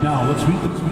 Now let's meet the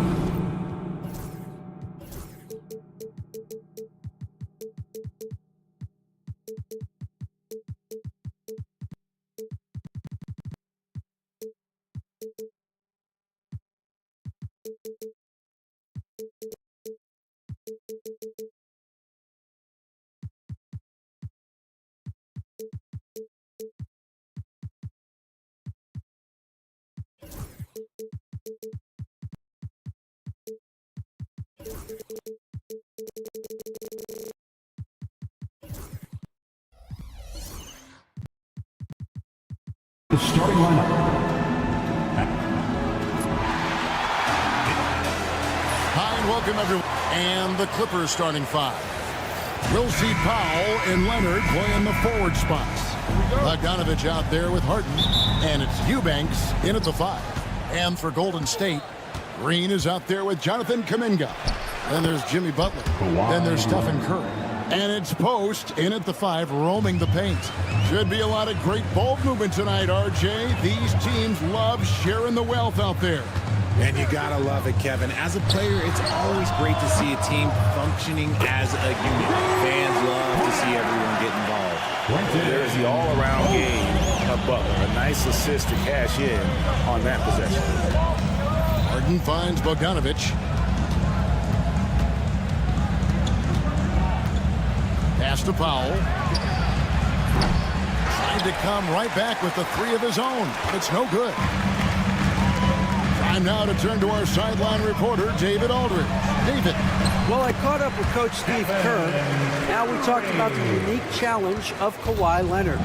starting lineup. Hi and welcome everyone. And the Clippers starting five. We'll see Powell and Leonard playing the forward spots. Bogdanovich out there with Harden. And it's Eubanks in at the five. And for Golden State, Green is out there with Jonathan Kuminga. Then there's Jimmy Butler. Then there's Stephen Curry. And it's Post in at the five, roaming the paint. Should be a lot of great ball movement tonight, RJ. These teams love sharing the wealth out there. And you gotta love it, Kevin. As a player, it's always great to see a team functioning as a unit. Fans love to see everyone get involved. There's the all-around game of Butler. A nice assist to cash in on that possession. Harden finds Bogdanovich. Pass to Powell. Trying to come right back with the three of his own. It's no good. Time now to turn to our sideline reporter, David Aldridge. David. Well, I caught up with Coach Steve Kerr. Now we talked about the unique challenge of Kawhi Leonard.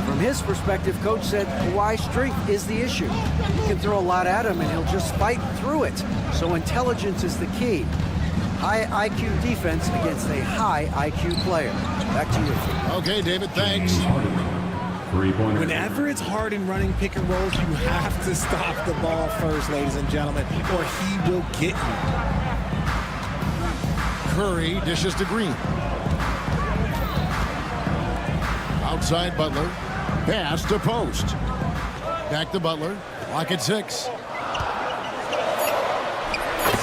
From his perspective, Coach said Kawhi's strength is the issue. You can throw a lot at him and he'll just fight through it. So intelligence is the key. High IQ defense against a high IQ player. Back to you. Okay, David, thanks. Whenever it's Harden running pick and rolls, you have to stop the ball first, ladies and gentlemen, or he will get you. Curry dishes to Green. Outside Butler. Pass to Post. Back to Butler. Clock at 6.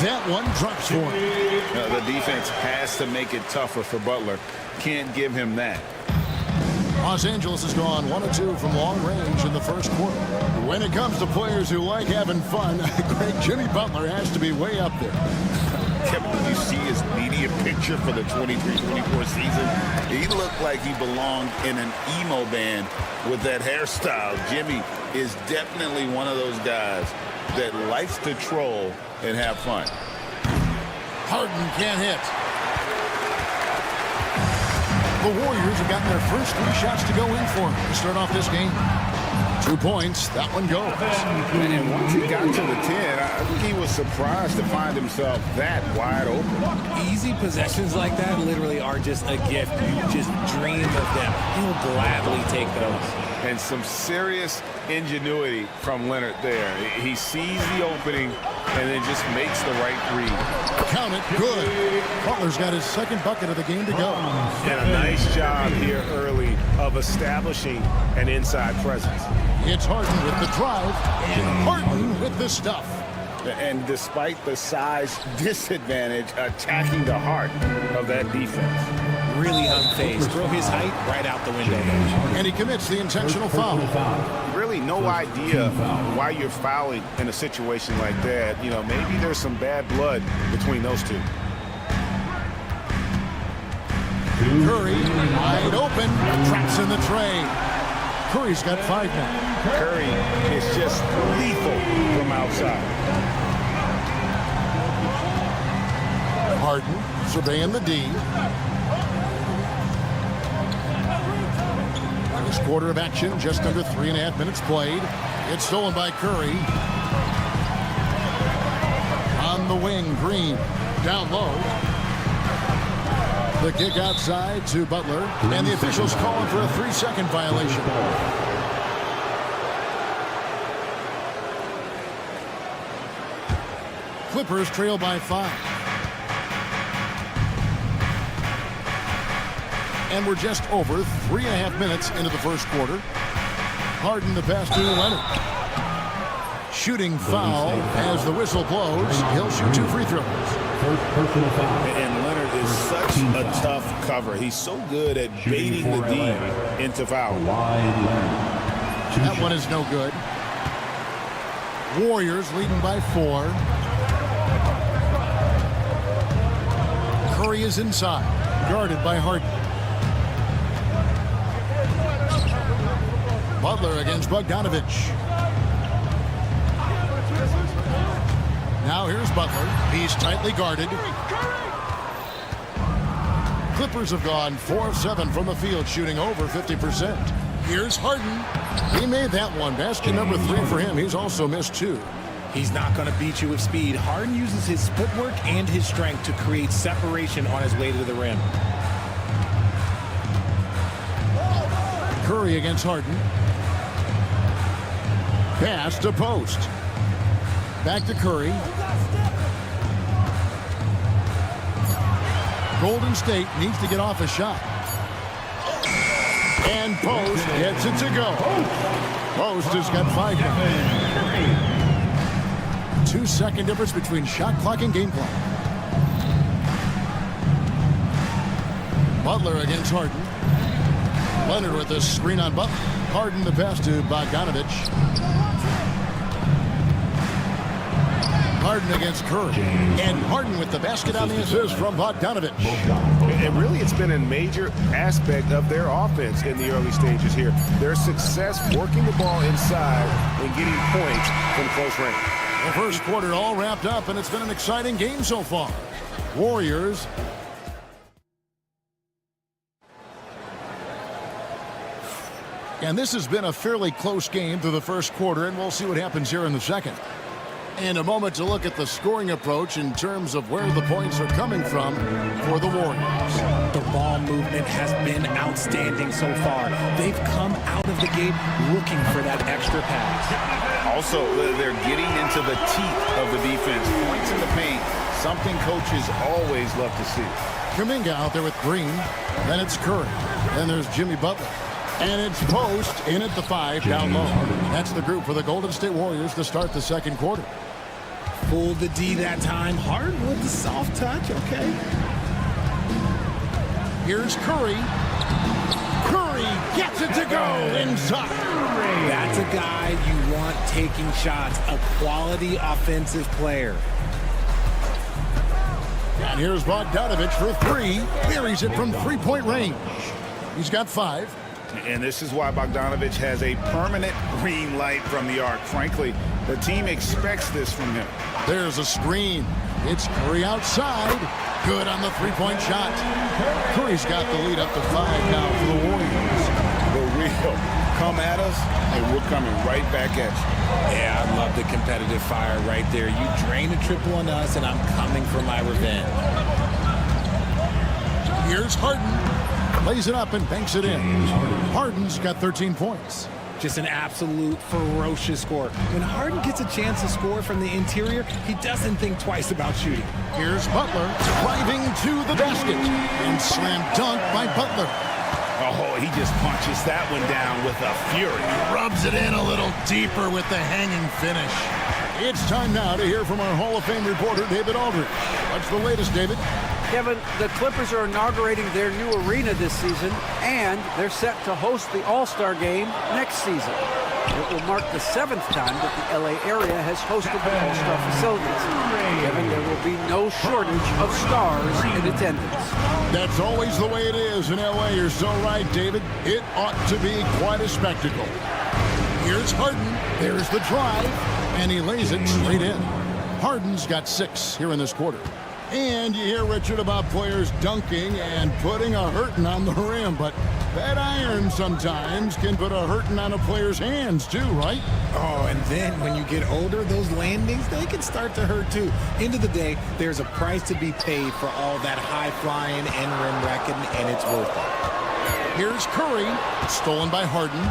That one drops for him. The defense has to make it tougher for Butler. Can't give him that. Los Angeles has gone 1 of 2 from long range in the first quarter. When it comes to players who like having fun, great Jimmy Butler has to be way up there. Kevin, did you see his media picture for the 23-24 season? He looked like he belonged in an emo band with that hairstyle. Jimmy is definitely one of those guys that likes to troll and have fun. Harden can't hit. The Warriors have gotten their first 3 shots to go in for him to start off this game. 2 points. That one goes. And once he got to the 10, I think he was surprised to find himself that wide open. Easy possessions like that literally are just a gift. You just dream of them. He'll gladly take those. And some serious ingenuity from Leonard there. He sees the opening and then just makes the right read. Count it. Good. Butler's got his second bucket of the game to go. And a nice job here early of establishing an inside presence. It's Harden with the drive and Harden with the stuff. And despite the size disadvantage, attacking the heart of that defense. Really unfazed. Throw his height right out the window. And he commits the intentional foul. Really no idea why you're fouling in a situation like that. You know, maybe there's some bad blood between those two. Curry wide open, traps in the tray. Curry's got 5 now. Curry is just lethal from outside. Harden surveying the D. First quarter of action, just under 3.5 minutes played. It's stolen by Curry. On the wing, Green down low. The kick outside to Butler, and the officials calling for a 3-second violation. Clippers trail by 5. And we're just over 3.5 minutes into the first quarter. Harden the pass to Leonard. Shooting foul as the whistle blows. He'll shoot 2 free throws. Personal foul. And Leonard is such a tough cover. He's so good at baiting the D into foul. That one is no good. Warriors leading by 4. Curry is inside, guarded by Harden. Butler against Bogdanovich. Now here's Butler. He's tightly guarded. Clippers have gone 4 of 7 from the field, shooting over 50%. Here's Harden. He made that one. Basket number 3 for him. He's also missed 2. He's not going to beat you with speed. Harden uses his footwork and his strength to create separation on his way to the rim. Curry against Harden. Pass to post. Back to Curry. Golden State needs to get off a shot. And Post gets it to go. Post has got 5 now. 2-second difference between shot clock and game clock. Butler against Harden. Leonard with a screen on Butler. Harden the pass to Bogdanovich. Harden against Curry. And Harden with the basket on the assist from Bogdanovich. And really, it's been a major aspect of their offense in the early stages here. Their success working the ball inside and getting points from close range. The first quarter all wrapped up, and it's been an exciting game so far. Warriors. And this has been a fairly close game through the first quarter, and we'll see what happens here in the second. And a moment to look at the scoring approach in terms of where the points are coming from for the Warriors. The ball movement has been outstanding so far. They've come out of the gate looking for that extra pass. Also, they're getting into the teeth of the defense. Points in the paint, something coaches always love to see. Kuminga out there with Green. Then it's Curry. Then there's Jimmy Butler. And it's Post in at the 5 down low. That's the group for the Golden State Warriors to start the second quarter. Fooled the D that time. Harden with the soft touch. Okay. Here's Curry. Curry gets it to go inside. That's a guy you want taking shots. A quality offensive player. And here's Bogdanovich for 3. Buries it from 3-point range. He's got 5. And this is why Bogdanovich has a permanent green light from the arc. Frankly, the team expects this from him. There's a screen. It's Curry outside. Good on the 3-point shot. Curry's got the lead up to 5 now for the Warriors. The real come at us, and we're coming right back at you. Yeah, I love the competitive fire right there. You drain a triple on us, and I'm coming for my revenge. Here's Harden. Lays it up and banks it in. Harden's got 13 points. Just an absolute ferocious score. When Harden gets a chance to score from the interior, he doesn't think twice about shooting. Here's Butler driving to the basket. And slam dunk by Butler. Oh, he just punches that one down with a fury. Rubs it in a little deeper with the hanging finish. It's time now to hear from our Hall of Fame reporter, David Aldridge. What's the latest, David? Kevin, the Clippers are inaugurating their new arena this season, and they're set to host the All-Star Game next season. It will mark the 7th time that the LA area has hosted the All-Star facilities. Kevin, there will be no shortage of stars in attendance. That's always the way it is in LA. You're so right, David. It ought to be quite a spectacle. Here's Harden. There's the drive, and he lays it straight in. Harden's got 6 here in this quarter. And you hear, Richard, about players dunking and putting a hurting on the rim, but that iron sometimes can put a hurting on a player's hands too, right? Oh, and then when you get older, those landings, they can start to hurt too. End of the day, there's a price to be paid for all that high flying and rim wrecking, and it's worth it. Here's Curry, stolen by Harden.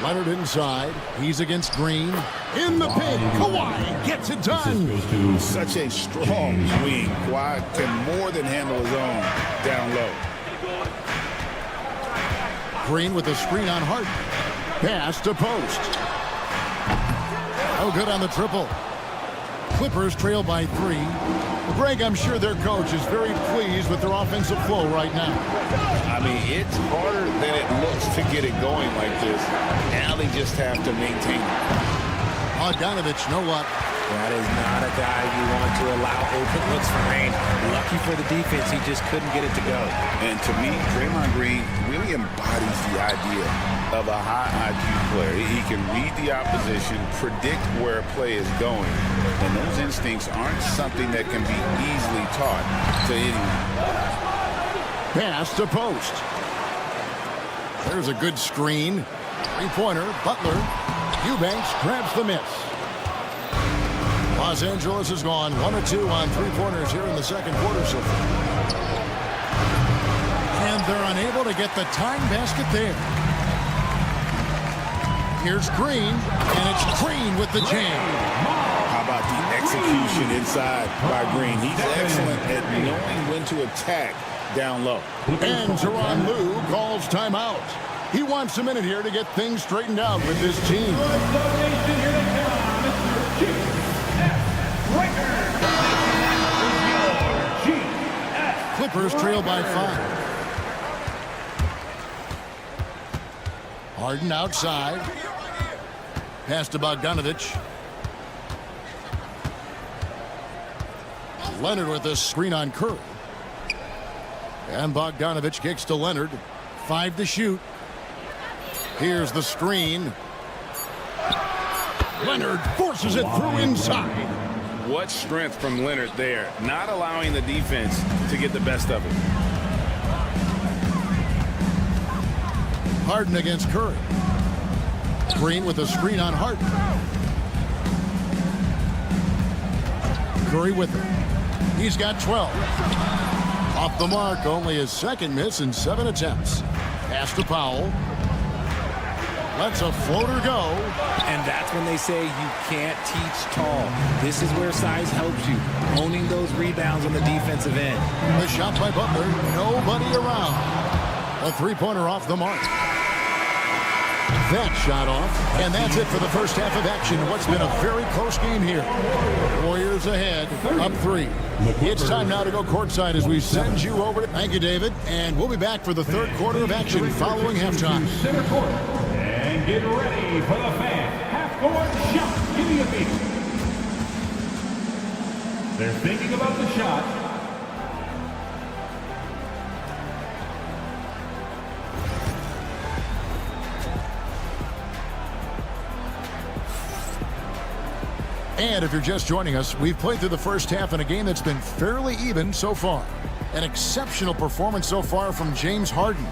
Leonard inside. He's against Green. In the paint. Kawhi gets it done. Such a strong wing. Kawhi can more than handle his own down low. Green with the screen on Harden. Pass to post. Oh, good on the triple. Clippers trail by 3. Greg, I'm sure their coach is very pleased with their offensive flow right now. I mean, it's harder than it looks to get it going like this. Now they just have to maintain it. Bogdanovich, no luck. That is not a guy you want to allow open looks for rain. Lucky for the defense, he just couldn't get it to go. And to me, Draymond Green really embodies the idea of a high IQ player. He can read the opposition, predict where a play is going, and those instincts aren't something that can be easily taught to anyone. Pass to post. There's a good screen. Three-pointer, Butler. Eubanks grabs the miss. Los Angeles has gone 1 of 2 on three-pointers here in the second quarter so far. And they're unable to get the tying basket there. Here's Green, and it's Green with the jam. How about the execution inside by Green? He's excellent at knowing when to attack down low. And Tyronn Lue calls timeout. He wants a minute here to get things straightened out with this team. Clippers trail by 5. Harden outside. Pass to Bogdanovich. Leonard with a screen on Curry. And Bogdanovich kicks to Leonard. 5 to shoot. Here's the screen. Leonard forces it through inside. What strength from Leonard there, not allowing the defense to get the best of it. Harden against Curry. Green with a screen on Harden. Curry with it. He's got 12. Off the mark, only his second miss in 7 attempts. Pass to Powell. Lets a floater go. And that's when they say you can't teach tall. This is where size helps you. Owning those rebounds on the defensive end. The shot by Butler. Nobody around. A three-pointer off the mark. That shot off. And that's it for the first half of action. What's been a very close game here. Warriors ahead. Up 3. It's time now to go courtside as we send you over. Thank you, David. And we'll be back for the third quarter of action following halftime. Center court. And get ready for the fan. Half-court shot. Give me a beat. They're thinking about the shot. And if you're just joining us, we've played through the first half in a game that's been fairly even so far. An exceptional performance so far from James Harden.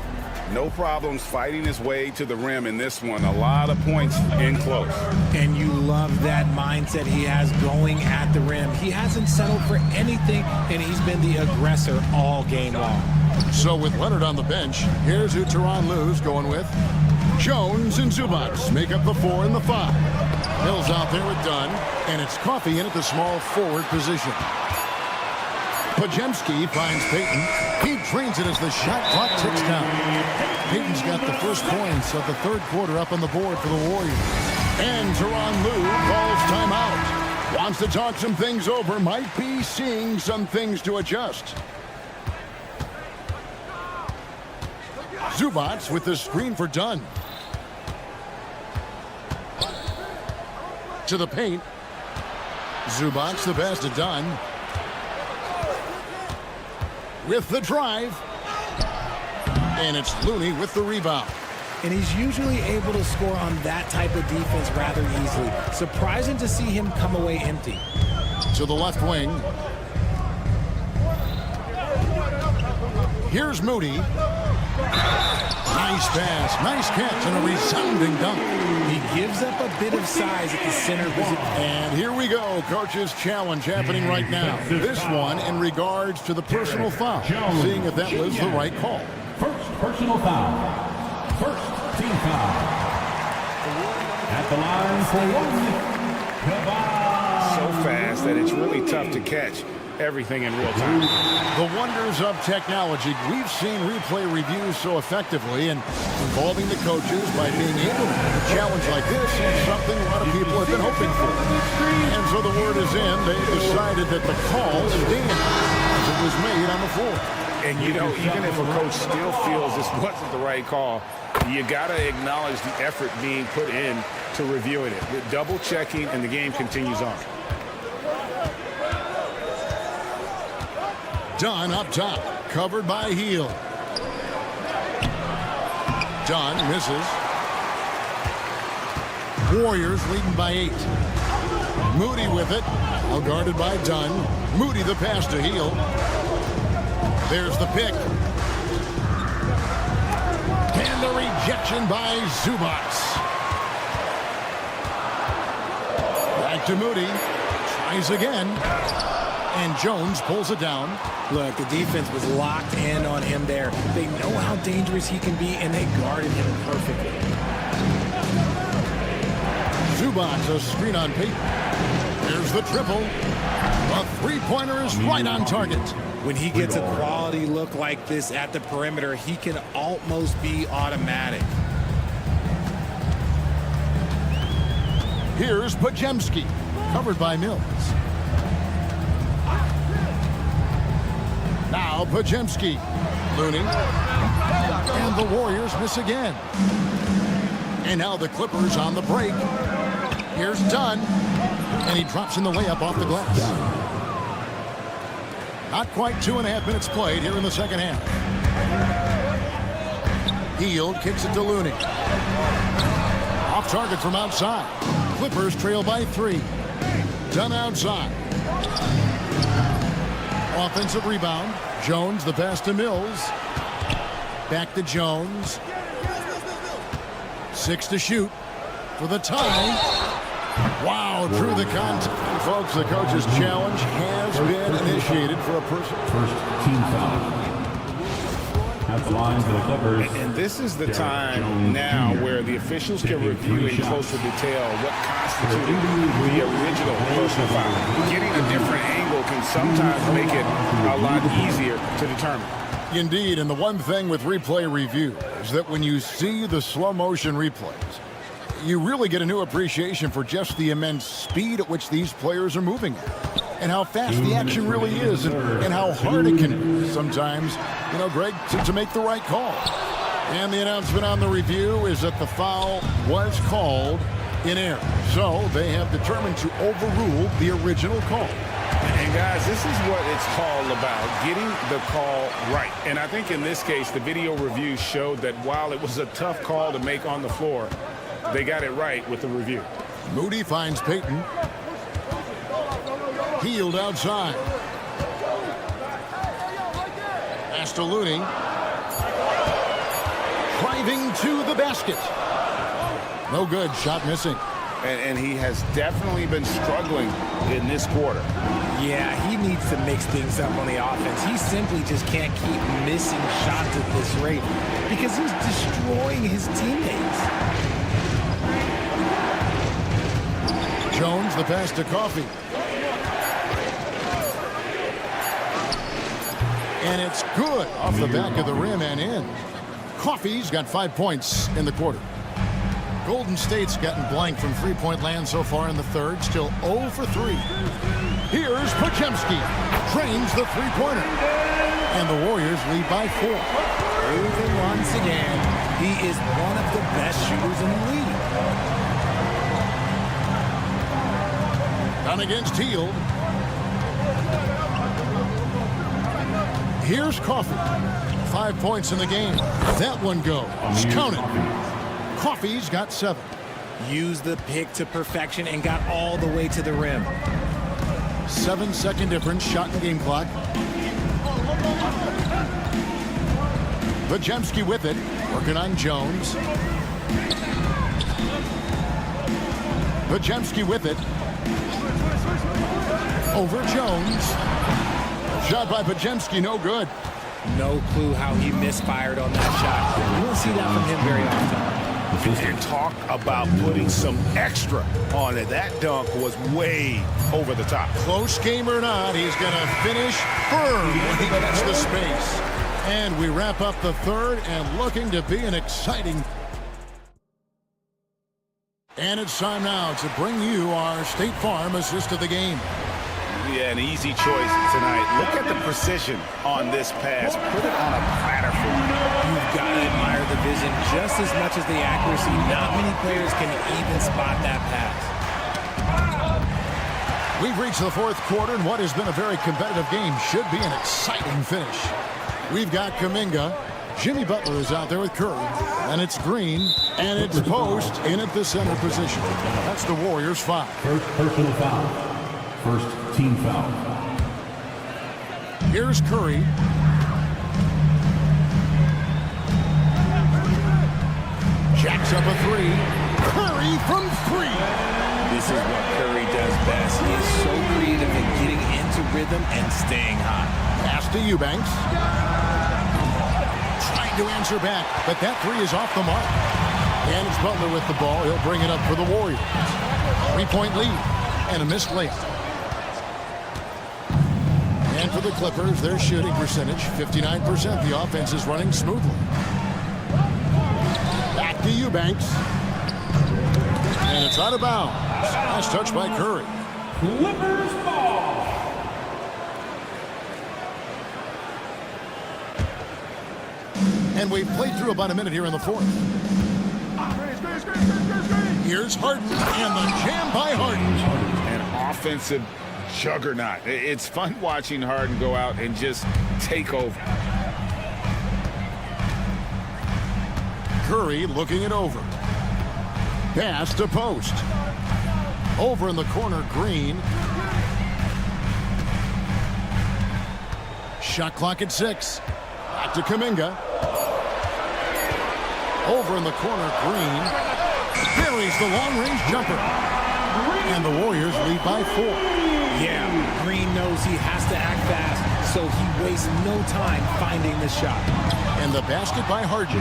No problems fighting his way to the rim in this one. A lot of points in close. And you love that mindset he has going at the rim. He hasn't settled for anything, and he's been the aggressor all game long. So with Leonard on the bench, here's who Tyronn Lue's going with. Jones and Zubac make up the 4 and the 5. Hill's out there with Dunn, and it's Coffey in at the small forward position. Podziemski finds Payton. He drains it as the shot clock ticks down. Payton's got the first points of the third quarter up on the board for the Warriors. And Tyronn Lue calls timeout. Wants to talk some things over. Might be seeing some things to adjust. Zubac with the screen for Dunn. To the paint. Zubac the pass to Dunn. With the drive. And it's Looney with the rebound. And he's usually able to score on that type of defense rather easily. Surprising to see him come away empty. To the left wing. Here's Moody. Nice pass, nice catch, and a resounding dunk. He gives up a bit of size at the center position. And here we go, coach's challenge happening right now. This one in regards to the personal foul. Seeing if that was the right call. First personal foul. First team foul. At the line for one, So fast that it's really tough to catch everything in real time. The wonders of technology. We've seen replay reviews so effectively, and involving the coaches by being able to have a challenge like this is something a lot of people have been hoping for. And so the word is in. They decided that the call stands as it was made on the floor. And, you know, even if a coach still feels this wasn't the right call, you got to acknowledge the effort being put in to reviewing it. The double checking, and the game continues on. Dunn up top, covered by Heel. Dunn misses. Warriors leading by 8. Moody with it, well guarded by Dunn. Moody the pass to Heel. There's the pick. And the rejection by Zubac. Back to Moody. Tries again. And Jones pulls it down. Look, the defense was locked in on him there. They know how dangerous he can be, and they guarded him perfectly. Zubac, a screen on Peyton. There's the triple. A three-pointer is right on target. When he gets a quality look like this at the perimeter, he can almost be automatic. Here's Pajemski, covered by Mills. Now Pajemski. Looney. And the Warriors miss again. And now the Clippers on the break. Here's Dunn. And he drops in the layup off the glass. Not quite 2.5 minutes played here in the second half. Hield kicks it to Looney. Off target from outside. Clippers trail by 3. Dunn outside. Offensive rebound. Jones, the pass to Mills. Back to Jones. 6 to shoot for the tie. Wow, through the contact. Folks, the coach's challenge has been initiated for a person. First team foul. At the line for the Clippers. And this is the time now where the officials can review in closer detail what constituted the original personal foul. Getting a different angle can sometimes make it a lot easier to determine. Indeed, and the one thing with replay review is that when you see the slow motion replays, you really get a new appreciation for just the immense speed at which these players are moving at, and how fast the action really is, and how hard it can be sometimes, you know, Greg, to make the right call. And the announcement on the review is that the foul was called in error. So they have determined to overrule the original call. And guys, this is what it's all about, getting the call right. And I think in this case, the video review showed that while it was a tough call to make on the floor, they got it right with the review. Moody finds Peyton. Hield outside. Pass to Looney. Driving to the basket. No good. Shot missing. And he has definitely been struggling in this quarter. Yeah, he needs to mix things up on the offense. He simply just can't keep missing shots at this rate because he's destroying his teammates. Jones, the pass to Coffey. And it's good off the back of the rim and in. Coffey's got 5 points in the quarter. Golden State's gotten blank from three-point land so far in the third. Still 0 for 3. Here's Pajemski. Trains the three-pointer. And the Warriors lead by 4. Proving once again, he is one of the best shooters in the league. Down against Hield. Here's Coffey. 5 points in the game. That one goes. Count it. Coffey's got 7. Used the pick to perfection and got all the way to the rim. 7-second difference. Shot in game clock. Pajemski with it. Working on Jones. Pajemski with it. Over Jones. Shot by Pajemski, no good. No clue how he misfired on that shot. You don't see that from him very often. And talk about putting some extra on it. That dunk was way over the top. Close game or not, he's going to finish firm when he gets the space. And we wrap up the third and looking to be an exciting. And it's time now to bring you our State Farm assist of the game. Yeah, an easy choice tonight. Look at the precision on this pass. Put it on a platter for you. You've got to admire the vision just as much as the accuracy. Not many players can even spot that pass. We've reached the fourth quarter, and what has been a very competitive game should be an exciting finish. We've got Kuminga. Jimmy Butler is out there with Curry. And it's Green. And it's Post in at the center position. That's the Warriors' 5. First personal foul. First team foul. Here's Curry. Jacks up a three. Curry from 3. This is what Curry does best. He is so creative in getting into rhythm and staying hot. Pass to Eubanks. Trying to answer back, but that 3 is off the mark. And it's Butler with the ball. He'll bring it up for the Warriors. 3-point lead and a missed layup. And for the Clippers, their shooting percentage, 59%. The offense is running smoothly. Back to Eubanks. And it's out of bounds. Nice touch by Curry. Clippers ball. And we've played through about a minute here in the fourth. Here's Harden, and the jam by Harden. An offensive juggernaut. It's fun watching Harden go out and just take over. Curry looking it over. Pass to Post. Over in the corner, Green. Shot clock at 6. Back to Kuminga. Over in the corner, Green. Buries the long-range jumper. And the Warriors lead by 4. Yeah, Green knows he has to act fast, so he wastes no time finding the shot. And the basket by Harden.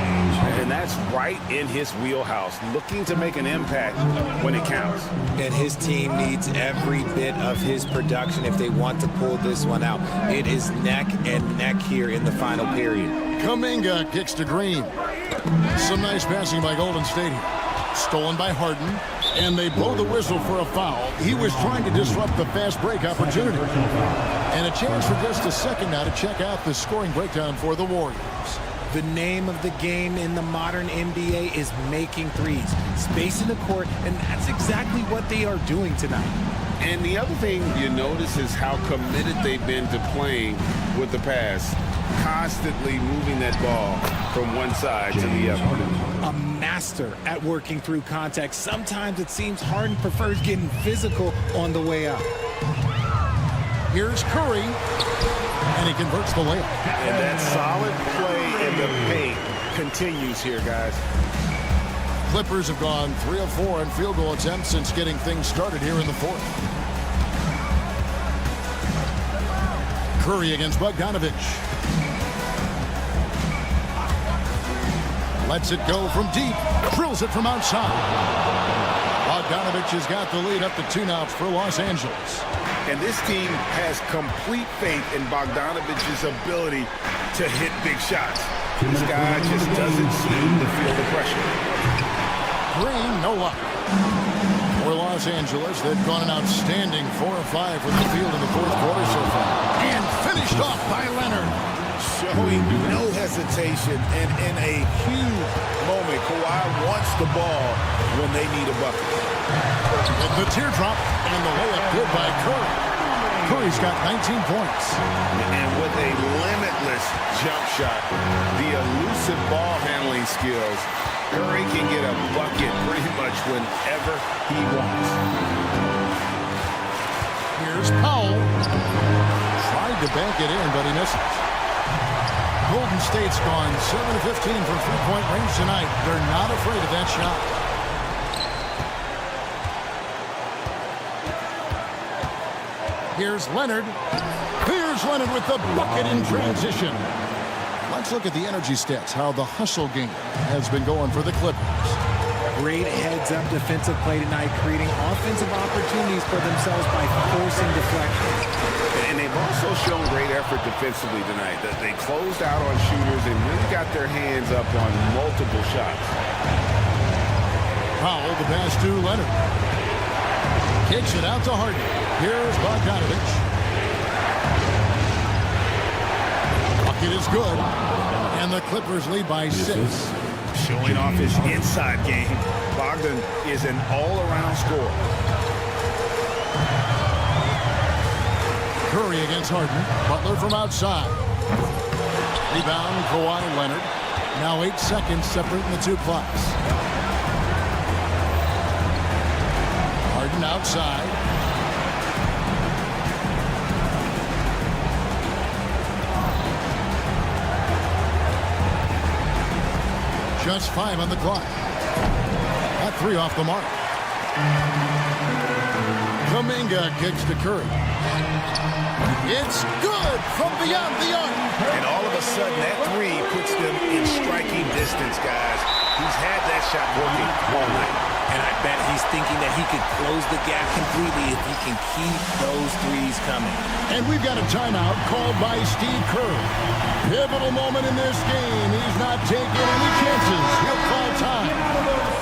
And that's right in his wheelhouse, looking to make an impact when it counts. And his team needs every bit of his production if they want to pull this one out. It is neck and neck here in the final period. Kuminga kicks to Green. Some nice passing by Golden State here. Stolen by Harden, and they blow the whistle for a foul. He was trying to disrupt the fast break opportunity. And a chance for just a second now to check out the scoring breakdown for the Warriors. The name of the game in the modern NBA is making threes, spacing the court, and that's exactly what they are doing tonight. And the other thing you notice is how committed they've been to playing with the pass, constantly moving that ball from one side to the other. A master at working through contact. Sometimes it seems Harden prefers getting physical on the way up. Here's Curry, and he converts the layup. And that solid play in the paint continues here, guys. Clippers have gone 3 of 4 in field goal attempts since getting things started here in the fourth. Curry against Bogdanovich. Lets it go from deep. Drills it from outside. Bogdanovich has got the lead up to 2 now for Los Angeles. And this team has complete faith in Bogdanovich's ability to hit big shots. This guy just doesn't seem to feel the pressure. Green, no luck. For Los Angeles, they've gone an outstanding 4 of 5 from the field in the fourth quarter so far. And finished off by Leonard. Showing no hesitation, and in a huge moment, Kawhi wants the ball when they need a bucket. With the teardrop and the layup good by Curry. Curry's got 19 points. And with a limitless jump shot, the elusive ball handling skills, Curry can get a bucket pretty much whenever he wants. Here's Powell. Tried to bank it in, but he misses. Golden State's gone 7 of 15 from three-point range tonight. They're not afraid of that shot. Here's Leonard. Here's Leonard with the bucket in transition. Let's look at the energy stats, how the hustle game has been going for the Clippers. great heads-up defensive play tonight, creating offensive opportunities for themselves by forcing deflections. And they've also shown great effort defensively tonight. That they closed out on shooters and really got their hands up on multiple shots. Powell, the pass to Leonard. Kicks it out to Harden. Here's Bogdanovich. Bucket is good. And the Clippers lead by 6. Showing off his inside game. Bogdan is an all-around scorer. Curry against Harden. Butler from outside. Rebound, Kawhi Leonard. Now 8 seconds separating the two clocks. Harden outside. Just 5 on the clock. That 3 off the mark. Kuminga kicks to Curry. It's good from beyond the arc. And all of a sudden, that 3 puts them in striking distance, guys. He's had that shot working all night. And I bet he's thinking that he could close the gap completely if he can keep those threes coming. And we've got a timeout called by Steve Kerr. Pivotal moment in this game. He's not taking any chances. He'll call time.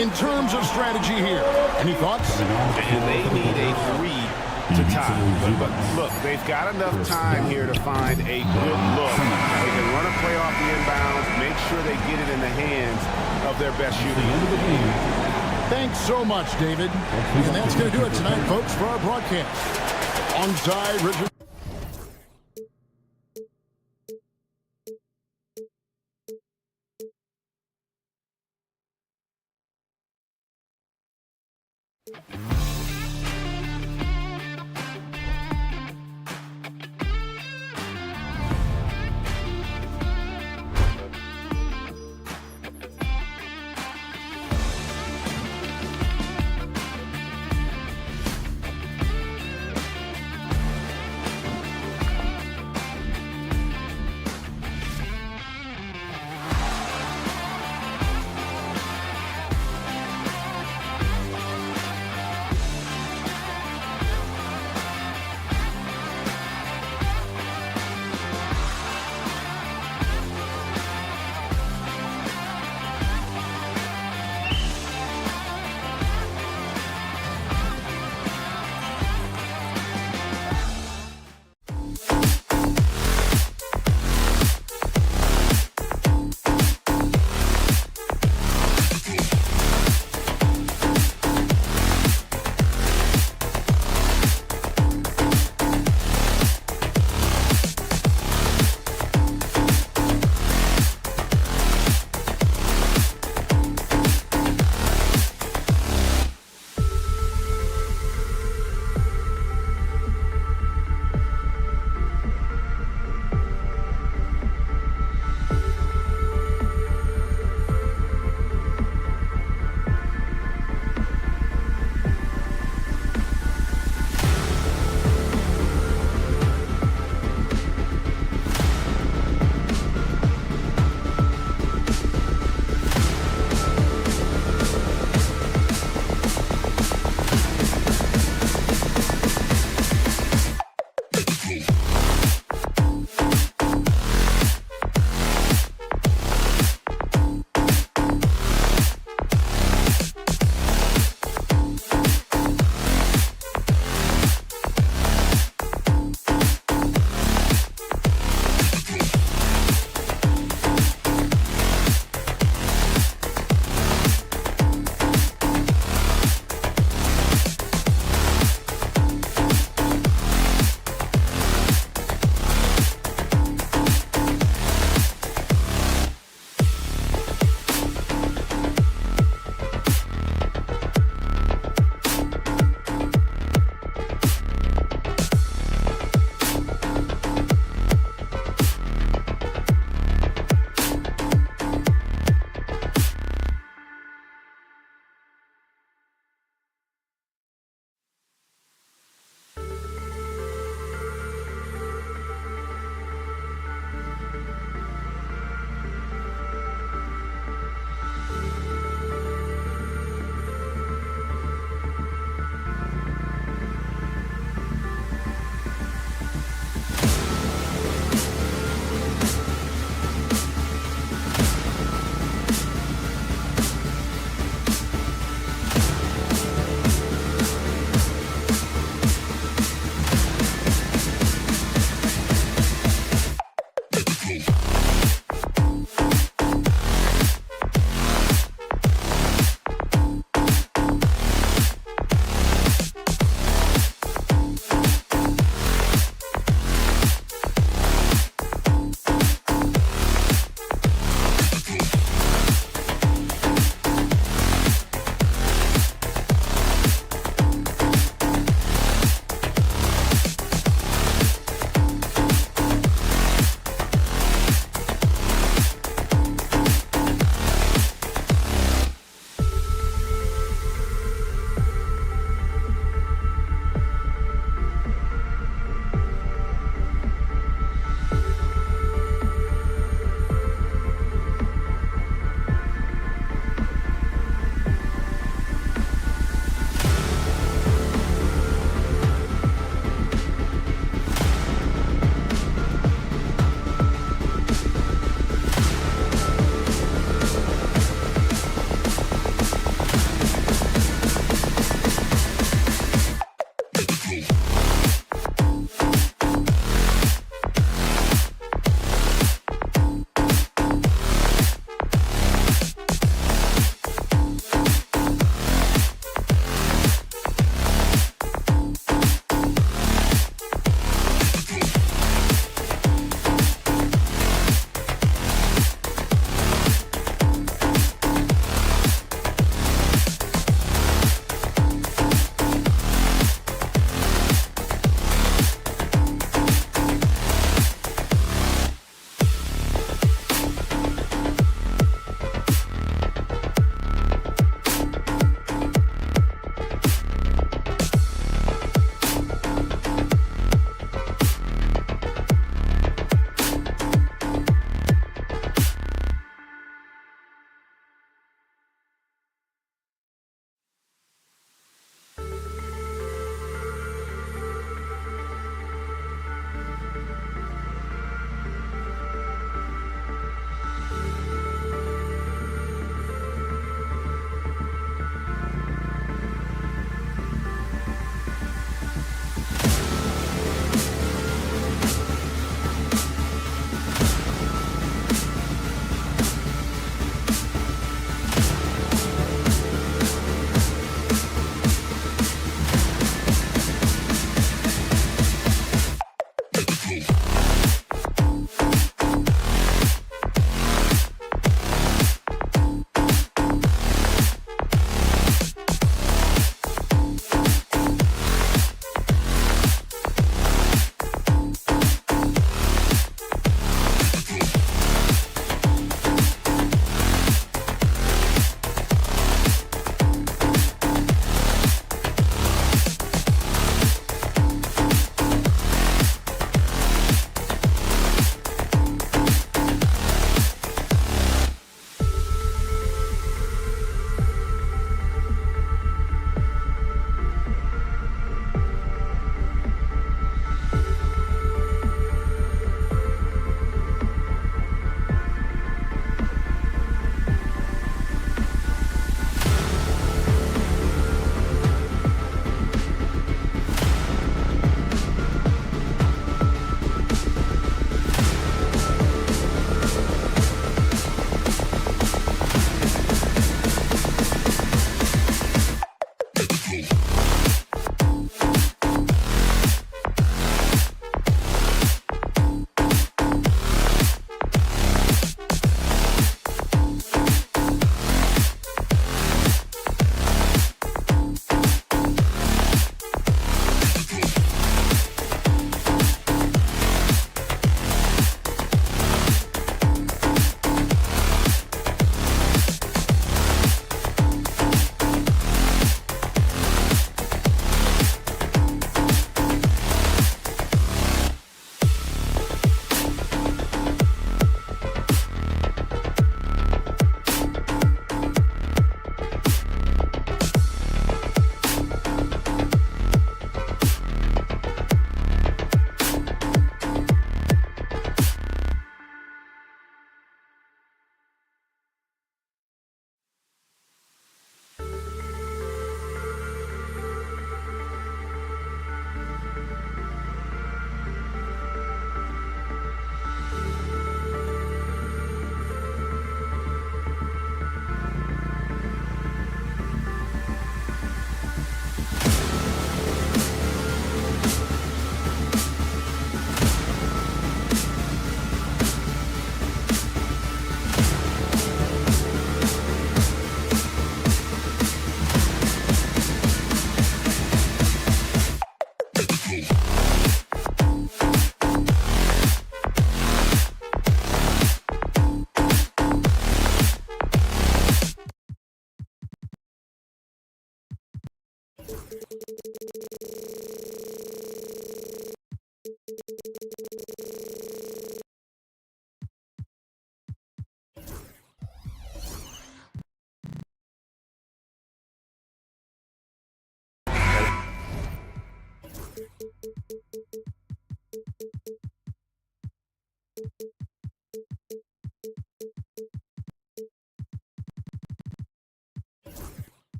In terms of strategy here, any thoughts? And they need a 3 to tie. But look, they've got enough time here to find a good look. They can run a play off the inbounds, make sure they get it in the hands of their best shooter. Thanks so much, David. And that's going to do it tonight, folks, for our broadcast. Onside, Richard.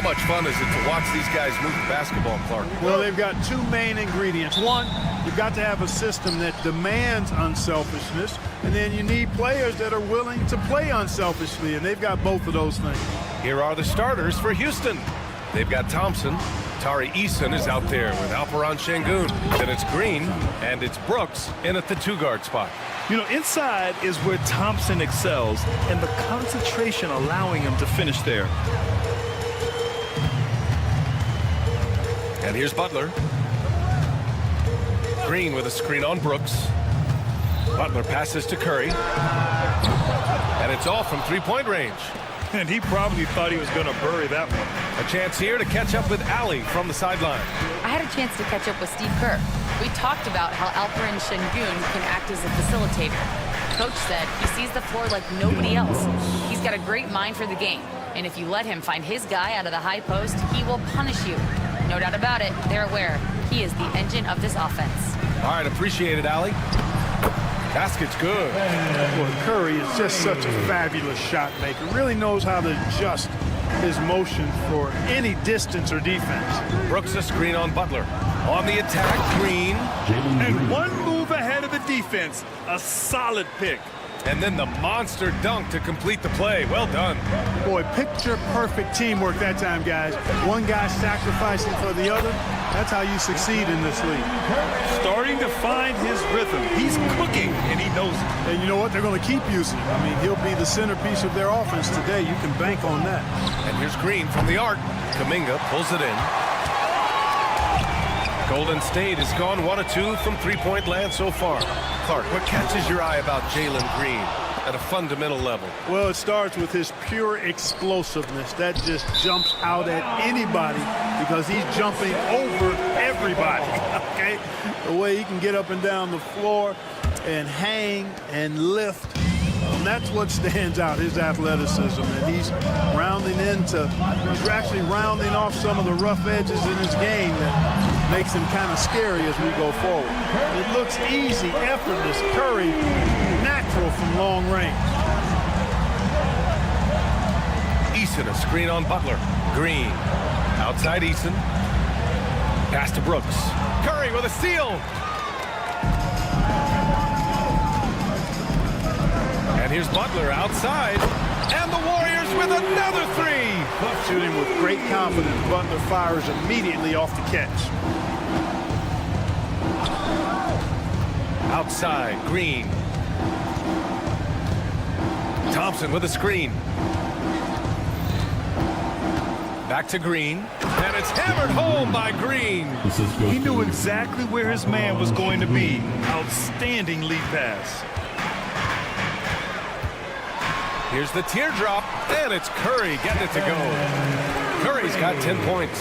much fun is it to watch these guys move the basketball, Clark? Well, they've got two main ingredients. One, you've got to have a system that demands unselfishness, and then you need players that are willing to play unselfishly, and they've got both of those things. Here are the starters for Houston. They've got Thompson. Tari Eason is out there with Alperon Şengün. Then it's Green, and it's Brooks in at the 2-guard spot. You know, inside is where Thompson excels, and the concentration allowing him to finish there. And here's Butler. Green with a screen on Brooks. Butler passes to Curry. And it's all from three-point range. And he probably thought he was going to bury that one. A chance here to catch up with Allie from the sideline. I had a chance to catch up with Steve Kerr. We talked about how Alperon Şengün can act as a facilitator. Coach said he sees the floor like nobody else. He's got a great mind for the game. And if you let him find his guy out of the high post, he will punish you. No doubt about it, they're aware. He is the engine of this offense. All right, appreciate it, Allie. Basket's good. Well, Curry is just such a fabulous shot maker. Really knows how to adjust his motion for any distance or defense. Brooks a screen on Butler. On the attack, Green. And one move ahead of the defense. A solid pick. And then the monster dunk to complete the play. Well done. Boy, picture-perfect teamwork that time, guys. One guy sacrificing for the other. That's how you succeed in this league. Starting to find his rhythm. He's cooking, and he knows it. And you know what? They're going to keep using him. I mean, he'll be the centerpiece of their offense today. You can bank on that. And here's Green from the arc. Kuminga pulls it in. Golden State has gone 1 of 2 from three-point land so far. Clark, what catches your eye about Jalen Green at a fundamental level? Well, it starts with his pure explosiveness. That just jumps out at anybody because he's jumping over everybody, okay? The way he can get up and down the floor and hang and lift. And that's what stands out, his athleticism. And he's actually rounding off some of the rough edges in his game that makes him kind of scary as we go forward. It looks easy, effortless. Curry, natural from long range. Eason, a screen on Butler. Green, outside Eason. Pass to Brooks. Curry with a steal. And here's Butler outside. And the Warriors with another three. Shooting with great confidence. Butler fires immediately off the catch. Outside, Green. Thompson with a screen. Back to Green. And it's hammered home by Green. He knew exactly where his man was going to be. Outstanding lead pass. Here's the teardrop, and it's Curry getting it to go. Curry's got 10 points.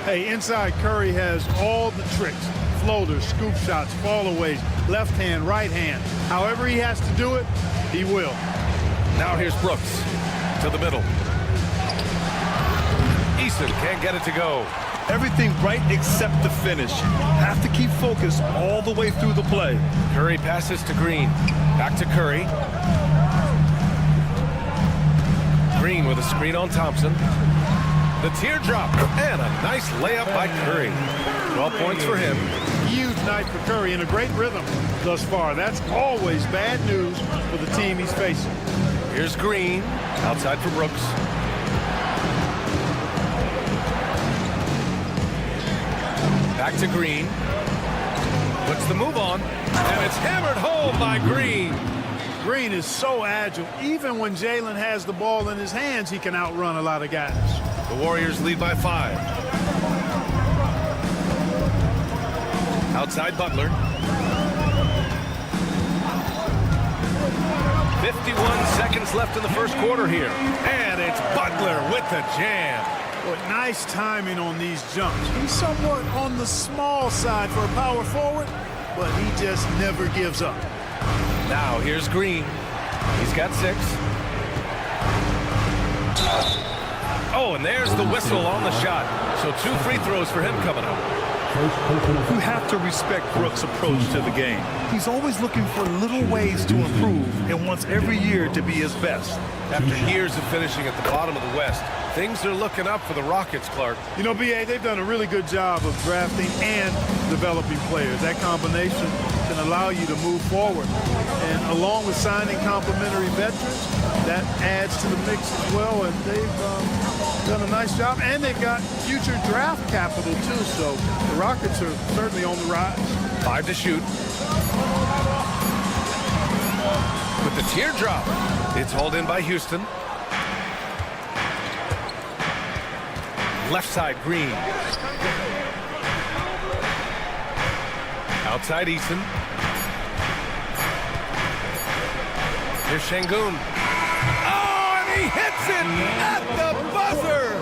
Hey, inside Curry has all the tricks. Floaters, scoop shots, fallaways, left hand, right hand. However he has to do it, he will. Now here's Brooks to the middle. Eason can't get it to go. Everything right except the finish. Have to keep focused all the way through the play. Curry passes to Green. Back to Curry. Green with a screen on Thompson. The teardrop and a nice layup by Curry. 12 points for him. Huge night for Curry and a great rhythm thus far. That's always bad news for the team he's facing. Here's Green outside for Brooks. Back to Green. Puts the move on. And it's hammered home by Green. Green is so agile. Even when Jalen has the ball in his hands, he can outrun a lot of guys. The Warriors lead by 5. Outside Butler. 51 seconds left in the first quarter here. And it's Butler with the jam. Well, nice timing on these jumps. He's somewhat on the small side for a power forward, but he just never gives up. Now here's Green. He's got 6. Oh, and there's the whistle on the shot. So 2 free throws for him coming up. You have to respect Brooks' approach to the game. He's always looking for little ways to improve and wants every year to be his best. After years of finishing at the bottom of the West, Things are looking up for the Rockets, Clark. You know, BA, they've done a really good job of drafting and developing players. That combination can allow you to move forward. And along with signing complementary veterans, that adds to the mix as well. And they've done a nice job. And they've got future draft capital, too. So the Rockets are certainly on the rise. 5 to shoot. With the teardrop. It's hauled in by Houston. Left side, Green. Outside, Eason. Here's Şengün. Oh, and he hits it at the buzzer.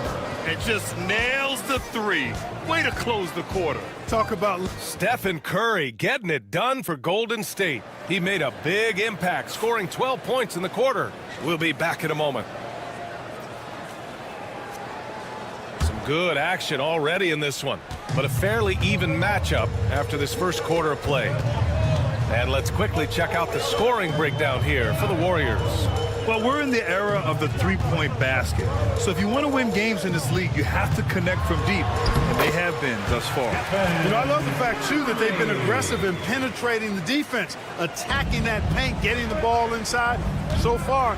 And just nails the three. Way to close the quarter. Talk about Stephen Curry getting it done for Golden State. He made a big impact, scoring 12 points in the quarter. We'll be back in a moment. Good action already in this one, but a fairly even matchup after this first quarter of play. And let's quickly check out the scoring breakdown here for the Warriors. Well, we're in the era of the three-point basket. So if you want to win games in this league, you have to connect from deep, and they have been thus far. You know, I love the fact, too, that they've been aggressive in penetrating the defense, attacking that paint, getting the ball inside. So far,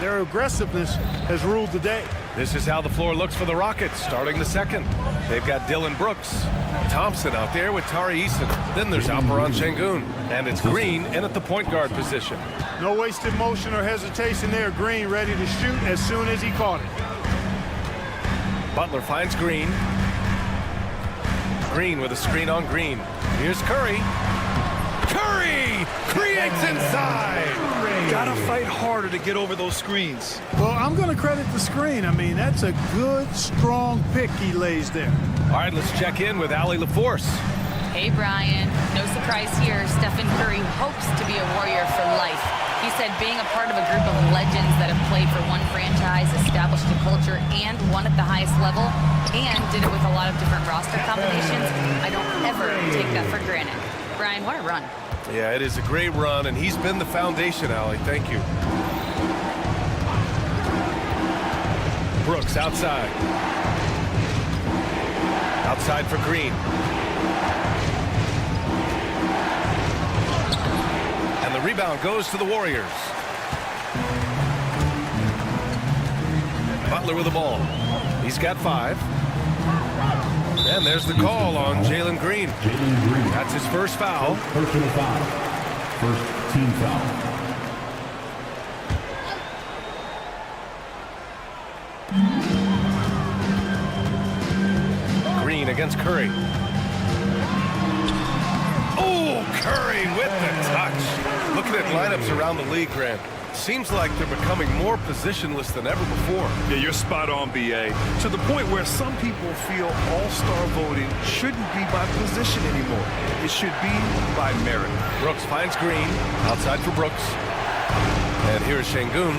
their aggressiveness has ruled the day. This is how the floor looks for the Rockets starting the second. They've got Dillon Brooks, Thompson out there with Tari Eason. Then there's Alperen Şengün, and it's Green in at the point guard position. No wasted motion or hesitation there. Green ready to shoot as soon as he caught it. Butler finds Green. Green with a screen on Green. Here's Curry. Curry creates inside. Gotta fight harder to get over those screens. Well, I'm going to credit the screen. I mean, that's a good, strong pick he lays there. All right, let's check in with Allie LaForce. Hey, Brian. No surprise here. Stephen Curry hopes to be a Warrior for life. He said being a part of a group of legends that have played for one franchise, established a culture, and won at the highest level, and did it with a lot of different roster combinations, I don't ever take that for granted. Brian, what a run. Yeah, it is a great run, and he's been the foundation, Allie. Thank you. Brooks outside. Outside for Green. And the rebound goes to the Warriors. Butler with the ball. He's got 5. And there's the call on Jalen Green. That's his first foul. Personal foul. First team foul. Green against Curry. Oh, Curry with the touch. Looking at lineups around the league, Grant. Seems like they're becoming more positionless than ever before. Yeah, you're spot on, BA. To the point where some people feel all-star voting shouldn't be by position anymore. It should be by merit. Brooks finds Green. Outside for Brooks. And here's Şengün.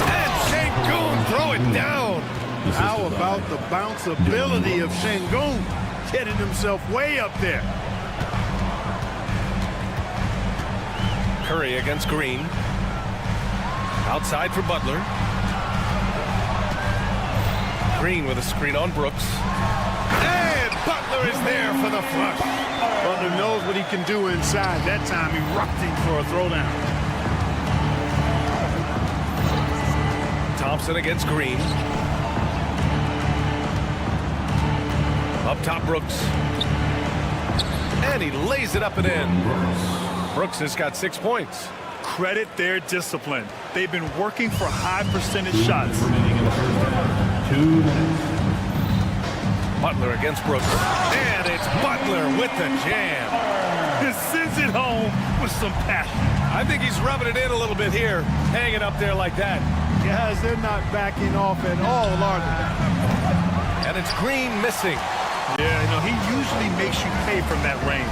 And Şengün throw it down. How about the bounce ability of Şengün, getting himself way up there. Curry against Green. Outside for Butler. Green with a screen on Brooks. And Butler is there for the flush. Butler knows what he can do inside. That time, erupting for a throwdown. Thompson against Green. Up top, Brooks. And he lays it up and in. Brooks has got 6 points. Credit their discipline. They've been working for high percentage shots. 2 minutes. Butler against Brooks. And it's Butler with the jam. He sends it home with some passion. I think he's rubbing it in a little bit here, hanging up there like that. Guys, they're not backing off at all, are they? And it's Green missing. Yeah, you know, he usually makes you pay from that range.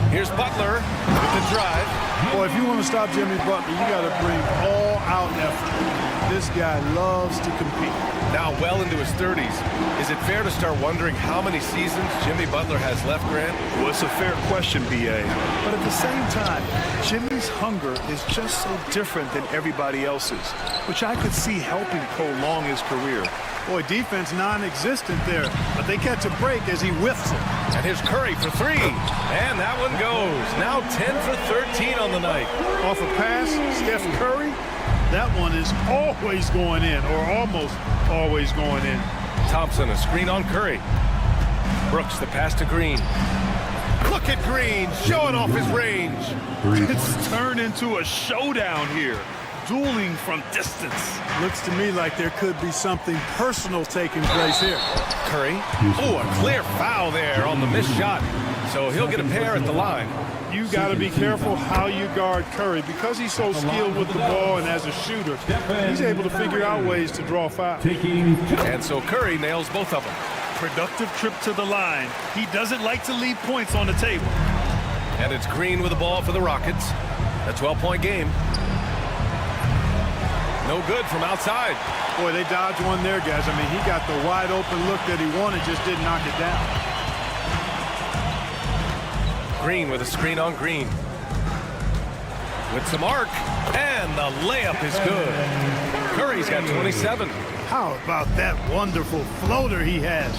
Here's Butler with the drive. Boy, if you want to stop Jimmy Butler, you got to bring all-out effort. This guy loves to compete. Now well into his 30s. Is it fair to start wondering how many seasons Jimmy Butler has left, Grant? Well, it's a fair question, B.A. But at the same time, Jimmy's hunger is just so different than everybody else's, which I could see helping prolong his career. Boy, defense non-existent there, but they catch a break as he whiffs it. And here's Curry for three. And that one goes. Now 10 for 13 on the night. Off a pass, Steph Curry, that one is always going in, or almost always going in. Thompson, a screen on Curry. Brooks, the pass to Green. Look at Green, showing off his range. It's turned into a showdown here. Dueling from distance. Looks to me like there could be something personal taking place here. Curry. Oh, a clear foul there on the missed shot. So he'll get a pair at the line. You got to be careful how you guard Curry. Because he's so skilled with the ball and as a shooter, he's able to figure out ways to draw fouls. And so Curry nails both of them. Productive trip to the line. He doesn't like to leave points on the table. And it's Green with the ball for the Rockets. A 12-point game. No good from outside. Boy, they dodged one there, guys. I mean, he got the wide open look that he wanted, just didn't knock it down. Green with a screen on Green. With some arc, and the layup is good. Curry's got 27. How about that wonderful floater he has,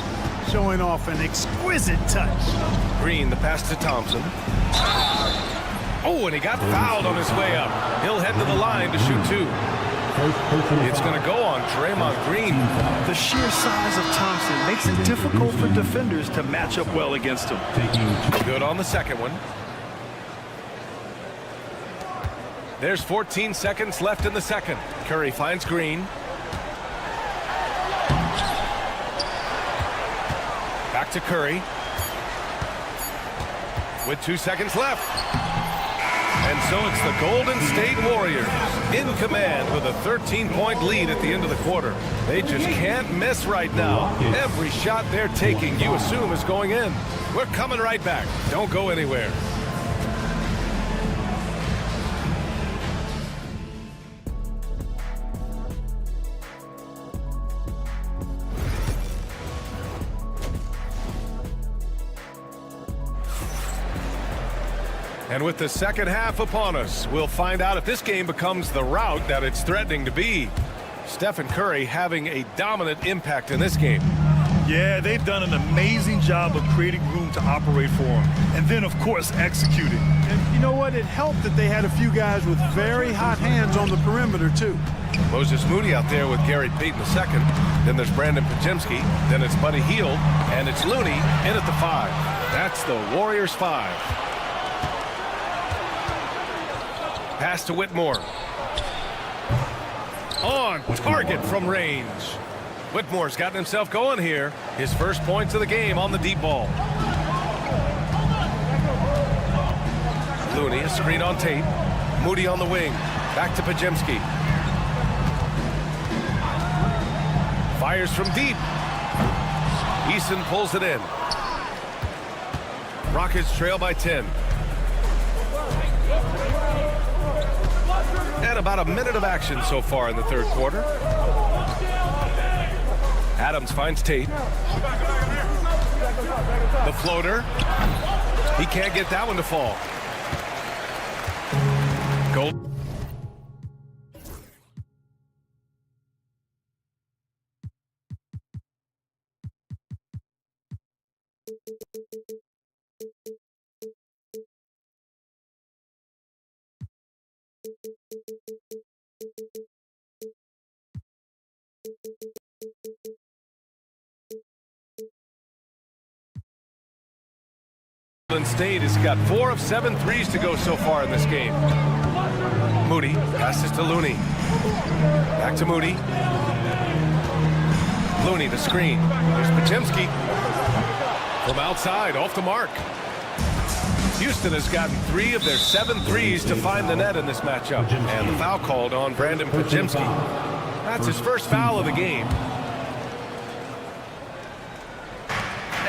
showing off an exquisite touch. Green, the pass to Thompson. Oh, and he got fouled on his way up. He'll head to the line to shoot two. It's going to go on Draymond Green. The sheer size of Thompson makes it difficult for defenders to match up well against him. Good on the second one. There's 14 seconds left in the second. Curry finds Green. Back to Curry. With 2 seconds left. And so it's the Golden State Warriors in command with a 13-point lead at the end of the quarter. They just can't miss right now. Every shot they're taking, you assume, is going in. We're coming right back. Don't go anywhere. And with the second half upon us, we'll find out if this game becomes the rout that it's threatening to be. Stephen Curry having a dominant impact in this game. Yeah, they've done an amazing job of creating room to operate for him. And then, of course, executing. And you know what? It helped that they had a few guys with very hot hands on the perimeter, too. Moses Moody out there with Gary Payton II. Then there's Brandon Pajemski. Then it's Buddy Hield. And it's Looney in at the 5. That's the Warriors 5. Pass to Whitmore. On target from range. Whitmore's gotten himself going here. His first points of the game on the deep ball. Looney, a screen on Tate. Moody on the wing. Back to Pajemski. Fires from deep. Eason pulls it in. Rockets trail by 10. And about a minute of action so far in the third quarter. Adams finds Tate. The floater. He can't get that one to fall. Gold. Golden State has got 4 of 7 threes to go so far in this game. Moody passes to Looney. Back to Moody. Looney, the screen. There's Pajemski. From outside, off the mark. Houston has gotten 3 of their 7 threes to find the net in this matchup. And the foul called on Brandon Pajemski. That's his first foul of the game.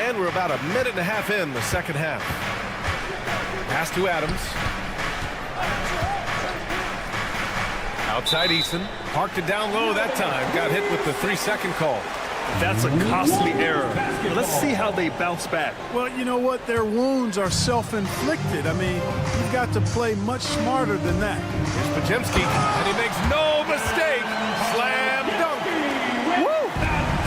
And we're about a minute and a half in the second half. Pass to Adams. Outside Eason. Parked it down low that time. Got hit with the 3-second call. That's a costly error. Let's see how they bounce back. Well, you know what? Their wounds are self-inflicted. I mean, you've got to play much smarter than that. Here's Pajemski, and he makes no mistake. Slam dunk. Woo!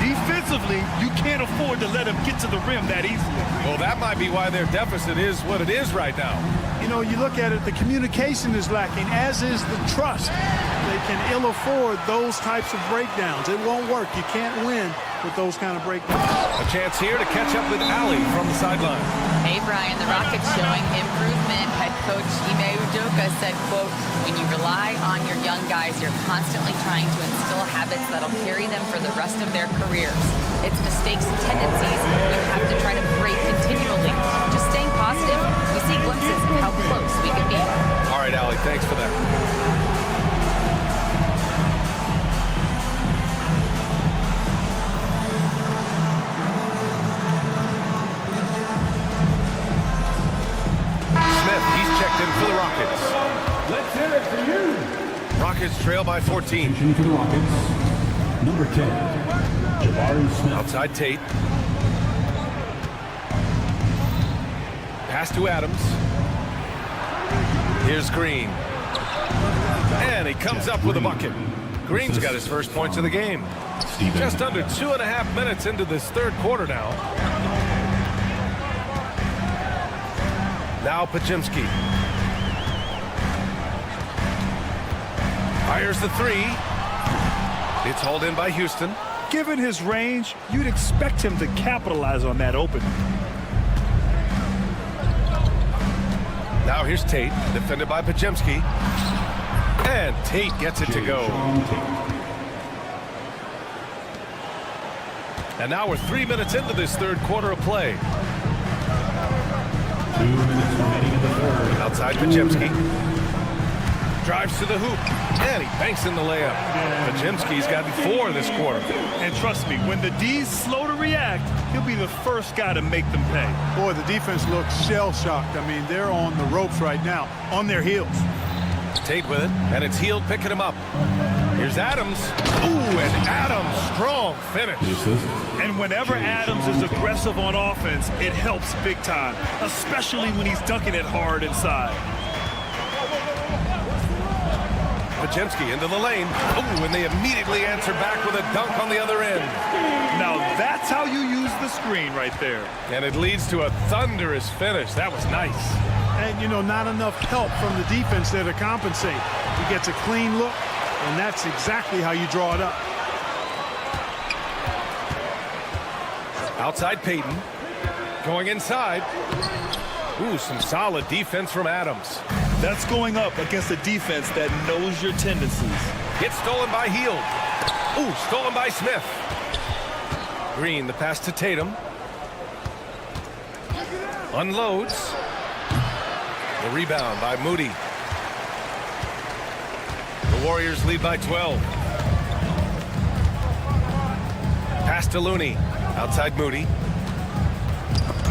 Defensively, you can't afford to let him get to the rim that easily. Well, that might be why their deficit is what it is right now. You know, you look at it, the communication is lacking, as is the trust. They can ill afford those types of breakdowns. It won't work. You can't win with those kind of breakdowns. A chance here to catch up with Ali from the sideline. Hey, Brian, the Rockets showing improvement. Head coach Ime Udoka said, quote, when you rely on your young guys, you're constantly trying to instill habits that'll carry them for the rest of their careers. It's mistakes and tendencies we have to try to break continually. Just staying positive, we see glimpses of how close we can be. All right, Ali, thanks for that. For the Rockets. Let's hear it for you. Rockets trail by 14. For the Rockets, number 10, Jabari Smith. Outside Tate. Pass to Adams. Here's Green. And he comes up with a bucket. Green's got his first points of the game. Just under 2.5 minutes into this third quarter now. Now Pajemski. Fires the three. It's hauled in by Houston. Given his range, you'd expect him to capitalize on that opening. Now here's Tate, defended by Pajemski. And Tate gets it to go. And now we're 3 minutes into this third quarter of play. 2 minutes remaining in the third. Outside Pajemski. Drives to the hoop, and he banks in the layup. Pajemski's gotten 4 this quarter. And trust me, when the D's slow to react, he'll be the first guy to make them pay. Boy, the defense looks shell-shocked. I mean, they're on the ropes right now, on their heels. Tate with it, and it's Hield picking him up. Here's Adams. Ooh, and Adams, strong finish. And whenever Adams is aggressive on offense, it helps big time, especially when he's dunking it hard inside. Pajemski into the lane. Ooh, and they immediately answer back with a dunk on the other end. Now that's how you use the screen right there. And it leads to a thunderous finish. That was nice. And, you know, not enough help from the defense there to compensate. He gets a clean look, and that's exactly how you draw it up. Outside Payton. Going inside. Ooh, some solid defense from Adams. That's going up against a defense that knows your tendencies. Gets stolen by Hield. Ooh, stolen by Smith. Green, the pass to Tatum. Unloads. The rebound by Moody. The Warriors lead by 12. Pass to Looney. Outside Moody.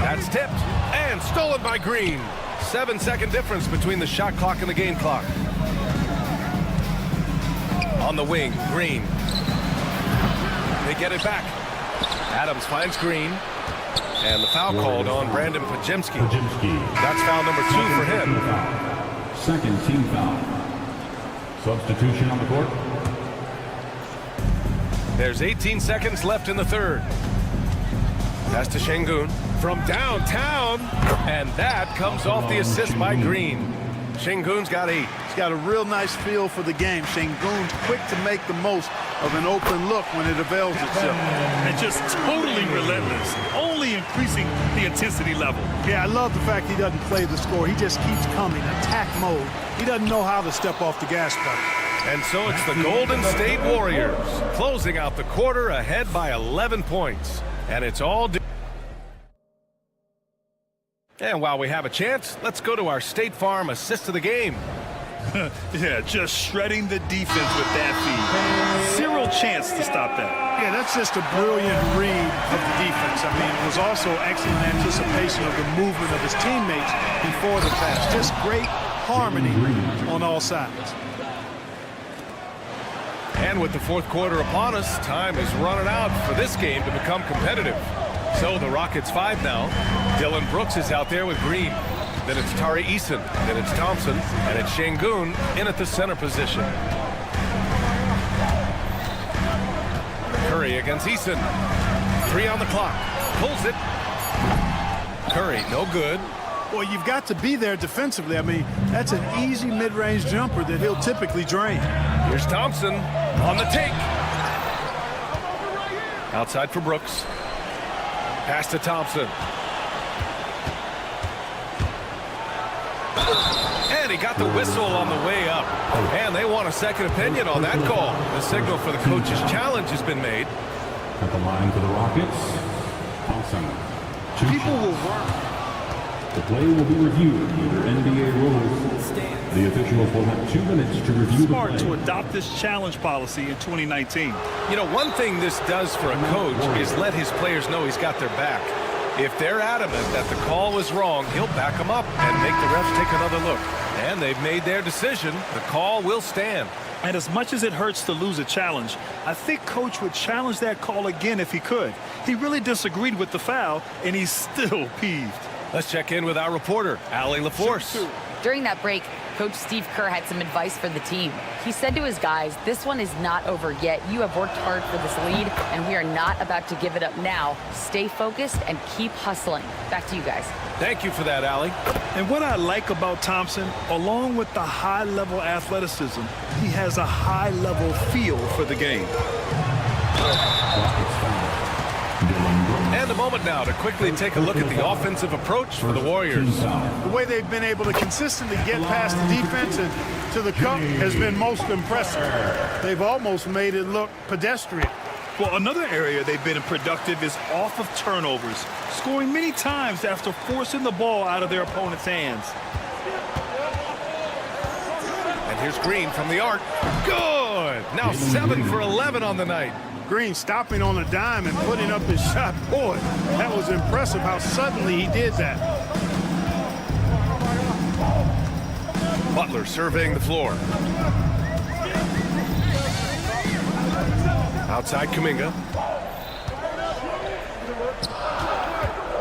That's tipped. And stolen by Green. 7-second difference between the shot clock and the game clock. On the wing, Green. They get it back. Adams finds Green. And the foul called on Brandon Pajemski. That's foul number 2 for him. Second team foul. Substitution on the court. There's 18 seconds left in the third. Pass to Şengün from downtown, and that comes off the assist by Green. Şengün's got 8. He's got a real nice feel for the game. Şengün's quick to make the most of an open look when it avails itself. And just totally relentless, only increasing the intensity level. Yeah, I love the fact he doesn't play the score. He just keeps coming, attack mode. He doesn't know how to step off the gas pedal. And so it's the Golden State Warriors closing out the quarter ahead by 11 points. And it's all due. And while we have a chance, let's go to our State Farm assist of the game. Yeah, just shredding the defense with that feed. Zero chance to stop that. Yeah, that's just a brilliant read of the defense. I mean, it was also excellent anticipation of the movement of his teammates before the pass. Just great harmony on all sides. And with the fourth quarter upon us, time is running out for this game to become competitive. So the Rockets 5 now. Dylan Brooks is out there with Green. Then it's Tari Eason. Then it's Thompson. And it's Şengün in at the center position. Curry against Eason. 3 on the clock. Pulls it. Curry, no good. Well, you've got to be there defensively. I mean, that's an easy mid-range jumper that he'll typically drain. Here's Thompson on the take. Outside for Brooks. Pass to Thompson. And he got the whistle on the way up. And they want a second opinion on that call. The signal for the coach's challenge has been made. At the line for the Rockets, Thompson. People will work. The play will be reviewed under NBA rules. The officials will have 2 minutes to review the play. Smart to adopt this challenge policy in 2019. You know, one thing this does for a coach is let his players know he's got their back. If they're adamant that the call was wrong, he'll back them up and make the refs take another look. And they've made their decision. The call will stand. And as much as it hurts to lose a challenge, I think Coach would challenge that call again if he could. He really disagreed with the foul, and he's still peeved. Let's check in with our reporter, Allie LaForce. During that break, Coach Steve Kerr had some advice for the team. He said to his guys, this one is not over yet. You have worked hard for this lead, and we are not about to give it up now. Stay focused and keep hustling. Back to you guys. Thank you for that, Allie. And what I like about Thompson, along with the high-level athleticism, he has a high-level feel for the game. And a moment now to quickly take a look at the offensive approach for the Warriors. The way they've been able to consistently get past the defense and to the cup has been most impressive. They've almost made it look pedestrian. Well, another area they've been productive is off of turnovers, scoring many times after forcing the ball out of their opponent's hands. And here's Green from the arc. Good! Now 7 for 11 on the night. Green stopping on a dime and putting up his shot. Boy, that was impressive how suddenly he did that. Butler surveying the floor. Outside Kuminga.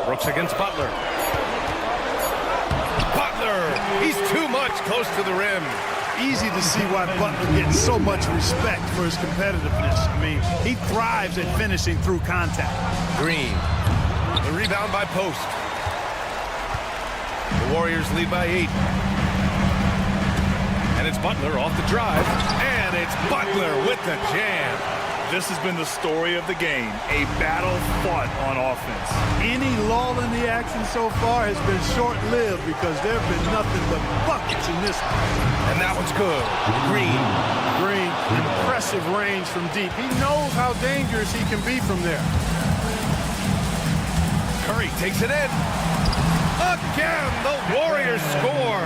Brooks against Butler. Butler! He's too much close to the rim. Easy to see why Butler gets so much respect for his competitiveness. I mean, he thrives at finishing through contact. Green. The rebound by Post. The Warriors lead by 8. And it's Butler off the drive. And it's Butler with the jam. This has been the story of the game, a battle fought on offense. Any lull in the action so far has been short-lived because there have been nothing but buckets in this one. And that one's good. Green. Green, impressive range from deep. He knows how dangerous he can be from there. Curry takes it in. Again, the Warriors score.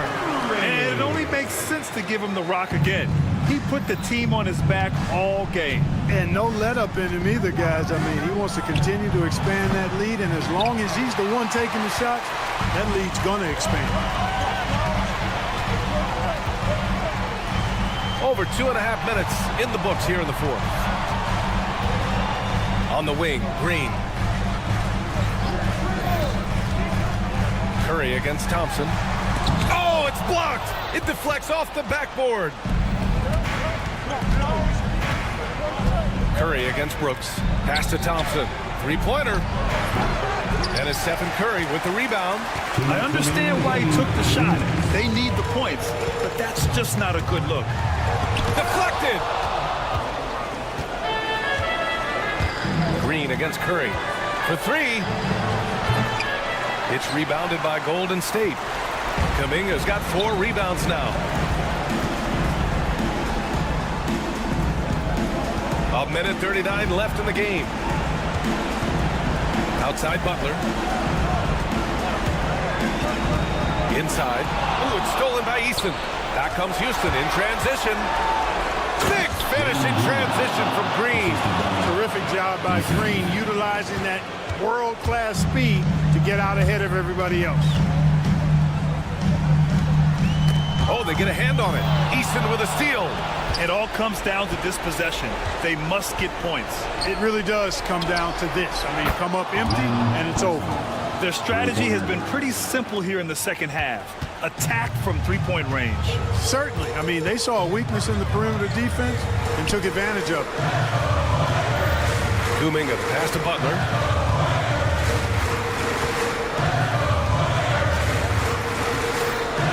And it only makes sense to give him the rock again. He put the team on his back all game. And no let-up in him either, guys. I mean, he wants to continue to expand that lead, and as long as he's the one taking the shots, that lead's going to expand. Over 2.5 minutes in the books here in the fourth. On the wing, Green. Curry against Thompson. Oh, it's blocked! It deflects off the backboard. Curry against Brooks. Pass to Thompson. Three-pointer. And it's Stephen Curry with the rebound. I understand why he took the shot. They need the points, but that's just not a good look. Deflected. Green against Curry. For 3. It's rebounded by Golden State. Kuminga's got 4 rebounds now. A minute 39 left in the game. Outside Butler. Inside. Ooh, it's stolen by Easton. Back comes Houston in transition. Big finish in transition from Green. Terrific job by Green, utilizing that world-class speed to get out ahead of everybody else. Oh, they get a hand on it. Easton with a steal. It all comes down to this possession. They must get points. It really does come down to this. I mean, come up empty, and it's over. Their strategy has been pretty simple here in the second half. Attack from three-point range. Certainly. I mean, they saw a weakness in the perimeter defense and took advantage of it. Kuminga pass to Butler.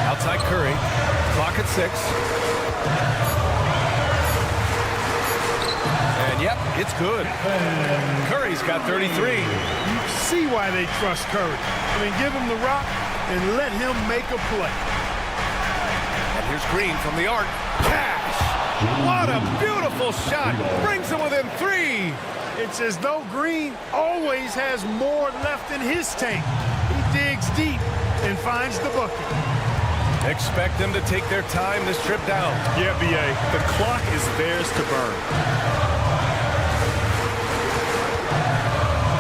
Outside Curry. Clock at 6. And yep, it's good. Curry's got 33. You see why they trust Curry. I mean, give him the rock and let him make a play. And here's Green from the arc. Cash! What a beautiful shot. Brings him within 3. It's as though Green always has more left in his tank. He digs deep and finds the bucket. Expect them to take their time this trip down. Yeah, B.A. The clock is theirs to burn.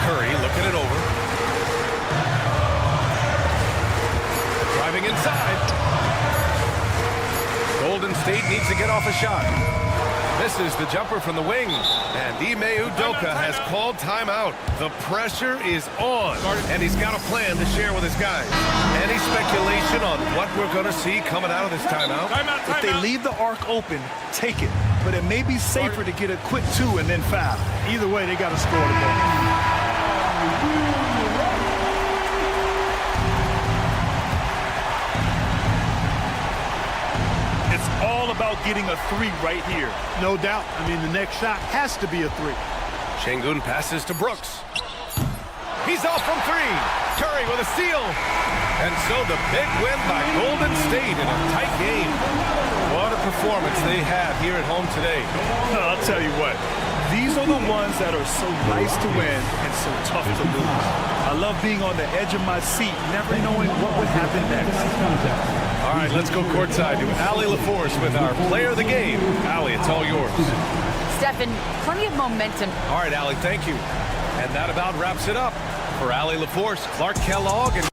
Curry looking it over. Driving inside. Golden State needs to get off a shot. Misses the jumper from the wing. And Ime Udoka has called timeout. The pressure is on. And he's got a plan to share with his guys. Any speculation on what we're going to see coming out of this timeout? If they leave the arc open, take it. But it may be safer to get a quick 2 and then foul. Either way, they got to score the ball. About getting a 3 right here. No doubt. I mean, the next shot has to be a 3. Şengün passes to Brooks. He's off from 3. Curry with a steal. And so the big win by Golden State in a tight game. What a performance they have here at home today. I'll tell you what. These are the ones that are so nice to win and so tough to lose. I love being on the edge of my seat, never knowing what would happen next. All right, let's go courtside to Allie LaForce with our player of the game. Allie, it's all yours. Stephen, plenty of momentum. All right, Allie, thank you. And that about wraps it up. For Allie LaForce, Clark Kellogg, and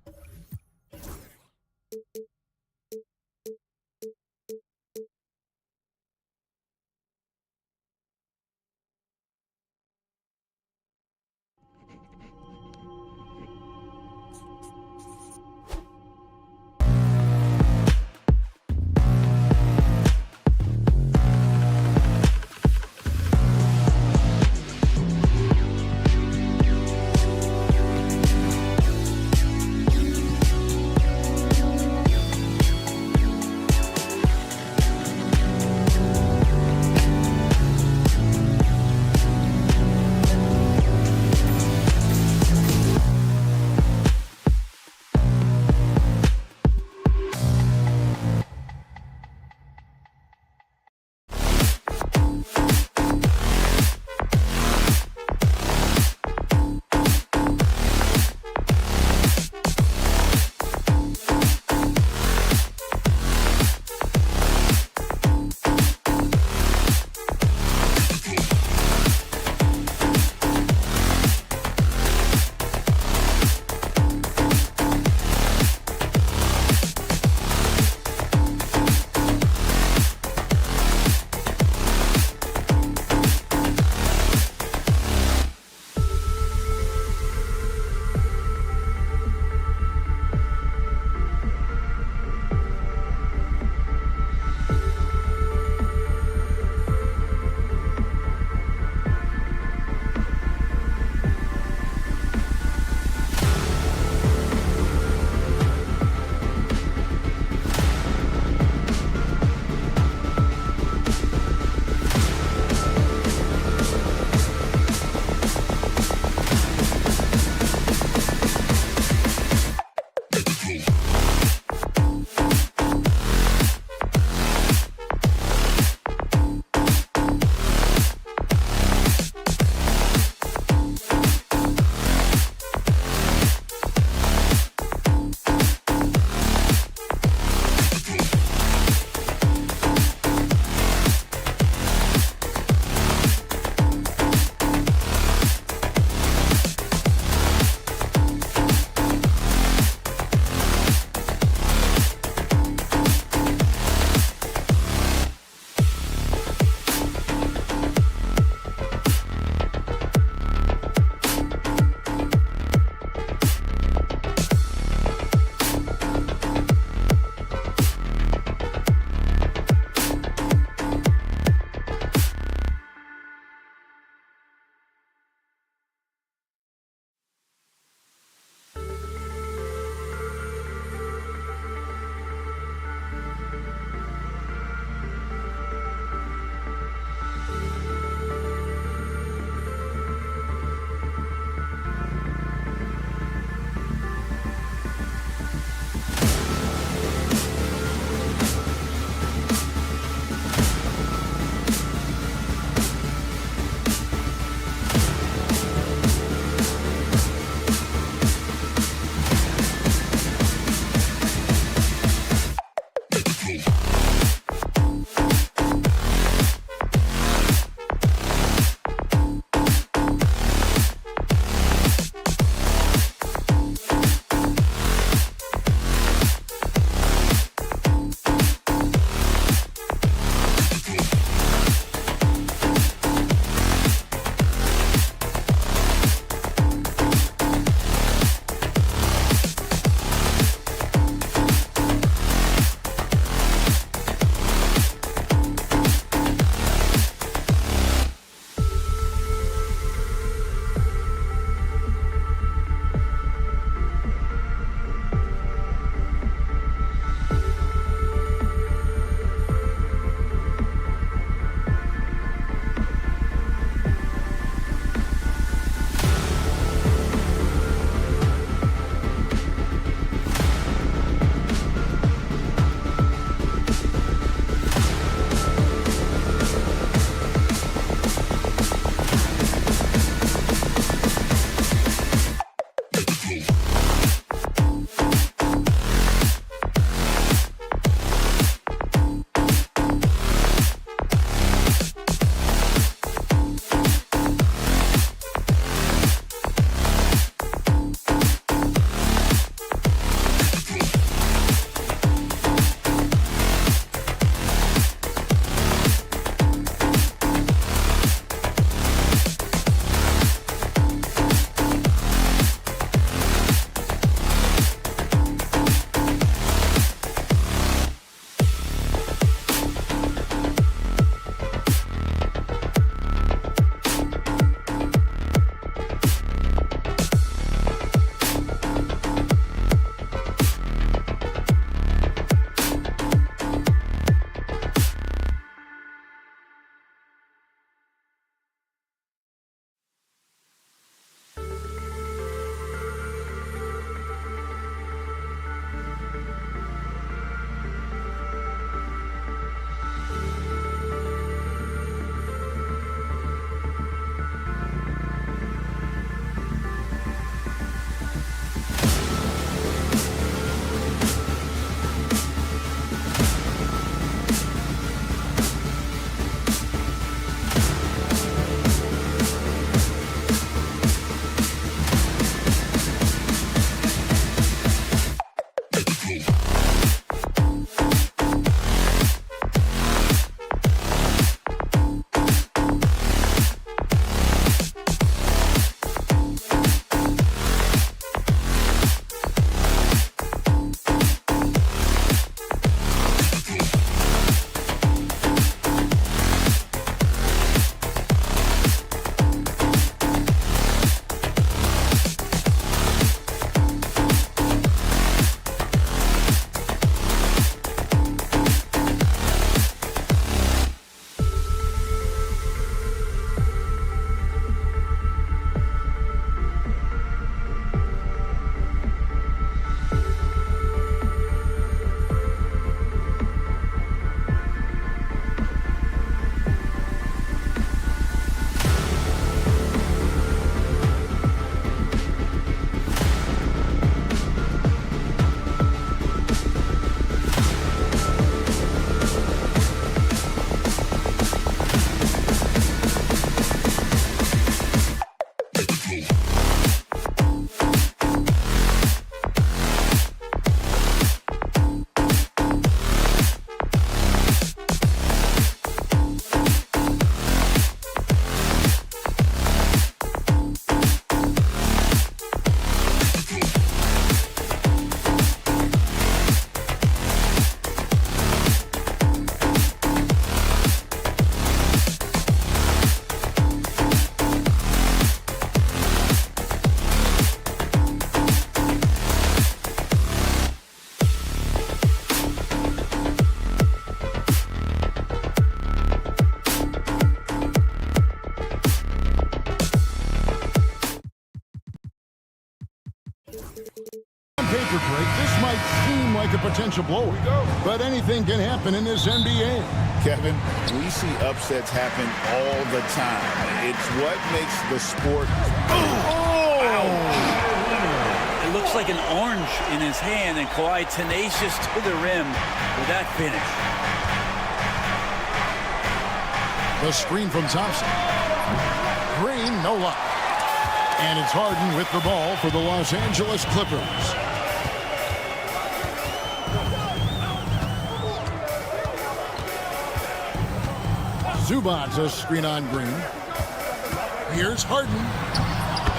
Paper break. This might seem like a potential blowout, but anything can happen in this NBA. Kevin, we see upsets happen all the time. It's what makes the sport. It looks like an orange in his hand, and Kawhi tenacious to the rim with that finish. The screen from Thompson. Green, no luck. And it's Harden with the ball for the Los Angeles Clippers. Zubac's a screen on Green. Here's Harden.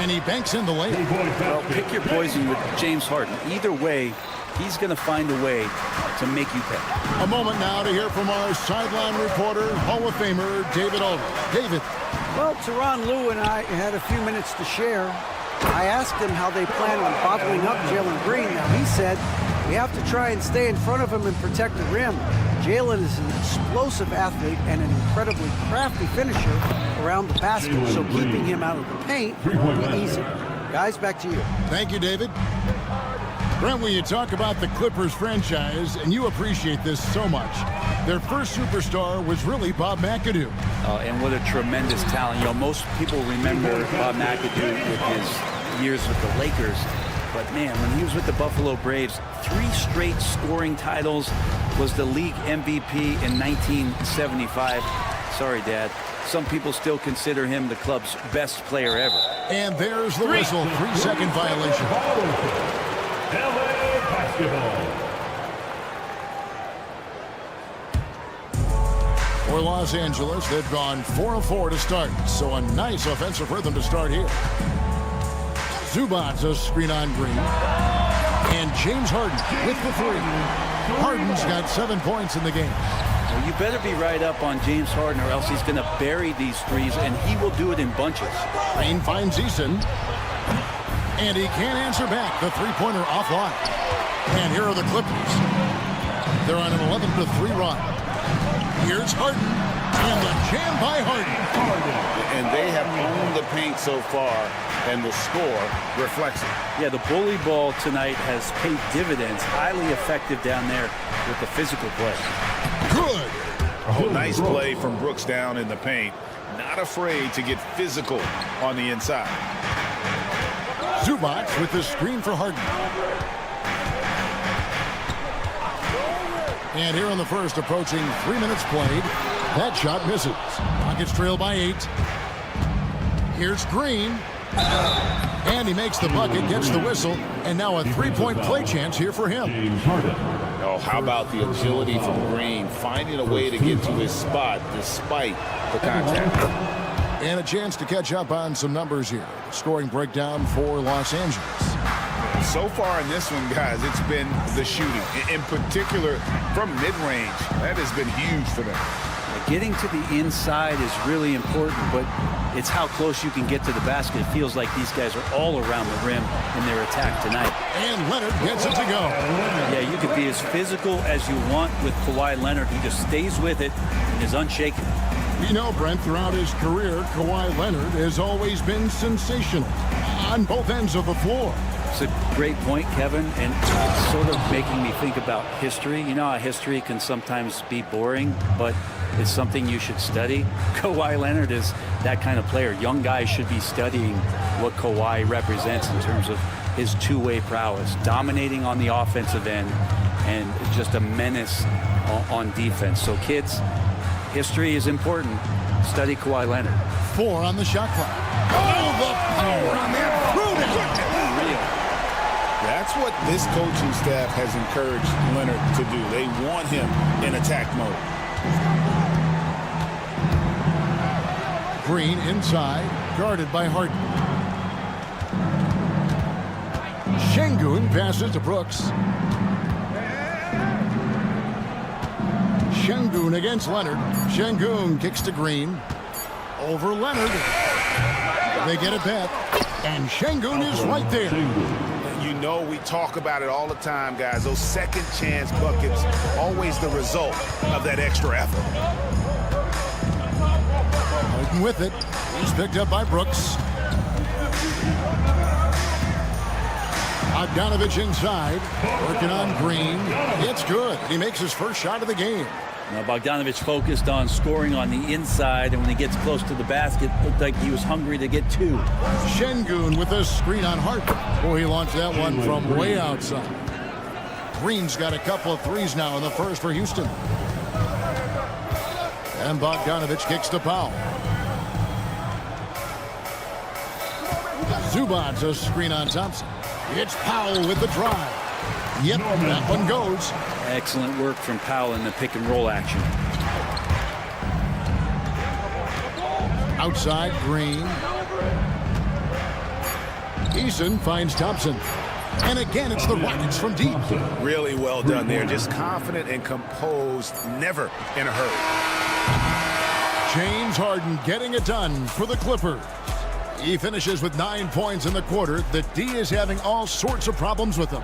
And he banks in the lane. Well, pick your poison with James Harden. Either way, he's going to find a way to make you pay. A moment now to hear from our sideline reporter, Hall of Famer David Aldridge. David. Well, Tyronn Lue and I had a few minutes to share. I asked him how they plan on bottling up Jalen Green. Now, he said, we have to try and stay in front of him and protect the rim. Jalen is an explosive athlete and an incredibly crafty finisher around the basket, so keeping him out of the paint will be easy. Guys, back to you. Thank you, David. Brent, when you talk about the Clippers franchise, and you appreciate this so much, their first superstar was really Bob McAdoo. And what a tremendous talent. You know, most people remember Bob McAdoo with his years with the Lakers. But, man, when he was with the Buffalo Braves, 3 straight scoring titles, was the league MVP in 1975. Sorry, Dad. Some people still consider him the club's best player ever. And there's the whistle. 3-second violation. LA basketball. For Los Angeles, they've gone 4 of 4 to start. So a nice offensive rhythm to start here. Zubac's a screen on Green. And James Harden with the 3. Harden's got 7 points in the game. Well, you better be right up on James Harden or else he's going to bury these threes, and he will do it in bunches. Green finds Eason. And he can't answer back. The three-pointer offline. And here are the Clippers. They're on an 11-3 run. Here's Harden. And the jam by Harden. And they have owned the paint so far, and the score reflects it. Yeah, the bully ball tonight has paid dividends. Highly effective down there with the physical play. Good. Oh, nice play from Brooks down in the paint. Not afraid to get physical on the inside. Zubac with the screen for Harden. And here in the first, approaching 3 minutes played. That shot misses. Rockets trail by 8. Here's Green. And he makes the bucket, gets the whistle, and now a three-point play chance here for him. Oh, how about the agility from Green, finding a way to get to his spot despite the contact. And a chance to catch up on some numbers here. Scoring breakdown for Los Angeles. So far in this one, guys, it's been the shooting. In particular, from mid-range. That has been huge for them. Getting to the inside is really important, but it's how close you can get to the basket. It feels like these guys are all around the rim in their attack tonight. And Leonard gets it to go. Yeah, you could be as physical as you want with Kawhi Leonard. He just stays with it and is unshaken. You know, Brent, throughout his career, Kawhi Leonard has always been sensational on both ends of the floor. It's a great point, Kevin, and it's sort of making me think about history. You know how history can sometimes be boring, but it's something you should study. Kawhi Leonard is that kind of player. Young guys should be studying what Kawhi represents in terms of his two-way prowess, dominating on the offensive end, and just a menace on defense. So, kids, history is important. Study Kawhi Leonard. 4 on the shot clock. Oh, the power on that. That's what this coaching staff has encouraged Leonard to do. They want him in attack mode. Green inside, guarded by Harden. Şengün passes to Brooks. Şengün against Leonard. Şengün kicks to Green. Over Leonard. They get it back. And Şengün is right there. You know, we talk about it all the time, guys. Those second chance buckets, always the result of that extra effort. Harden with it. He's picked up by Brooks. Bogdanovich inside, working on Green. It's good. He makes his first shot of the game. Now, Bogdanovich focused on scoring on the inside, and when he gets close to the basket, it looked like he was hungry to get 2. Şengün with a screen on Harden. Boy, he launched that one from way outside. Green's got a couple of threes now in the first for Houston. And Bogdanovich kicks to Powell. Zubac's a screen on Thompson. It's Powell with the drive. Yep, that one goes. Excellent work from Powell in the pick and roll action. Outside, Green. Eason finds Thompson. And again, it's the Rockets from deep. Really well done there. Just confident and composed, never in a hurry. James Harden getting it done for the Clippers. He finishes with 9 points in the quarter. The D is having all sorts of problems with him.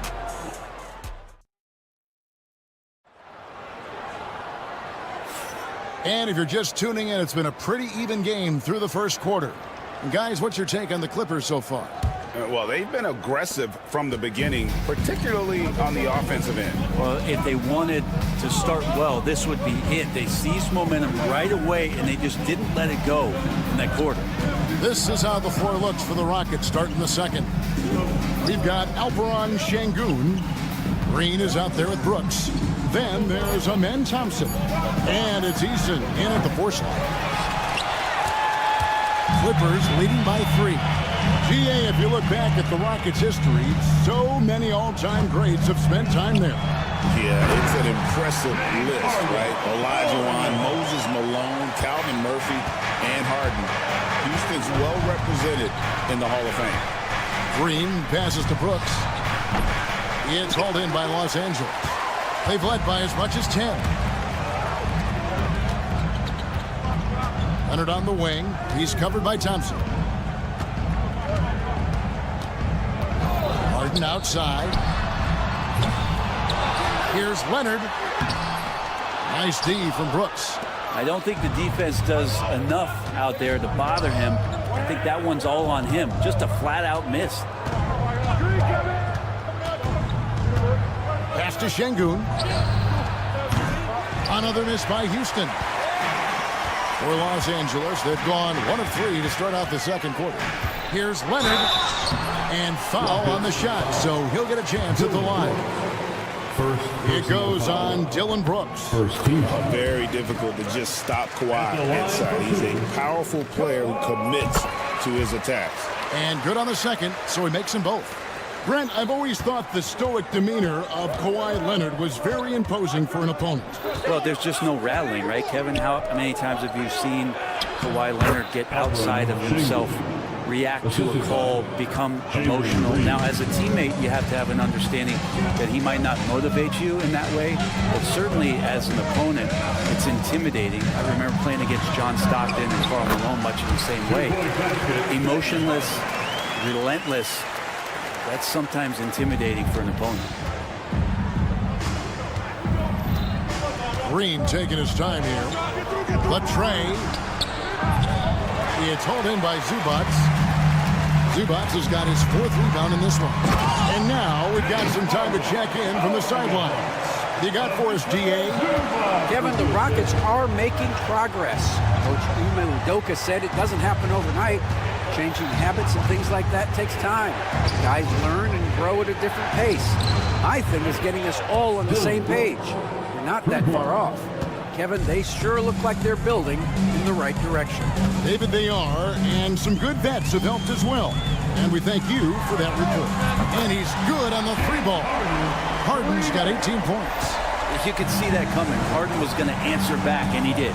And if you're just tuning in, it's been a pretty even game through the first quarter. And guys, what's your take on the Clippers so far? Well, they've been aggressive from the beginning, particularly on the offensive end. Well, if they wanted to start well, this would be it. They seized momentum right away, and they just didn't let it go in that quarter. This is how the floor looks for the Rockets starting the second. We've got Alperen Şengün. Green is out there with Brooks. Then there's Amen Thompson. And it's Eason in at the force line. Clippers leading by 3. GA, if you look back at the Rockets' history, so many all-time greats have spent time there. Yeah, it's an impressive list, right? Olajuwon, Moses Malone, Calvin Murphy, and Harden. Houston's well represented in the Hall of Fame. Green passes to Brooks. It's hauled in by Los Angeles. They've led by as much as 10. Leonard on the wing. He's covered by Thompson. Harden outside. Here's Leonard. Nice D from Brooks. I don't think the defense does enough out there to bother him. I think that one's all on him. Just a flat-out miss. Pass to Şengün. Another miss by Houston. For Los Angeles, they've gone 1 of 3 to start out the second quarter. Here's Leonard. And foul on the shot, so he'll get a chance at the line. It goes on Dylan Brooks. Very difficult to just stop Kawhi inside. He's a powerful player who commits to his attacks. And good on the second, so he makes them both. Brent, I've always thought the stoic demeanor of Kawhi Leonard was very imposing for an opponent. Well, there's just no rattling, right, Kevin? How many times have you seen Kawhi Leonard get outside of himself, react to a call, become emotional? Now, as a teammate, you have to have an understanding that he might not motivate you in that way, but certainly as an opponent, it's intimidating. I remember playing against John Stockton and Karl Malone much in the same way. Emotionless, relentless. That's sometimes intimidating for an opponent. Green taking his time here. Latrey. It's hauled in by Zubac. Zubac has got his 4th rebound in this one. And now we've got some time to check in from the sidelines. You got for us, DA? Kevin, the Rockets are making progress. Coach Ime Udoka said it doesn't happen overnight. Changing habits and things like that takes time. Guys learn and grow at a different pace. My thing is getting us all on the same page. We're not that far off. Kevin, they sure look like they're building in the right direction. David, they are, and some good vets have helped as well. And we thank you for that report. And he's good on the 3-ball. Harden's got 18 points. You could see that coming. Harden was going to answer back, and he did.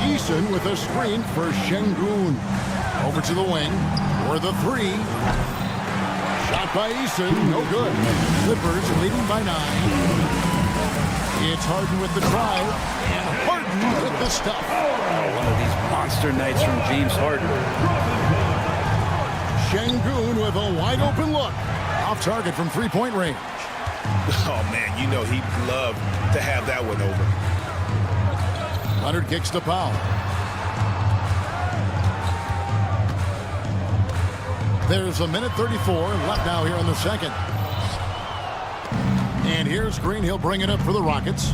Eason with a screen for Şengün. Over to the wing for the 3. Shot by Eason, no good. Clippers leading by 9. It's Harden with the drive, and Harden with the stuff. One of these monster nights from James Harden. Şengün with a wide open look. Off target from 3-point range. Oh, man, you know he'd love to have that one over. Leonard kicks to Powell. There's a minute 34 left now here in the second. And here's Green. He'll bring it up for the Rockets.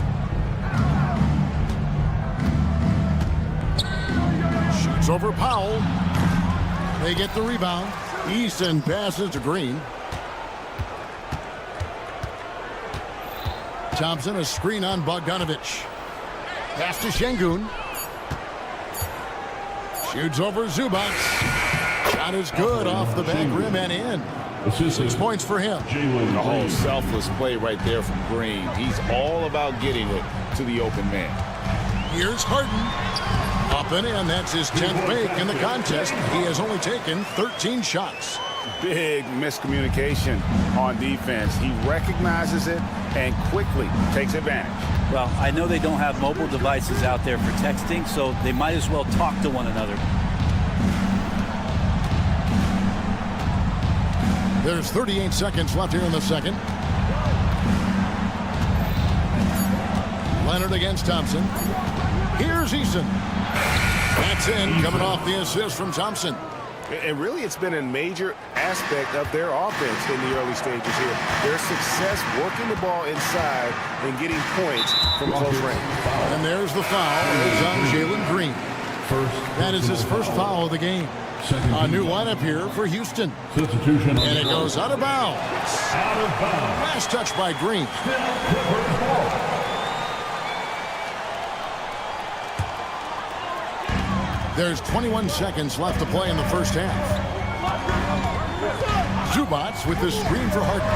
Shoots over Powell. They get the rebound. Eason passes to Green. Thompson, a screen on Bogdanović. Pass to Şengün. Shoots over Zubac. Shot is good off the back rim and in. 6 points for him. A whole selfless play right there from Green. He's all about getting it to the open man. Here's Harden. Up and in. That's his 10th make in the contest. He has only taken 13 shots. Big miscommunication on defense. He recognizes it and quickly takes advantage. Well, I know they don't have mobile devices out there for texting, so they might as well talk to one another. There's 38 seconds left here in the second. Leonard against Thompson. Here's Eason. That's in, coming off the assist from Thompson. And really, it's been a major aspect of their offense in the early stages here. Their success working the ball inside and getting points from close range. And there's the foul. It's on Jalen Green. That is his first foul of the game. A new lineup here for Houston. Substitution. And it goes out of bounds. Last touch by Green. There's 21 seconds left to play in the first half. Zubac with the screen for Harden.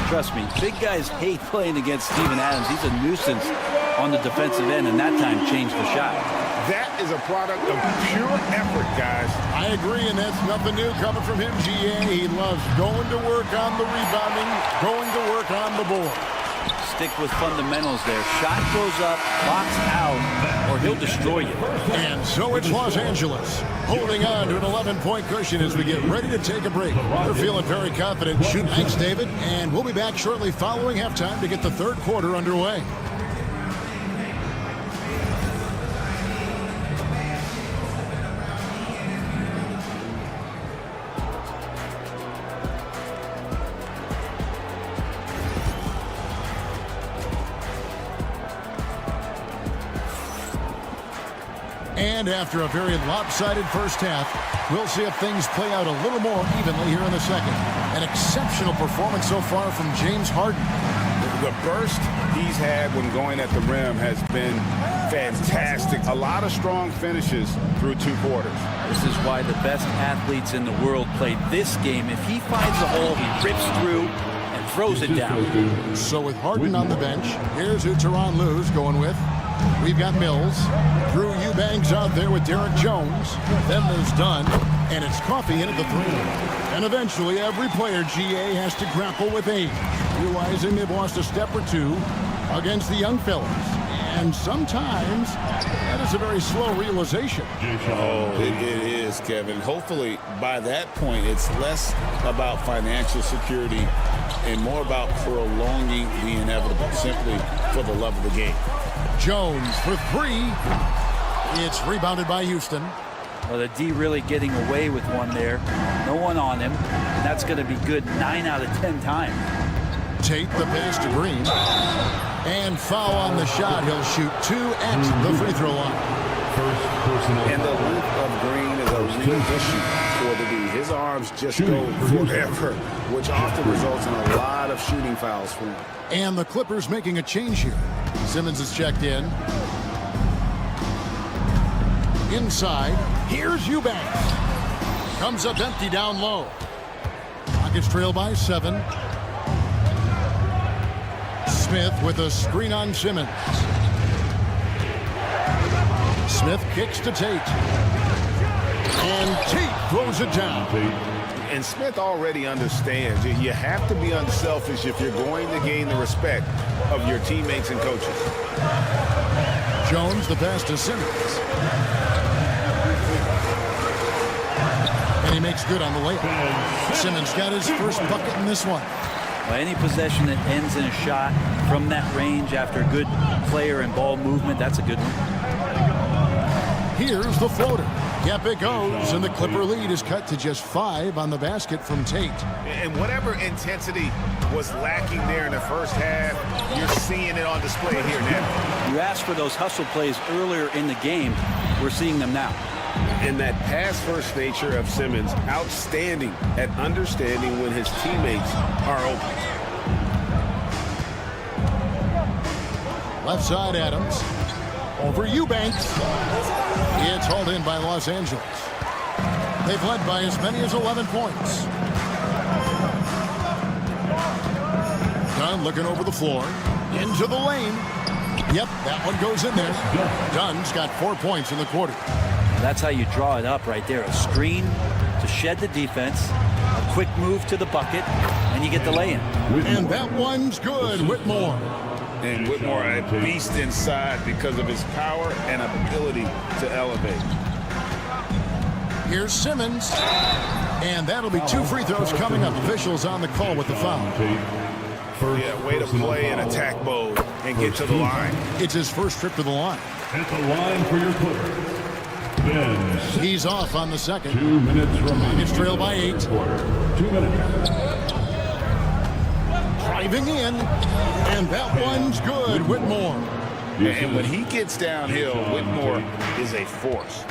Trust me, big guys hate playing against Steven Adams. He's a nuisance on the defensive end, and that time changed the shot. That is a product of pure effort, guys. I agree, and that's nothing new coming from him, GA. He loves going to work on the rebounding, going to work on the board. Stick with fundamentals there. Shot goes up, box out, or he'll destroy you. And so it's Los Angeles holding on to an 11-point cushion as we get ready to take a break. They're feeling very confident. Thanks, David. And we'll be back shortly following halftime to get the third quarter underway. And after a very lopsided first half, we'll see if things play out a little more evenly here in the second. An exceptional performance so far from James Harden. The burst he's had when going at the rim has been fantastic. A lot of strong finishes through 2 quarters. This is why the best athletes in the world play this game. If he finds a hole, he rips through and throws it down. So with Harden on the bench, here's who Tyronn Lue's going with. We've got Mills. Drew Eubanks out there with Derek Jones. Then there's Dunn. And it's Coffey in at the 3. And eventually every player, GA, has to grapple with age, realizing they've lost a step or 2 against the young fellas. And sometimes that is a very slow realization. Oh, it is, Kevin. Hopefully by that point it's less about financial security and more about prolonging the inevitable, simply for the love of the game. Jones for 3. It's rebounded by Houston. Well, the D really getting away with one there. No one on him. And that's going to be good 9 out of 10 times. Tate the pass to Green. And foul on the shot. He'll shoot 2 at the free throw line. And the length of Green is a real issue for the D. His arms just go forever, which often results in a lot of shooting fouls for him. And the Clippers making a change here. Simmons is checked in. Inside, here's Eubanks. Comes up empty down low. Rockets trail by 7. Smith with a screen on Simmons. Smith kicks to Tate. And Tate throws it down. And Smith already understands that you have to be unselfish if you're going to gain the respect of your teammates and coaches. Jones the pass to Simmons. And he makes good on the layup. Simmons got his first bucket in this one. Well, any possession that ends in a shot from that range after good player and ball movement, that's a good one. Here's the floater. Yep, it goes, and the Clipper lead is cut to just 5 on the basket from Tate. And whatever intensity was lacking there in the first half, you're seeing it on display here now. You asked for those hustle plays earlier in the game. We're seeing them now. And that pass-first nature of Simmons, outstanding at understanding when his teammates are open. Left side, Adams. Over Eubanks. It's hauled in by Los Angeles. They've led by as many as 11 points. Dunn looking over the floor. Into the lane. Yep, that one goes in there. Dunn's got 4 points in the quarter. That's how you draw it up right there. A screen to shed the defense, a quick move to the bucket, and you get the lay-in. And that one's good, Whitmore. And Whitmore, a beast inside because of his power and ability to elevate. Here's Simmons. And that'll be 2 free throws coming up. Officials on the call with the foul. Yeah, way to play in attack mode and get to the line. It's his first trip to the line. At the line for your Clippers. He's off on the second. 2 minutes remaining. It's trailed by 8. 2 minutes. Driving in, and that one's good, Whitmore. And when he gets downhill, Whitmore is a force.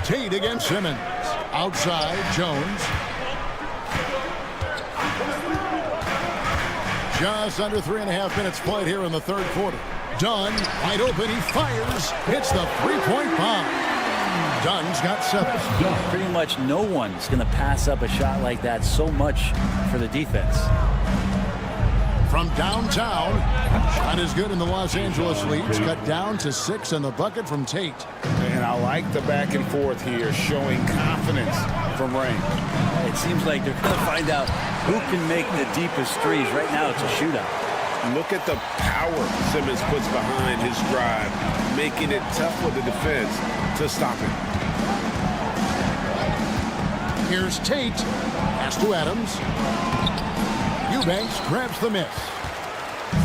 Tate against Simmons. Outside, Jones. Just under 3.5 minutes played here in the third quarter. Dunn, wide open, he fires. Hits the three-point bomb. Dunn's got 7. Pretty much no one's going to pass up a shot like that so much for the defense. From downtown, shot is good in the Los Angeles lead. It's cut down to 6 in the bucket from Tate. And I like the back and forth here, showing confidence from range. It seems like they're going to find out who can make the deepest threes. Right now it's a shootout. Look at the power Simmons puts behind his drive, making it tough for the defense to stop him. Here's Tate. Pass to Adams. Eubanks grabs the miss.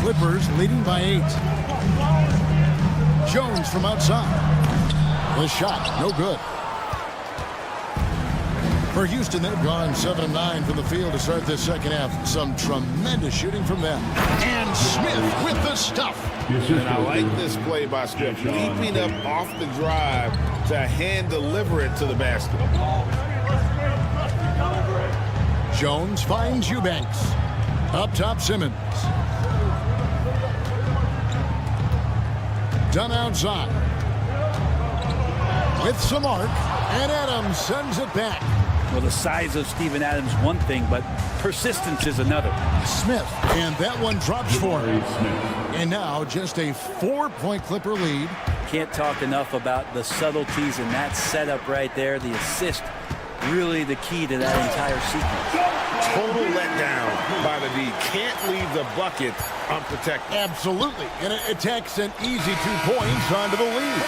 Clippers leading by 8. Jones from outside. The shot, no good. For Houston, they've gone 7 of 9 from the field to start this second half. Some tremendous shooting from them. And Smith with the stuff. And I like this play by Smith, leaping up off the drive to hand deliver it to the basket. Jones finds Eubanks. Up top, Simmons. Done outside. With some arc, and Adams sends it back. Well, the size of Steven Adams, one thing, but persistence is another. Smith, and that one drops for him. And now just a 4-point Clipper lead. Can't talk enough about the subtleties in that setup right there. The assist, really the key to that entire sequence. Total letdown by the D. Can't leave the bucket unprotected. Absolutely. And it takes an easy 2 points onto the lead.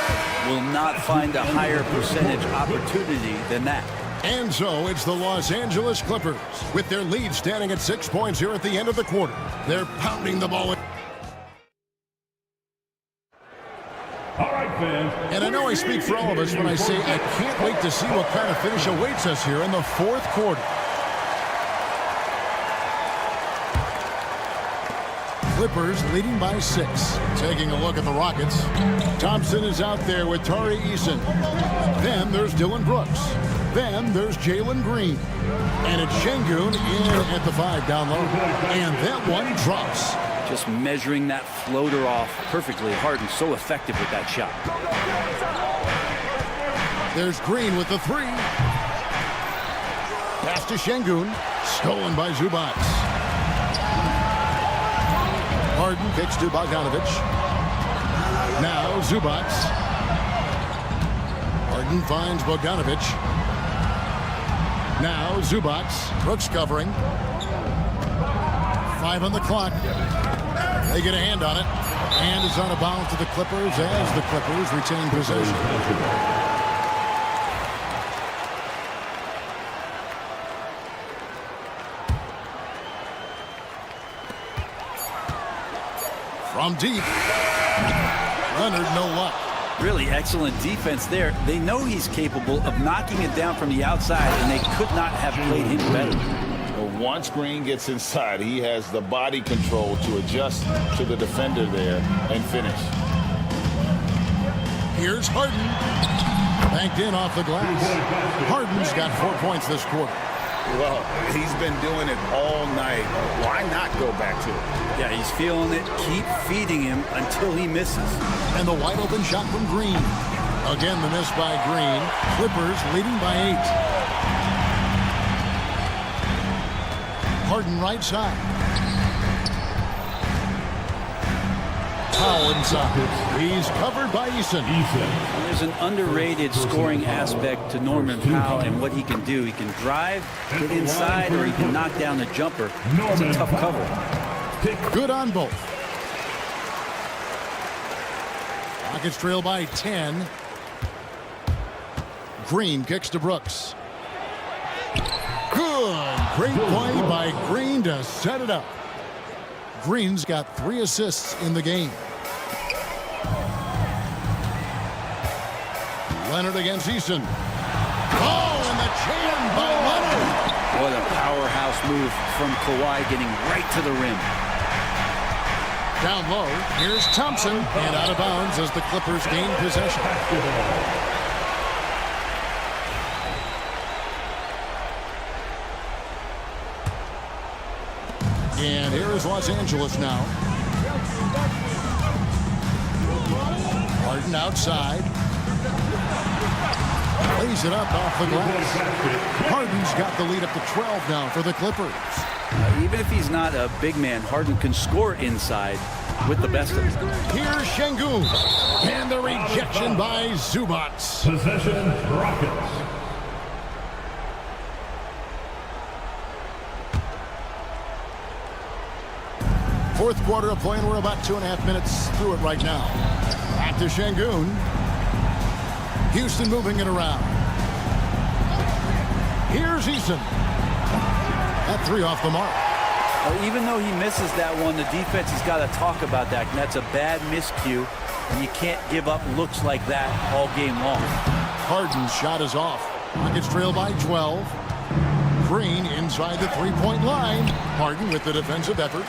Will not find a higher percentage opportunity than that. And so it's the Los Angeles Clippers with their lead standing at 6 points here at the end of the quarter. They're pounding the ball. And I know I speak for all of us when I say I can't wait to see what kind of finish awaits us here in the fourth quarter. Clippers leading by 6. Taking a look at the Rockets. Thompson is out there with Tari Eason. Then there's Dylan Brooks. Then there's Jalen Green. And it's Şengün in at the 5 down low. And that one drops. Just measuring that floater off perfectly. Harden so effective with that shot. There's Green with the 3. Pass to Şengün. Stolen by Zubac. Harden kicks to Bogdanovic. Now Zubac. Harden finds Bogdanovic. Now Zubac. Brooks covering. 5 on the clock. They get a hand on it. And it's out of bounds to the Clippers as the Clippers retain possession. From deep. Leonard, no luck. Really excellent defense there. They know he's capable of knocking it down from the outside, and they could not have played him better. Once Green gets inside, he has the body control to adjust to the defender there and finish. Here's Harden. Banked in off the glass. Harden's got 4 points this quarter. Well, he's been doing it all night. Why not go back to it? Yeah, he's feeling it. Keep feeding him until he misses. And the wide open shot from Green. Again, the miss by Green. Clippers leading by 8. Harden right side. Powell inside. He's covered by Eason. There's an underrated scoring aspect to Norman Powell and what he can do. He can drive, get inside, or he can knock down the jumper. It's a tough cover. Good on both. Rockets trail by 10. Green kicks to Brooks. Good. Great play by Green to set it up. Green's got 3 assists in the game. Leonard against Eason. Oh, and the jam by Leonard. What a powerhouse move from Kawhi, getting right to the rim. Down low, here's Thompson, and out of bounds as the Clippers gain possession. And here is Los Angeles now. Harden outside. Lays it up off the glass. Harden's got the lead up to 12 now for the Clippers. Even if he's not a big man, Harden can score inside with the best of them. Here's Şengün. And the rejection by Zubac. Possession, Rockets. Fourth quarter of play, and we're about 2.5 minutes through it right now. Back to Şengün. Houston moving it around. Here's Eason. That 3 off the mark. Well, even though he misses that one, the defense has got to talk about that. And that's a bad miscue. And you can't give up looks like that all game long. Harden's shot is off. Rockets trail by 12. Green inside the 3-point line. Harden with the defensive effort.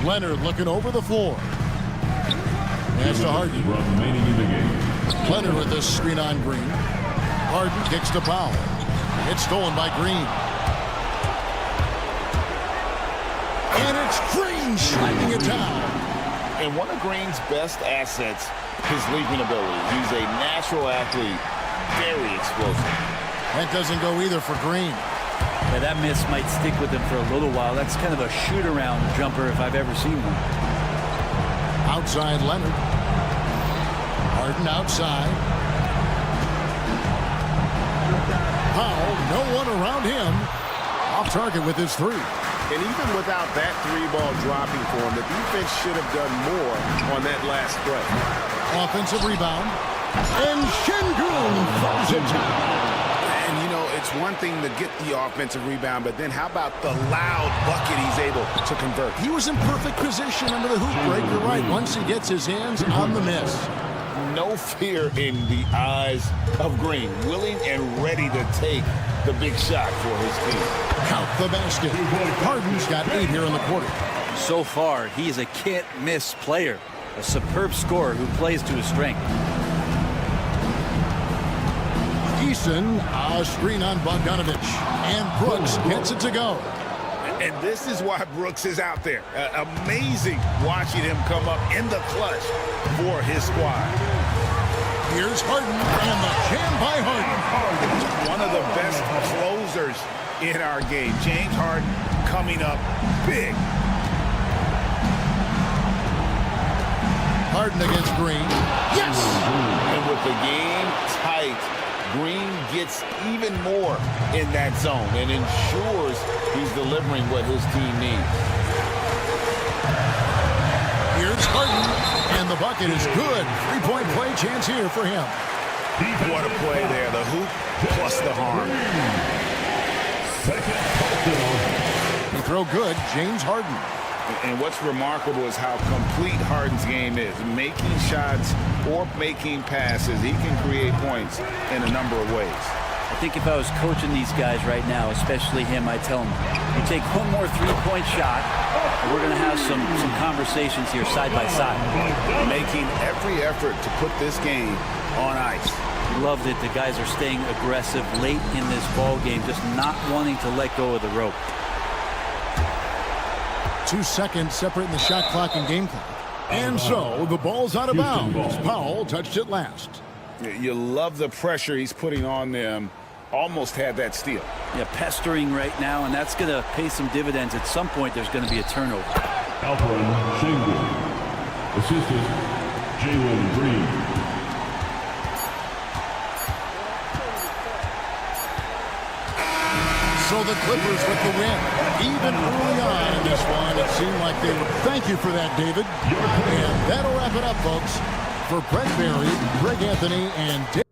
Leonard looking over the floor. Pass to Harden. Remaining in the game. Leonard with the screen on Green. Harden kicks to Powell. It's stolen by Green. And it's Green sliding it down. And one of Green's best assets, his leaping ability. He's a natural athlete, very explosive. That doesn't go either for Green. Yeah, that miss might stick with him for a little while. That's kind of a shoot-around jumper if I've ever seen one. Outside Leonard. Harden outside. Powell, no one around him. Off target with his three. And even without that three-ball dropping for him, the defense should have done more on that last play. Offensive rebound. And Şengün throws it down. And, you know, it's one thing to get the offensive rebound, but then how about the loud bucket he's able to convert? He was in perfect position under the hoop break. You're right. Once he gets his hands on the miss. No fear in the eyes of Green. Willing and ready to take the big shot for his team. Count the basket. Harden's got 8 here in the quarter. So far, he is a can't-miss player. A superb scorer who plays to his strength. Eason, a screen on Bogdanovich. And Brooks gets it to go. And this is why Brooks is out there. Amazing watching him come up in the clutch for his squad. Here's Harden, and the jam by Harden. One of the best closers in our game. James Harden coming up big. Harden against Green. Yes! And with the game tight, Green gets even more in that zone and ensures he's delivering what his team needs. Here's Harden, and the bucket is good. Three-point play chance here for him. What a play there. The hoop plus the harm. He throw good, James Harden. And what's remarkable is how complete Harden's game is. Making shots or making passes, he can create points in a number of ways. I think if I was coaching these guys right now, especially him, I'd tell him, you take one more three-point shot, and we're going to have some conversations here side by side. Making every effort to put this game on ice. Love that the guys are staying aggressive late in this ball game, just not wanting to let go of the rope. 2 seconds separating the shot clock and game clock. And so the ball's out of bounds. Powell touched it last. You love the pressure he's putting on them. Almost had that steal. Yeah, pestering right now, and that's going to pay some dividends. At some point, there's going to be a turnover. Alperen Şengün. Assistant, Jalen Green. So the Clippers with the win. Even early on in this one, it seemed like they were. Thank you for that, David. And that'll wrap it up, folks. For Brett Barry, Greg Anthony, and Dave.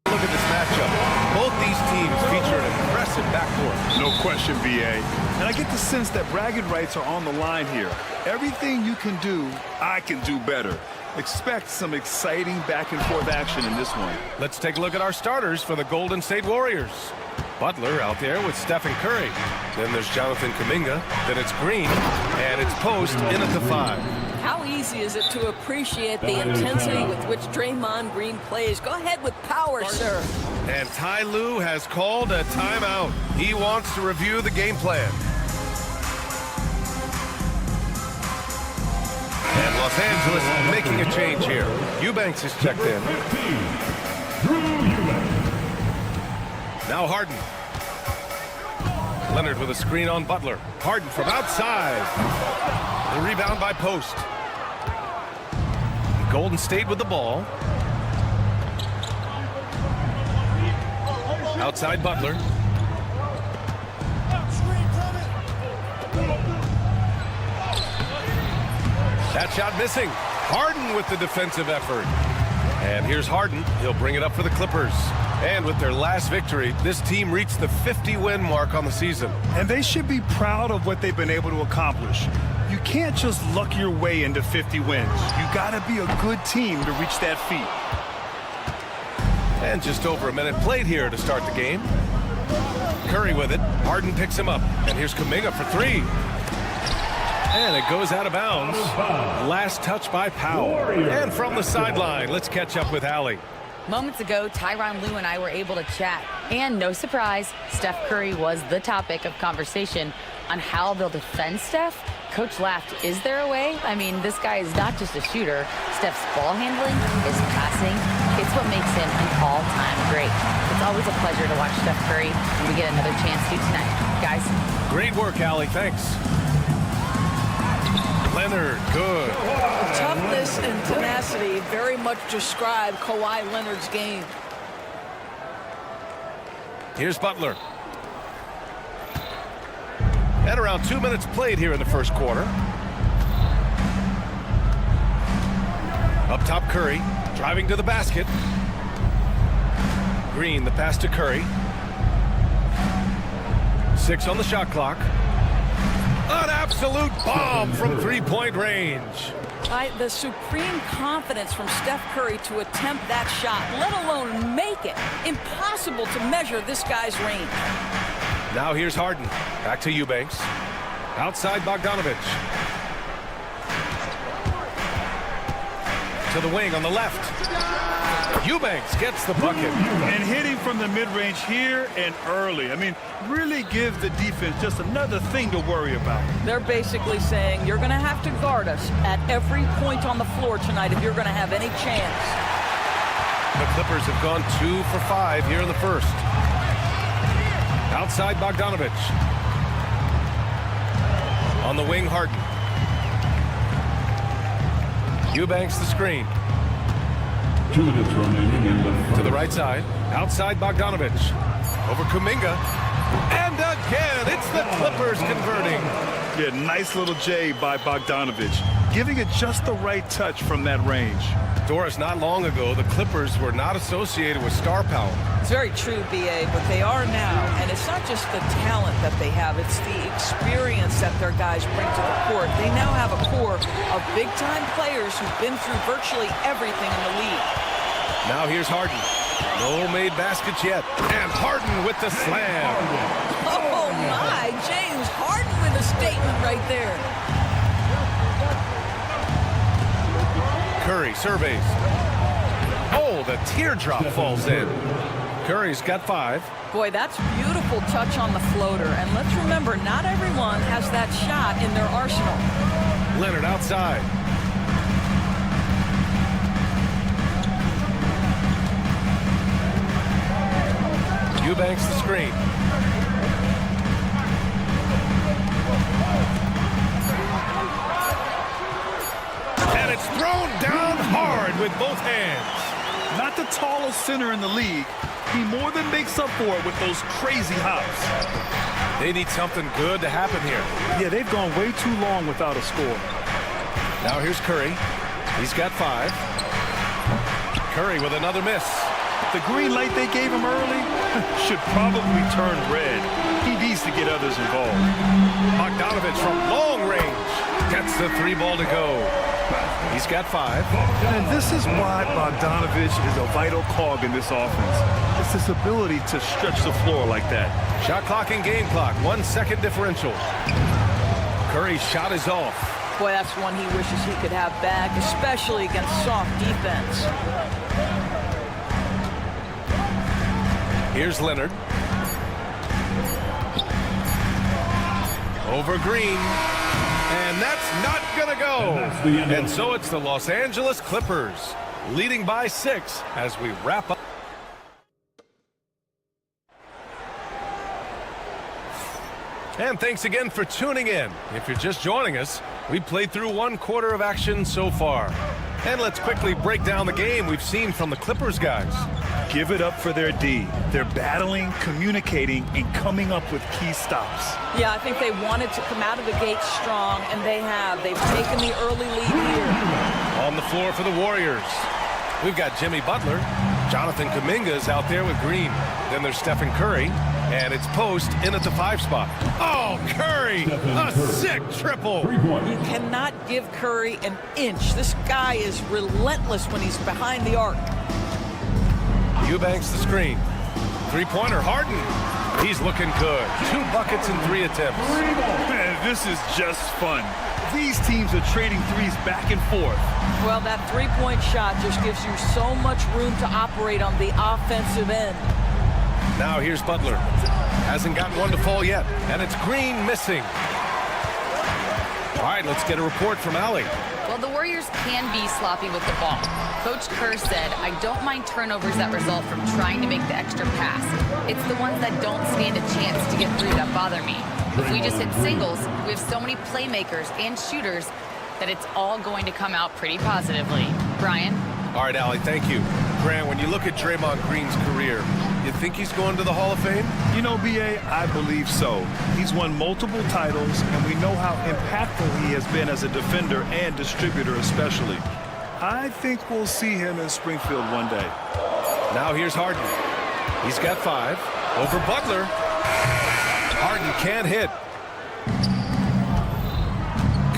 Look at this matchup. Both these teams feature an impressive backcourt. No question, BA. And I get the sense that bragging rights are on the line here. Everything you can do, I can do better. Expect some exciting back-and-forth action in this one. Let's take a look at our starters for the Golden State Warriors. Butler out there with Stephen Curry. Then there's Jonathan Kuminga. Then it's Green. And it's Post in at the 5. How easy is it to appreciate the intensity with which Draymond Green plays? Go ahead with power, sir. And Ty Lue has called a timeout. He wants to review the game plan. And Los Angeles making a change here. Eubanks is checked in. Now Harden. Leonard with a screen on Butler. Harden from outside. The rebound by Post. Golden State with the ball. Outside Butler. That shot missing. Harden with the defensive effort. And here's Harden. He'll bring it up for the Clippers. And with their last victory, this team reached the 50-win mark on the season. And they should be proud of what they've been able to accomplish. You can't just luck your way into 50 wins. You gotta be a good team to reach that feat. And just over a minute played here to start the game. Curry with it. Harden picks him up. And here's Kuminga for 3. And it goes out of bounds. Last touch by Powell. And from the sideline, let's catch up with Allie. Moments ago, Tyronn Lue and I were able to chat. And no surprise, Steph Curry was the topic of conversation on how they'll defend Steph. Coach laughed, is there a way? I mean, this guy is not just a shooter. Steph's ball handling, his passing, it's what makes him an all-time great. It's always a pleasure to watch Steph Curry, and we get another chance to tonight. Guys. Great work, Allie. Thanks. Leonard, good. Toughness and tenacity very much describe Kawhi Leonard's game. Here's Butler. And around 2 minutes played here in the first quarter. Up top, Curry, driving to the basket. Green, the pass to Curry. 6 on the shot clock. An absolute bomb from three-point range. The supreme confidence from Steph Curry to attempt that shot, let alone make it. Impossible to measure this guy's range. Now here's Harden. Back to Eubanks. Outside Bogdanovic. To the wing on the left. Eubanks gets the bucket. And hitting from the mid-range here and early. I mean, really give the defense just another thing to worry about. They're basically saying you're going to have to guard us at every point on the floor tonight if you're going to have any chance. The Clippers have gone 2 for 5 here in the first. Outside Bogdanovic. On the wing, Harden. Eubanks the screen. 2 minutes remaining in the first. To the right side. Outside Bogdanovic. Over Kuminga. And again, it's the Clippers converting. Yeah, nice little J by Bogdanovic. Giving it just the right touch from that range. Doris, not long ago, the Clippers were not associated with star power. It's very true, B.A., but they are now. And it's not just the talent that they have. It's the experience that their guys bring to the court. They now have a core of big-time players who've been through virtually everything in the league. Now here's Harden. No made baskets yet. And Harden with the slam. Oh, my. James Harden with a statement right there. Curry surveys. Oh, the teardrop falls in. Curry's got 5. Boy, that's beautiful touch on the floater. And let's remember, not everyone has that shot in their arsenal. Leonard outside. Eubanks the screen. And it's thrown down hard with both hands. Not the tallest center in the league. He more than makes up for it with those crazy hops. They need something good to happen here. Yeah, they've gone way too long without a score. Now here's Curry. He's got 5. Curry with another miss. The green light they gave him early should probably turn red. He needs to get others involved. Bogdanovic from long range gets the 3 ball to go. He's got 5. And this is why Bogdanovic is a vital cog in this offense. It's his ability to stretch the floor like that. Shot clock and game clock, 1 second differential. Curry's shot is off. Boy, that's one he wishes he could have back, especially against soft defense. Here's Leonard. Over Green. And that's not going to go. And so it's the Los Angeles Clippers leading by 6 as we wrap up. And thanks again for tuning in. If you're just joining us, we played through 1 quarter of action so far. And let's quickly break down the game we've seen from the Clippers guys. Give it up for their D. They're battling, communicating, and coming up with key stops. Yeah, I think they wanted to come out of the gate strong, and they have. They've taken the early lead here. On the floor for the Warriors, we've got Jimmy Butler. Jonathan Kuminga is out there with Green. Then there's Stephen Curry, and it's post in at the 5 spot. Oh, Curry, a sick triple. You cannot give Curry an inch. This guy is relentless when he's behind the arc. Eubanks the screen. 3-pointer, Harden. He's looking good. 2 buckets and 3 attempts. Man, this is just fun. These teams are trading threes back and forth. Well, that 3-point shot just gives you so much room to operate on the offensive end. Now here's Butler. Hasn't gotten one to fall yet, and it's Green missing. All right, let's get a report from Allie. Well, the Warriors can be sloppy with the ball. Coach Kerr said, I don't mind turnovers that result from trying to make the extra pass. It's the ones that don't stand a chance to get through that bother me. If we just hit singles, we have so many playmakers and shooters that it's all going to come out pretty positively. Brian? All right, Allie, thank you. Grant, when you look at Draymond Green's career, you think he's going to the Hall of Fame? You know, B.A., I believe so. He's won multiple titles, and we know how impactful he has been as a defender and distributor especially. I think we'll see him in Springfield one day. Now here's Harden. He's got 5. Over Butler. Harden can't hit.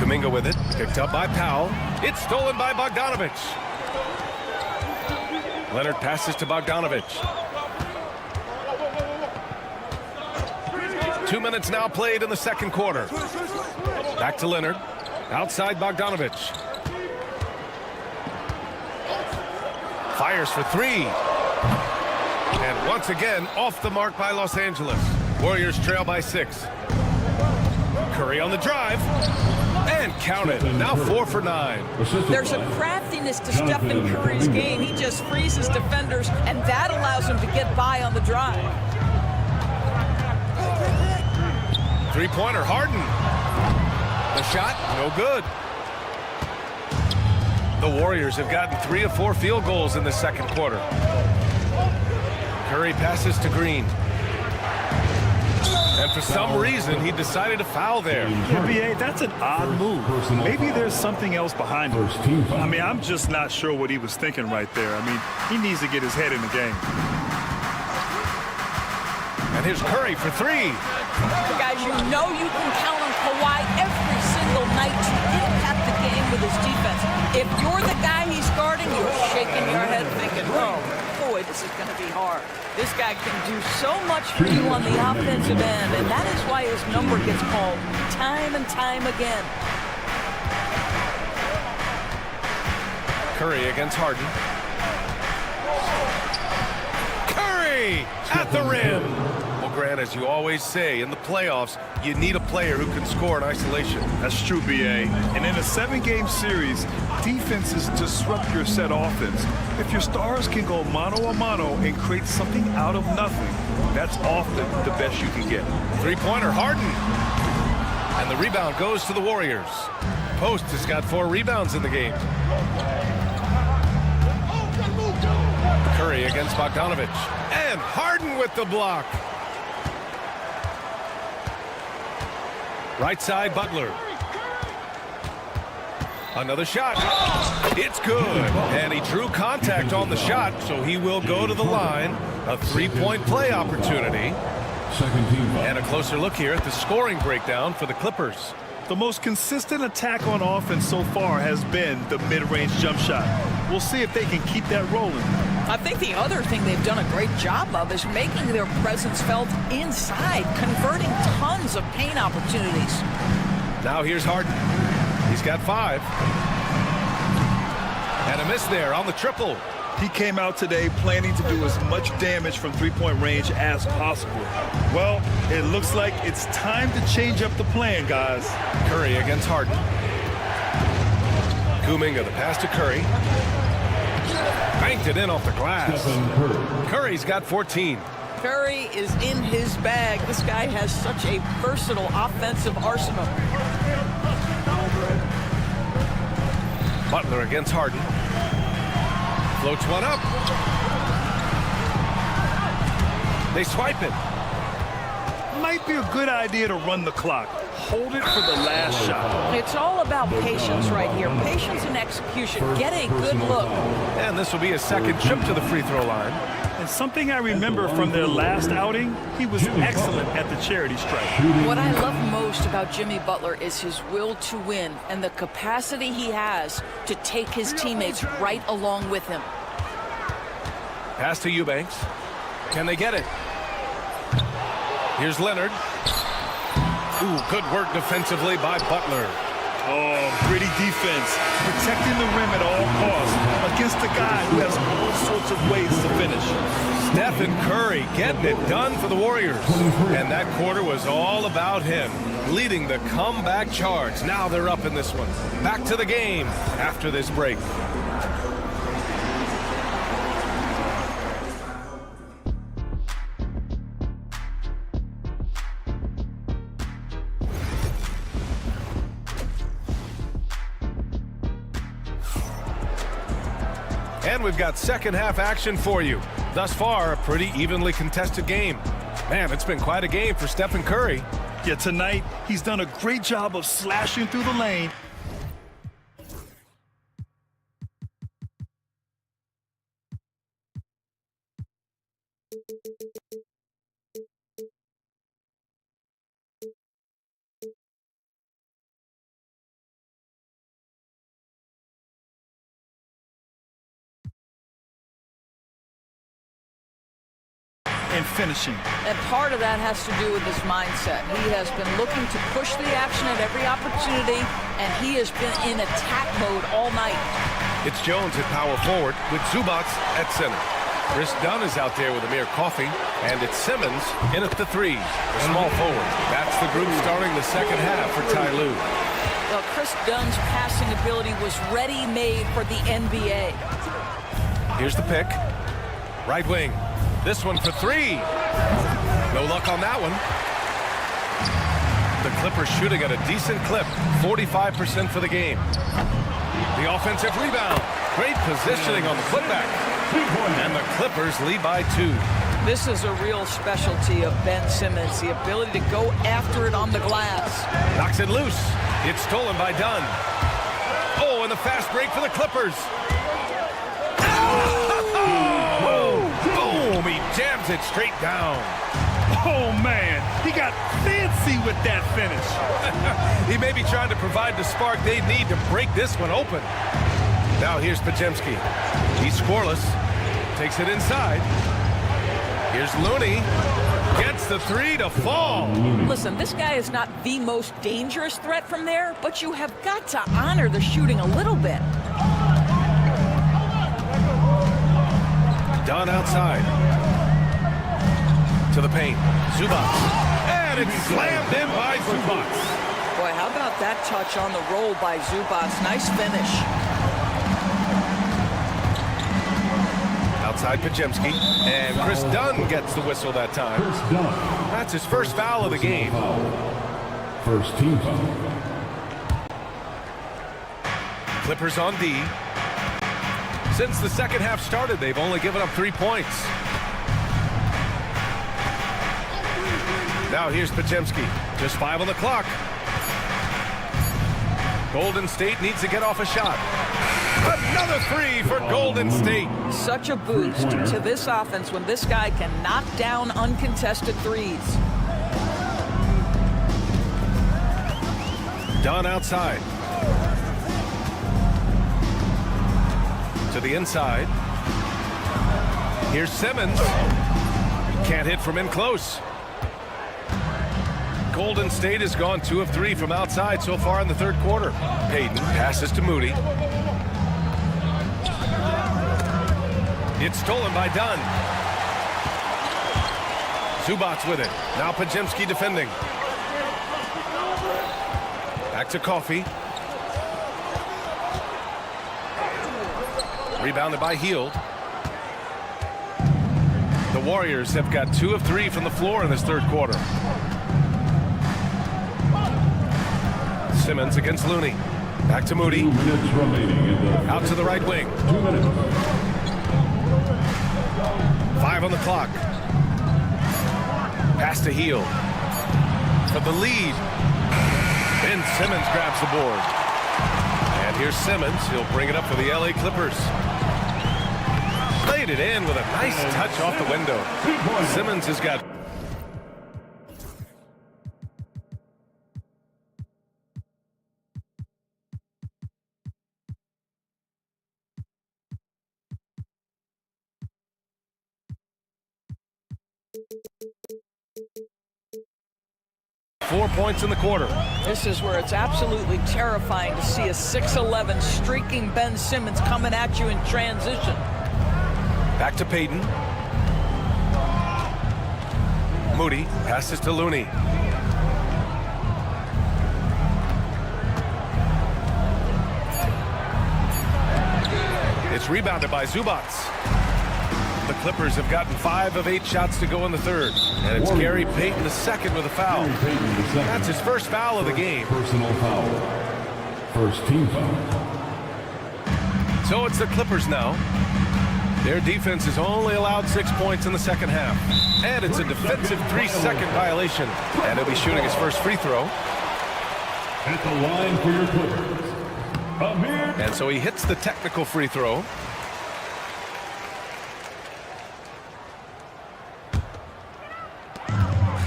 Kuminga with it. Picked up by Powell. It's stolen by Bogdanovich. Leonard passes to Bogdanovich. 2 minutes now played in the second quarter. Back to Leonard. Outside Bogdanovich. Fires for three. And once again, off the mark by Los Angeles. Warriors trail by 6. Curry on the drive. And counted. Now 4 for 9. There's a craftiness to Stephen Curry's game. He just freezes defenders, and that allows him to get by on the drive. Three-pointer, Harden. The shot, no good. The Warriors have gotten 3 of 4 field goals in the second quarter. Curry passes to Green. And for some reason, he decided to foul there. Yeah, B.A., that's an odd move. Maybe there's something else behind it. I mean, I'm just not sure what he was thinking right there. I mean, he needs to get his head in the game. And here's Curry for 3. Guys, you know you can count on Kawhi every single night to impact the game with his defense. If you're the guy he's guarding, you're shaking your head thinking, oh, boy, this is going to be hard. This guy can do so much for you on the offensive end, and that is why his number gets called time and time again. Curry against Harden. Curry at the rim. Well, Grant, as you always say, in the playoffs, you need a player who can score in isolation. That's true, B.A. And in a 7-game series, defenses disrupt your set offense. If your stars can go mano-a-mano and create something out of nothing, that's often the best you can get. Three-pointer, Harden. And the rebound goes to the Warriors. Post has got 4 rebounds in the game. Curry against Bogdanovich. And Harden with the block. Right side, Butler. Another shot. It's good. And he drew contact on the shot, so he will go to the line. A 3-point play opportunity. And a closer look here at the scoring breakdown for the Clippers. The most consistent attack on offense so far has been the mid-range jump shot. We'll see if they can keep that rolling. I think the other thing they've done a great job of is making their presence felt inside, converting tons of paint opportunities. Now here's Harden. He's got 5. And a miss there on the triple. He came out today planning to do as much damage from three-point range as possible. Well, it looks like it's time to change up the plan, guys. Curry against Harden. Kuminga, the pass to Curry. Banked it in off the glass. Curry's got 14. Curry is in his bag. This guy has such a versatile offensive arsenal. Butler against Harden. Floats one up. They swipe it. Might be a good idea to run the clock. Hold it for the last shot. It's all about patience right here. Patience and execution. Get a good look. And this will be his second trip to the free throw line. And something I remember from their last outing, he was excellent at the charity stripe. What I love most about Jimmy Butler is his will to win and the capacity he has to take his teammates right along with him. Pass to Eubanks. Can they get it? Here's Leonard. Ooh, good work defensively by Butler. Oh, gritty defense. Protecting the rim at all costs against a guy who has all sorts of ways to finish. Stephen Curry getting it done for the Warriors. And that quarter was all about him, leading the comeback charge. Now they're up in this one. Back to the game after this break. And we've got second half action for you. Thus far, a pretty evenly contested game. Man, it's been quite a game for Stephen Curry. Yeah, tonight, he's done a great job of slashing through the lane. and finishing. And part of that has to do with his mindset. He has been looking to push the action at every opportunity, and he has been in attack mode all night. It's Jones at power forward with Zubats at center. Chris Dunn is out there with Amir Coffey, and it's Simmons in at the 3, the small forward. That's the group starting the second half for Ty Lue. Well, Chris Dunn's passing ability was ready-made for the NBA. Here's the pick. Right wing. This one for 3. No luck on that one. The Clippers shooting at a decent clip, 45% for the game. The offensive rebound. Great positioning on the putback. And the Clippers lead by 2. This is a real specialty of Ben Simmons, the ability to go after it on the glass. Knocks it loose. It's stolen by Dunn. Oh, and the fast break for the Clippers. Oh! Boom! He jams it straight down. Oh, man, he got fancy with that finish. He may be trying to provide the spark they need to break this one open. Now here's Podziemski. He's scoreless. Takes it inside. Here's Looney. Gets the 3 to fall. Listen, this guy is not the most dangerous threat from there, but you have got to honor the shooting a little bit. Dunn outside. To the paint. Zubats. And it's slammed in by Zubats. Boy, how about that touch on the roll by Zubats? Nice finish. Outside Podziemski. And Chris Dunn gets the whistle that time. That's his first foul of the game. First team foul. Clippers on D. Since the second half started, they've only given up 3 points. Now here's Podziemski. Just 5 on the clock. Golden State needs to get off a shot. Another 3 for Golden State. Such a boost to this offense when this guy can knock down uncontested threes. Dunn outside. To the inside. Here's Simmons. Can't hit from in close. Golden State has gone 2 of 3 from outside so far in the third quarter. Payton passes to Moody. It's stolen by Dunn. Zubats with it. Now Podziemski defending. Back to Coffey. Rebounded by Hield. The Warriors have got 2 of 3 from the floor in this third quarter. Simmons against Looney. Back to Moody. 2 minutes remaining. Out to the right wing. 2 minutes. 5 on the clock. Pass to Hield. For the lead. Ben Simmons grabs the board. And here's Simmons. He'll bring it up for the LA Clippers. Played it in with a nice touch off the window. Simmons has got... points in the quarter. This is where it's absolutely terrifying to see a 6'11" streaking Ben Simmons coming at you in transition. Back to Payton. Moody passes to Looney. It's rebounded by Zubats. The Clippers have gotten 5 of 8 shots to go in the third. And it's Gary Payton the second with a foul. That's his first foul of the game. Personal foul. First team foul. So it's the Clippers now. Their defense has only allowed 6 points in the second half. And it's a defensive 3-second violation. And he'll be shooting his first free throw. At the line for your Clippers, Amir. And so he hits the technical free throw.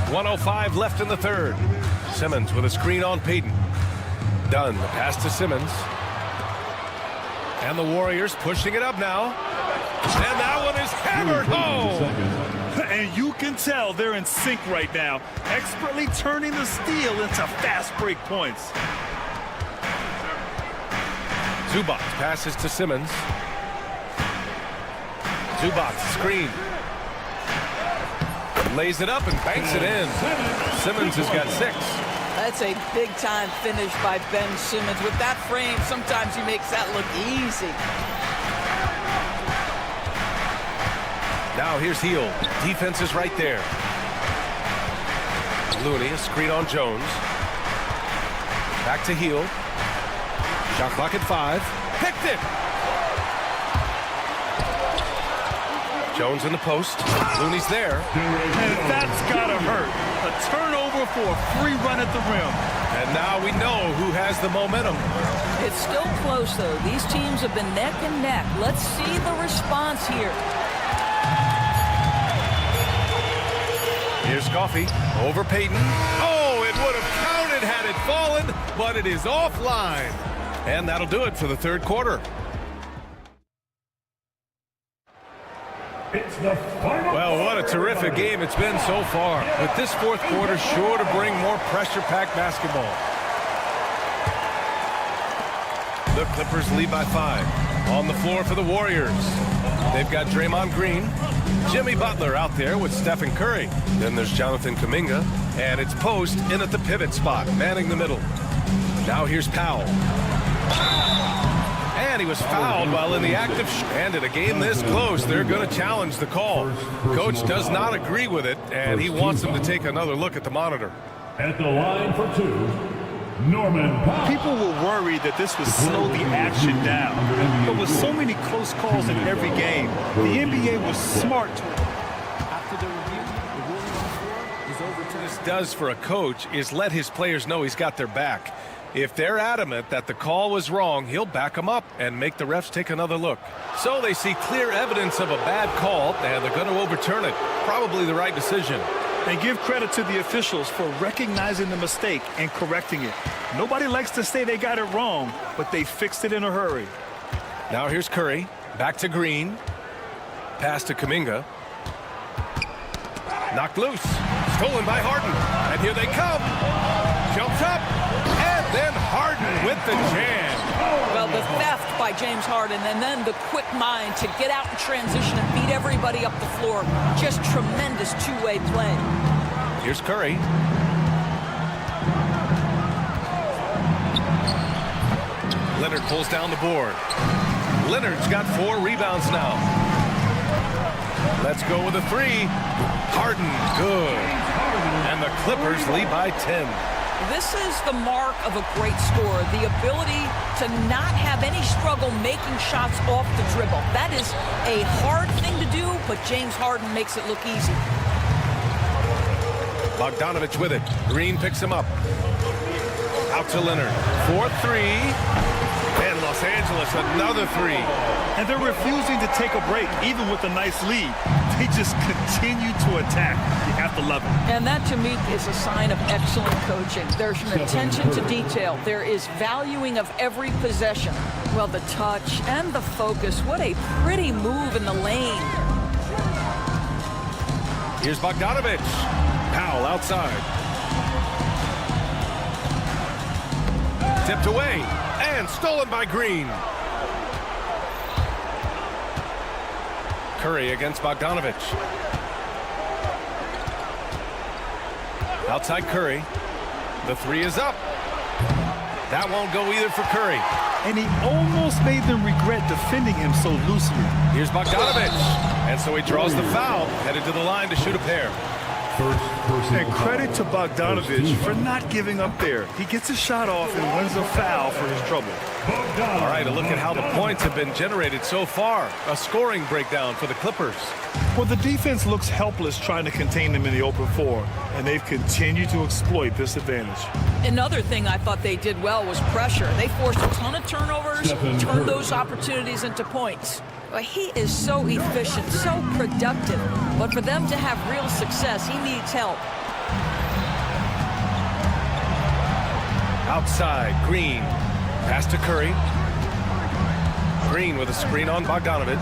.105 left in the third. Simmons with a screen on Payton. Dunn, the pass to Simmons. And the Warriors pushing it up now. And that one is hammered home. And you can tell they're in sync right now, expertly turning the steal into fast break points. Zubac passes to Simmons. Zubac screen. Lays it up and banks it in. Simmons has got 6. That's a big-time finish by Ben Simmons. With that frame, sometimes he makes that look easy. Now here's Heel. Defense is right there. Looney, a screen on Jones. Back to Heel. Shot clock at 5. Picked it! Jones in the post. Looney's there. And that's gotta hurt. A turnover for a free run at the rim. And now we know who has the momentum. It's still close, though. These teams have been neck and neck. Let's see the response here. Here's Coffey over Payton. Oh, it would have counted had it fallen, but it is offline. And that'll do it for the third quarter. It's the final. Well, what a terrific game it's been so far. With this fourth quarter sure to bring more pressure-packed basketball. The Clippers lead by 5. On the floor for the Warriors. They've got Draymond Green, Jimmy Butler out there with Stephen Curry. Then there's Jonathan Kuminga, and it's Post in at the pivot spot, manning the middle. Now here's Powell. And he was fouled while in the act of and in a game this close, they're going to challenge the call. Coach does not agree with it, and he wants them to take another look at the monitor. At the line for 2, Norman Powell. People were worried that this would slow the action down. But with so many close calls in every game, the NBA was smart to After the review, the ruling on the floor is over to This does for a coach is let his players know he's got their back. If they're adamant that the call was wrong, he'll back them up and make the refs take another look. So they see clear evidence of a bad call, and they're going to overturn it. Probably the right decision. And give credit to the officials for recognizing the mistake and correcting it. Nobody likes to say they got it wrong, but they fixed it in a hurry. Now here's Curry. Back to Green. Pass to Kuminga. Knocked loose. Stolen by Harden. And here they come. Jumps up. And then Harden with the jam. Well, the theft by James Harden and then the quick mind to get out in transition and beat everybody up the floor. Just tremendous two-way play. Here's Curry. Leonard pulls down the board. Leonard's got 4 rebounds now. Let's go with a 3. Harden, good. And the Clippers lead by 10. This is the mark of a great scorer, the ability to not have any struggle making shots off the dribble. That is a hard thing to do, but James Harden makes it look easy. Bogdanovich with it. Green picks him up. Out to Leonard. 4-3. And Los Angeles, another 3. And they're refusing to take a break, even with a nice lead. They just continue to attack. You have to love it. And that, to me, is a sign of excellent coaching. There's an attention to detail. There is valuing of every possession. Well, the touch and the focus. What a pretty move in the lane. Here's Bogdanovich. Powell outside. Tipped away. And stolen by Green. Curry against Bogdanovich. Outside Curry. The 3 is up. That won't go either for Curry. And he almost made them regret defending him so loosely. Here's Bogdanovich. And so he draws the foul, headed to the line to shoot a pair. And credit to Bogdanovich for not giving up there. He gets a shot off and wins a foul for his trouble. All right, a look at how the points have been generated so far. A scoring breakdown for the Clippers. Well, the defense looks helpless trying to contain them in the open floor, and they've continued to exploit this advantage. Another thing I thought they did well was pressure. They forced a ton of turnovers, turned those opportunities into points. Well, he is so efficient, so productive. But for them to have real success, he needs help. Outside, Green. Pass to Curry. Green with a screen on Bogdanovich.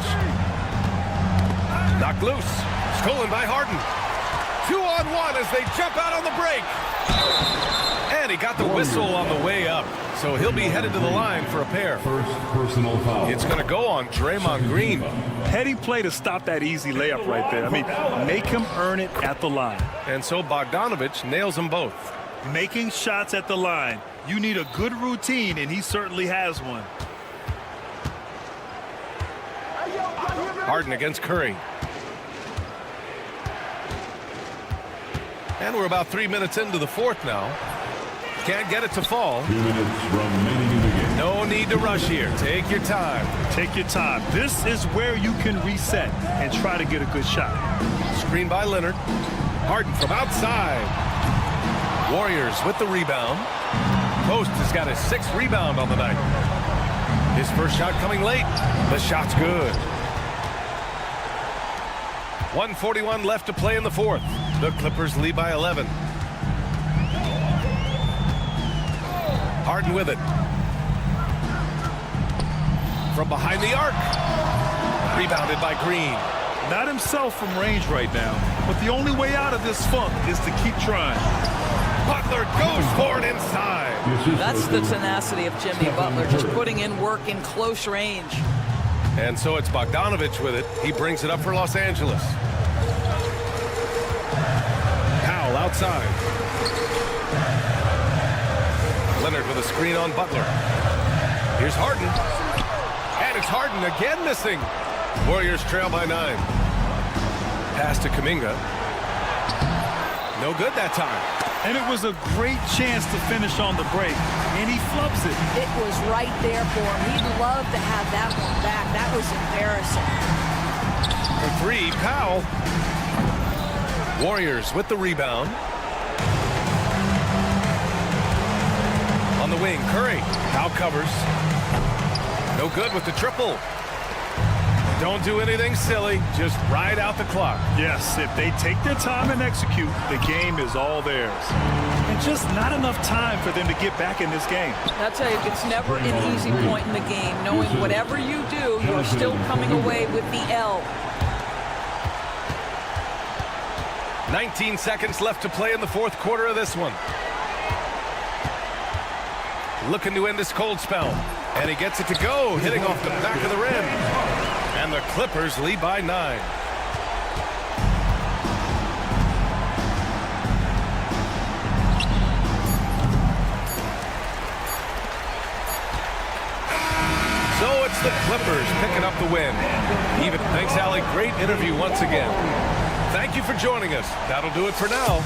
Knocked loose. Stolen by Harden. 2-on-1 as they jump out on the break. And he got the whistle on the way up. So he'll be headed to the line for a pair. First personal foul. It's going to go on Draymond Green. Heady play to stop that easy layup right there. I mean, make him earn it at the line. And so Bogdanovich nails them both. Making shots at the line. You need a good routine, and he certainly has one. Harden against Curry. And we're about 3 minutes into the fourth now. Can't get it to fall. 2 minutes remaining in the game. No need to rush here. Take your time. Take your time. This is where you can reset and try to get a good shot. Screen by Leonard. Harden from outside. Warriors with the rebound. Post has got his 6th rebound on the night. His first shot coming late. The shot's good. 1:41 left to play in the fourth. The Clippers lead by 11. Harden with it. From behind the arc. Rebounded by Green. Not himself from range right now, but the only way out of this funk is to keep trying. Butler goes for it inside. That's the tenacity of Jimmy Butler, just putting in work in close range. And so it's Bogdanovich with it. He brings it up for Los Angeles. Powell outside. Leonard with a screen on Butler. Here's Harden. And it's Harden again missing. Warriors trail by 9. Pass to Kuminga. No good that time. And it was a great chance to finish on the break, and he flubs it. It was right there for him. He'd love to have that one back. That was embarrassing. For 3, Powell. Warriors with the rebound. On the wing, Curry. Powell covers. No good with the triple. Don't do anything silly. Just ride out the clock. Yes, if they take their time and execute, the game is all theirs. And just not enough time for them to get back in this game. I'll tell you, it's never an easy point in the game, knowing whatever you do, you're still coming away with the L. 19 seconds left to play in the fourth quarter of this one. Looking to end this cold spell. And he gets it to go, hitting off the back of the rim. And the Clippers lead by 9. So it's the Clippers picking up the win. Even thanks, Allie. Great interview once again. Thank you for joining us. That'll do it for now.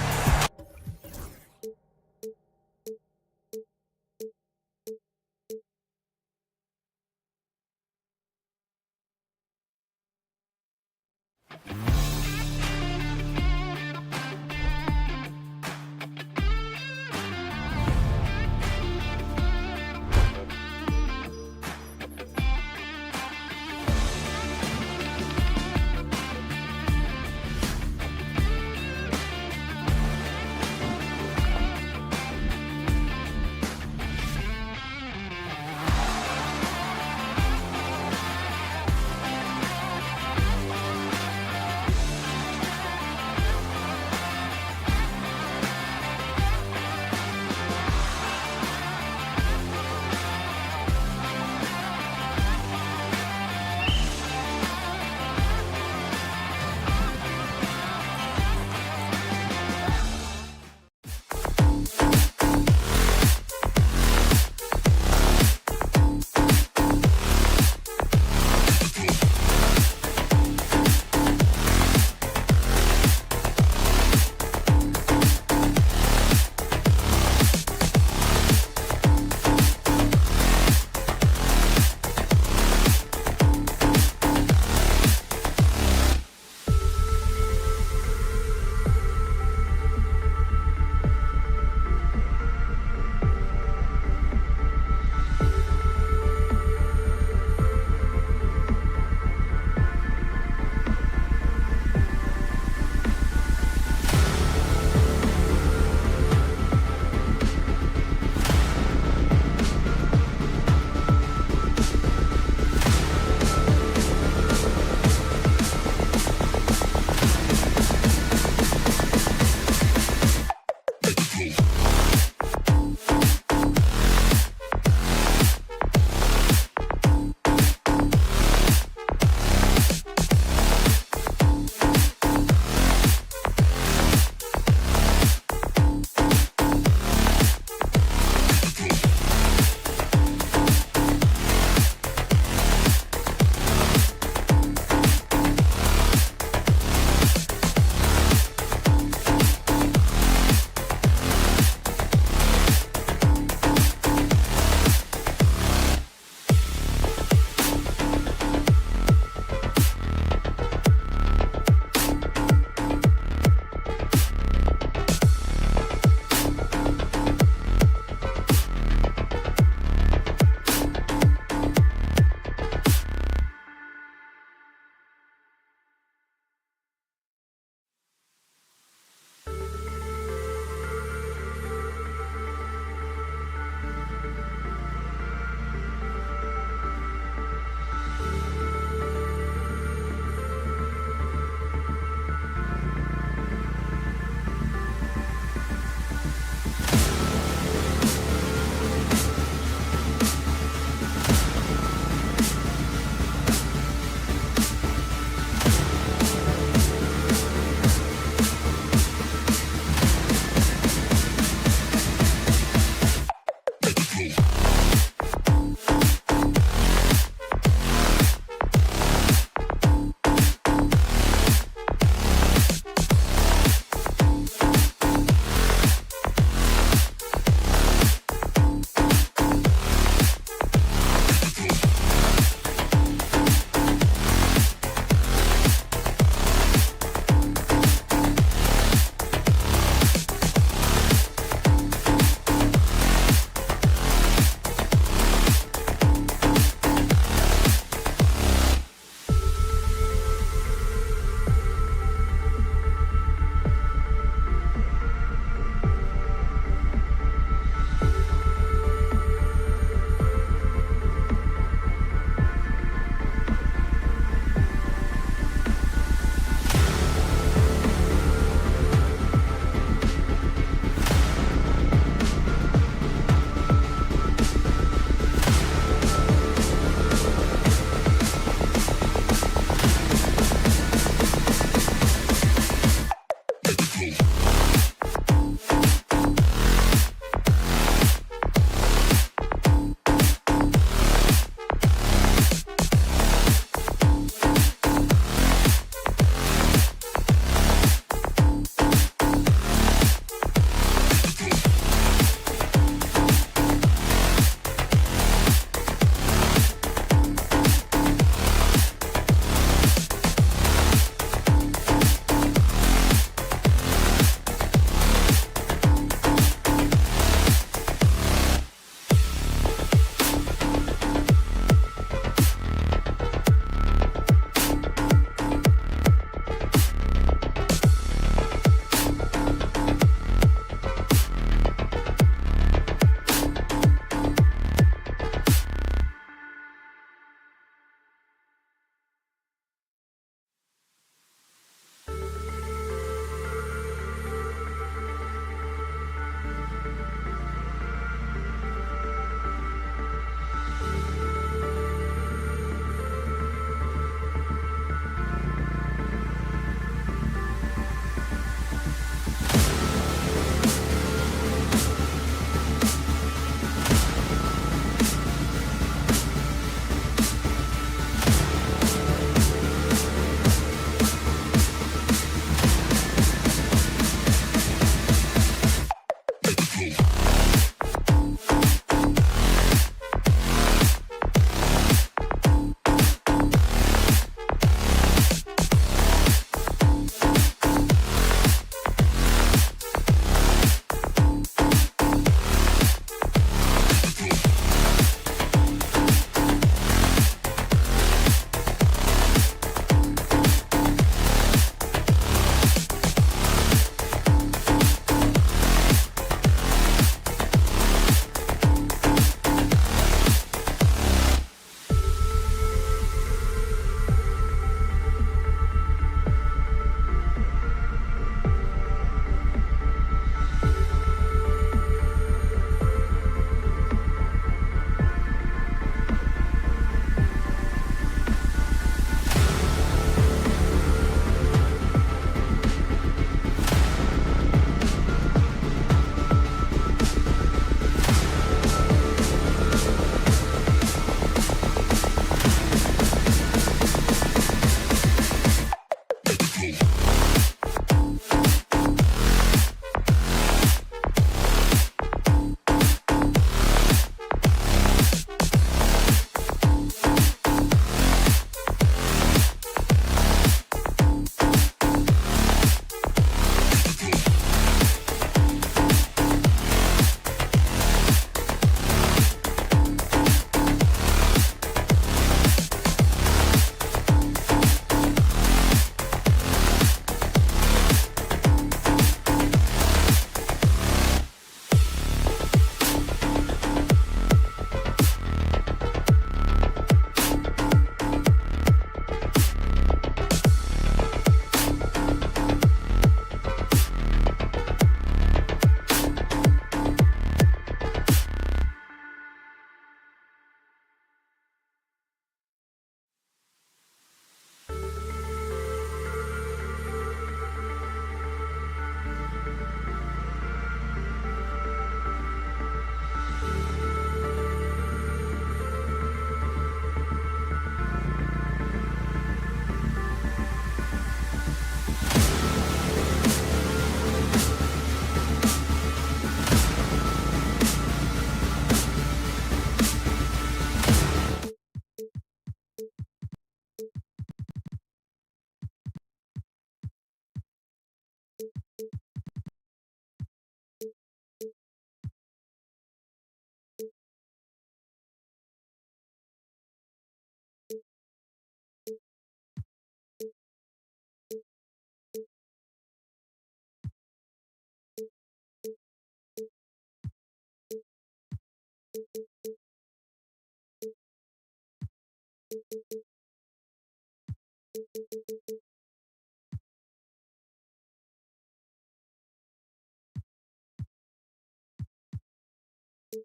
And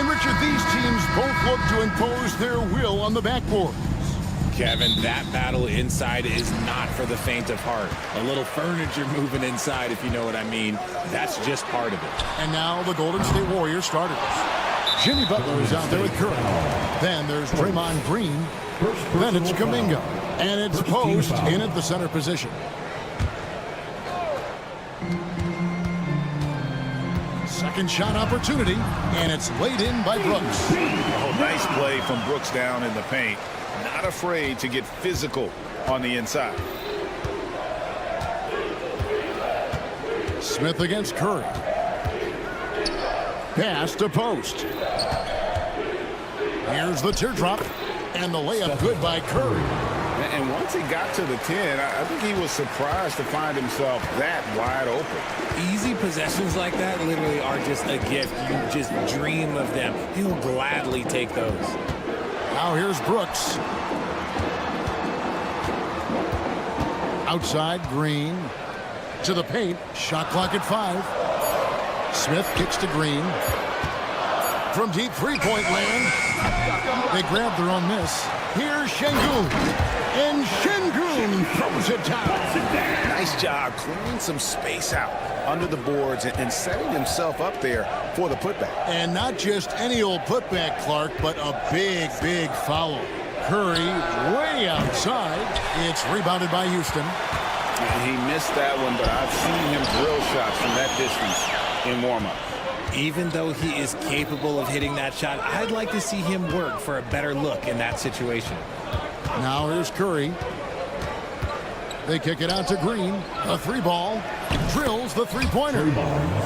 Richard, these teams both look to impose their will on the backboard. Kevin, that battle inside is not for the faint of heart. A little furniture moving inside, if you know what I mean. That's just part of it. And now the Golden State Warriors starters. Jimmy Butler is out there with Curry. Then there's Draymond Green. Then it's Kuminga. And it's Post in at the center position. Second shot opportunity, and it's laid in by Brooks. Oh, nice play from Brooks down in the paint. Not afraid to get physical on the inside. Smith against Curry. Pass to Post. Here's the teardrop, and the layup good by Curry. And once he got to the 10, I think he was surprised to find himself that wide open. Easy possessions like that literally are just a gift. You just dream of them. He'll gladly take those. Now here's Brooks. Outside, Green. To the paint. Shot clock at 5. Smith kicks to Green. From deep three-point land. They grab their own miss. Here's Şengün. And Şengün throws it down. Nice job clearing some space out under the boards and setting himself up there for the putback. And not just any old putback, Clark, but a big, big foul. Curry way outside. It's rebounded by Houston. He missed that one, but I've seen him drill shots from that distance in warm-up. Even though he is capable of hitting that shot, I'd like to see him work for a better look in that situation. Now here's Curry. They kick it out to Green. A three ball. Drills the three-pointer.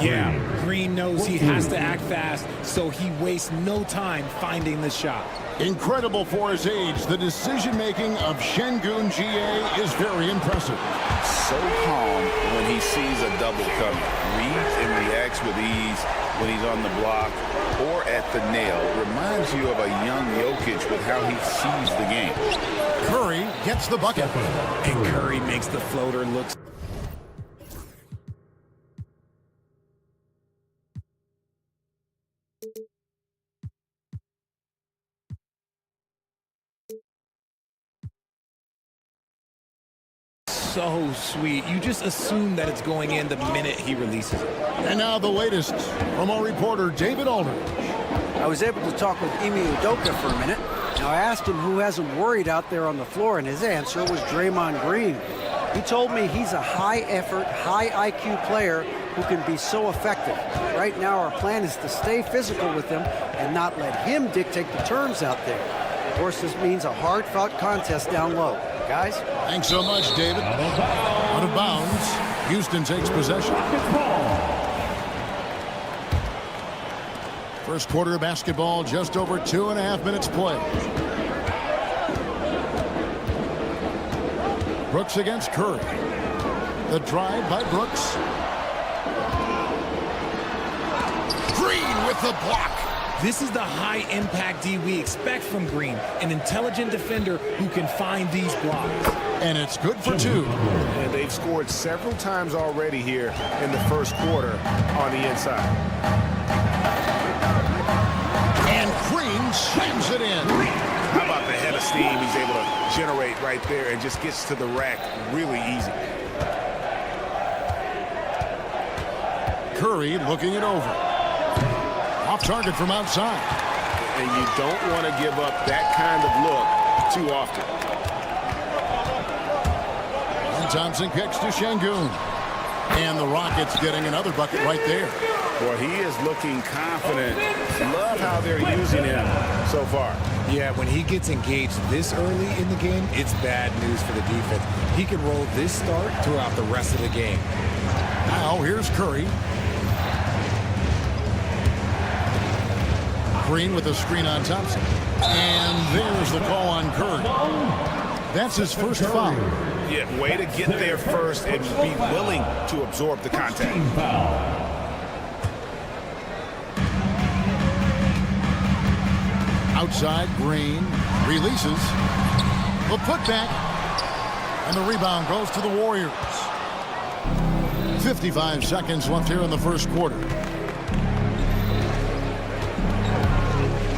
Yeah, Green knows he has to act fast, so he wastes no time finding the shot. Incredible for his age. The decision-making of Şengün GA is very impressive. So calm when he sees a double coming. Reads and reacts with ease when he's on the block or at the nail. Reminds you of a young Jokic with how he sees the game. Curry gets the bucket. And Curry makes the floater look so sweet. You just assume that it's going in the minute he releases it. And now the latest from our reporter, David Aldridge. I was able to talk with Ime Udoka for a minute. Now, I asked him who hasn't worried out there on the floor, and his answer was Draymond Green. He told me he's a high-effort, high-IQ player who can be so effective. Right now, our plan is to stay physical with him and not let him dictate the terms out there. Of course, this means a hard-fought contest down low. Guys? Thanks so much, David. Out of bounds. Houston takes possession. First quarter of basketball, just over 2.5 minutes played. Brooks against Curry. The drive by Brooks. Green with the block. This is the high-impact D we expect from Green, an intelligent defender who can find these blocks. And it's good for 2. And they've scored several times already here in the first quarter on the inside. And Green slams it in. How about the head of steam he's able to generate right there and just gets to the rack really easy. Curry looking it over. Off target from outside. And you don't want to give up that kind of look too often. And Thompson kicks to Şengün. And the Rockets getting another bucket right there. Boy, he is looking confident. Love how they're using him so far. Yeah, when he gets engaged this early in the game, it's bad news for the defense. He can roll this start throughout the rest of the game. Now here's Curry. Green with a screen on Thompson. And there's the call on Curry. That's his first foul. Yeah, way to get there first and be willing to absorb the contact. Outside, Green releases. The putback. And the rebound goes to the Warriors. 55 seconds left here in the first quarter.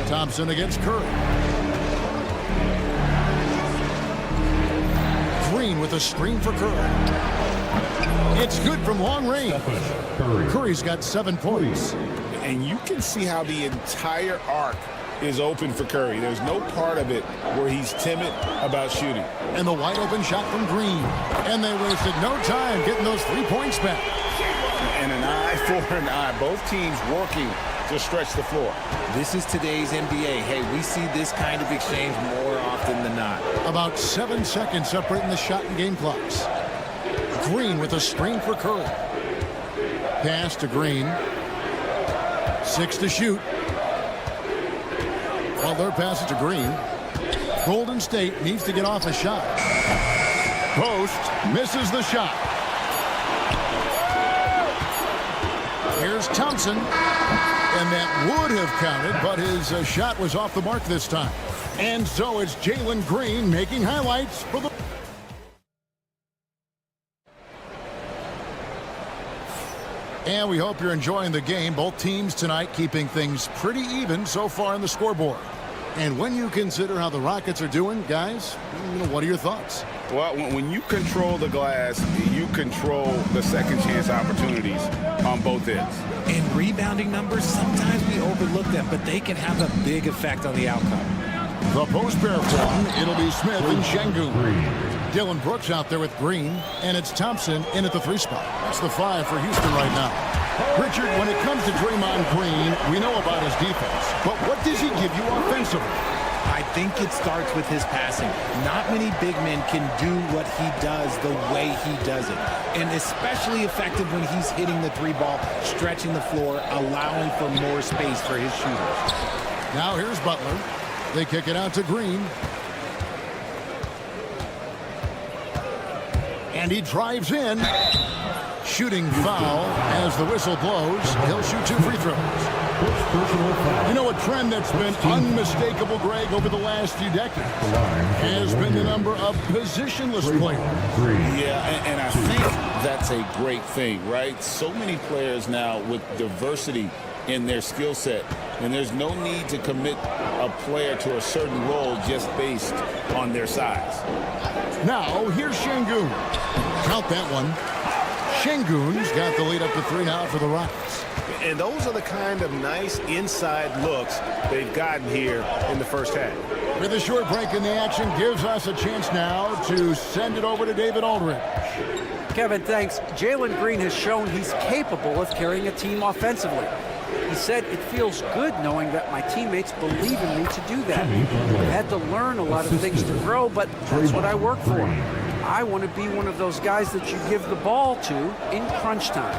Thompson against Curry. Green with a screen for Curry. It's good from long range. Curry's got 7 points. And you can see how the entire arc is open for Curry. There's no part of it where he's timid about shooting. And the wide open shot from Green. And they wasted no time getting those 3 points back. And an eye for an eye. Both teams working to stretch the floor. This is today's NBA. Hey, we see this kind of exchange more often than not. About 7 seconds separating the shot and game clocks. Green with a screen for Curry. Pass to Green. 6 to shoot. Butler passes to Green. Golden State needs to get off a shot. Post misses the shot. Here's Thompson. And that would have counted, but his shot was off the mark this time. And so it's Jalen Green making highlights for the... And we hope you're enjoying the game. Both teams tonight keeping things pretty even so far on the scoreboard. And when you consider how the Rockets are doing, guys, what are your thoughts? Well, when you control the glass, you control the second chance opportunities on both ends. And rebounding numbers, sometimes we overlook them, but they can have a big effect on the outcome. The post pair form, it'll be Smith and Şengün. Dylan Brooks out there with Green, and it's Thompson in at the 3 spot. That's the 5 for Houston right now. Richard, when it comes to Draymond Green, we know about his defense, but what does he give you offensively? I think it starts with his passing. Not many big men can do what he does the way he does it. And especially effective when he's hitting the 3 ball, stretching the floor, allowing for more space for his shooters. Now here's Butler. They kick it out to Green. And he drives in. Shooting foul as the whistle blows. He'll shoot 2 free throws. You know, a trend that's been unmistakable, Greg, over the last few decades has been the number of positionless players. Yeah, and I think that's a great thing, right? So many players now with diversity in their skill set, and there's no need to commit a player to a certain role just based on their size. Now, here's Şengün. Count that one. Şengün's got the lead up to 3 now for the Rockets. And those are the kind of nice inside looks they've gotten here in the first half. With a short break in the action, gives us a chance now to send it over to David Aldridge. Kevin, thanks. Jalen Green has shown he's capable of carrying a team offensively. He said, it feels good knowing that my teammates believe in me to do that. I've had to learn a lot of things to grow, but that's what I work for. I want to be one of those guys that you give the ball to in crunch time.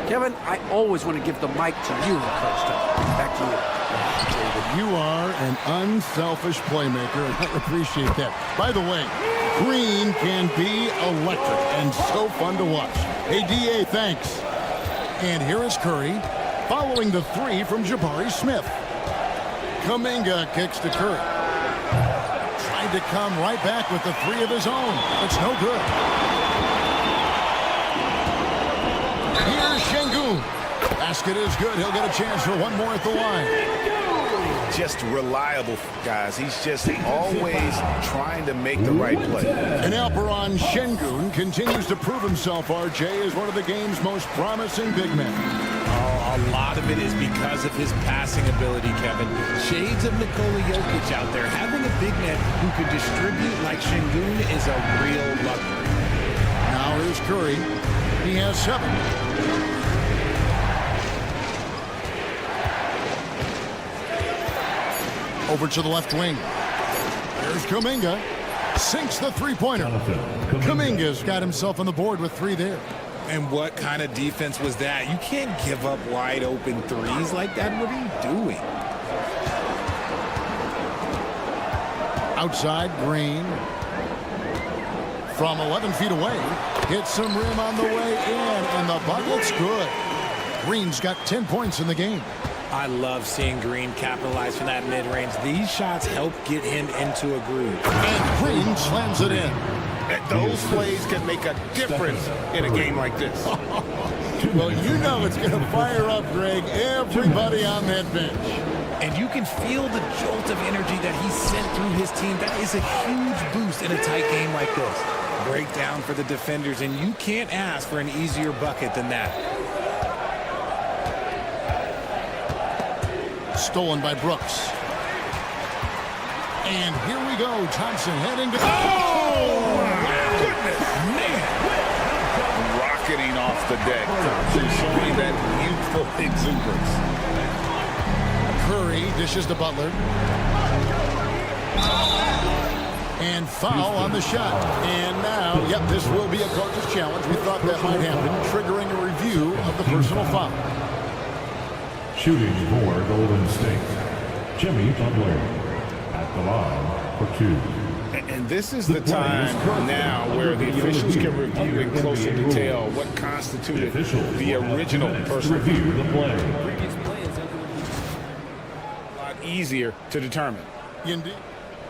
Kevin, I always want to give the mic to you in crunch time. Back to you. David, you are an unselfish playmaker, and I appreciate that. By the way, Green can be electric and so fun to watch. Hey, D.A., thanks. And here is Curry, following the 3 from Jabari Smith. Kuminga kicks to Curry. Tried to come right back with the 3 of his own. It's no good. Here's Şengün. Basket is good. He'll get a chance for one more at the line. Just reliable, guys. He's just always trying to make the right play. And Alperen Şengün continues to prove himself, RJ, as one of the game's most promising big men. Oh, a lot of it is because of his passing ability, Kevin. Shades of Nikola Jokic out there. Having a big man who can distribute like Şengün is a real luxury. Now here's Curry. He has 7. Over to the left wing. There's Kuminga. Sinks the 3-pointer. Kuminga's got himself on the board with 3 there. And what kind of defense was that? You can't give up wide open 3s like that. What are you doing? from 11 feet away. Hits some rim on the way in, and the bucket's good. Green's got 10 points in the game. I love seeing Green capitalize from that mid-range. These shots help get him into a groove. And Green slams it in. Those plays can make a difference in a game like this. Well, you know it's going to fire up, Greg, everybody on that bench. And you can feel the jolt of energy that he sent through his team. That is a huge boost in a tight game like this. Breakdown for the defenders, and you can't ask for an easier bucket than that. Stolen by Brooks. And here we go. Thompson heading to... Oh! My goodness! Man! Rocketing off the deck. Thompson showing that youthful exuberance. Curry dishes to Butler. And foul on the shot. And now, yep, this will be a coach's challenge. We thought that might happen, triggering a review of the personal foul. Shooting for Golden State, Jimmy Butler at the line for 2. And this is the time now where the officials can review in closer detail what constituted the original personal review the play. A lot easier to determine. Indeed.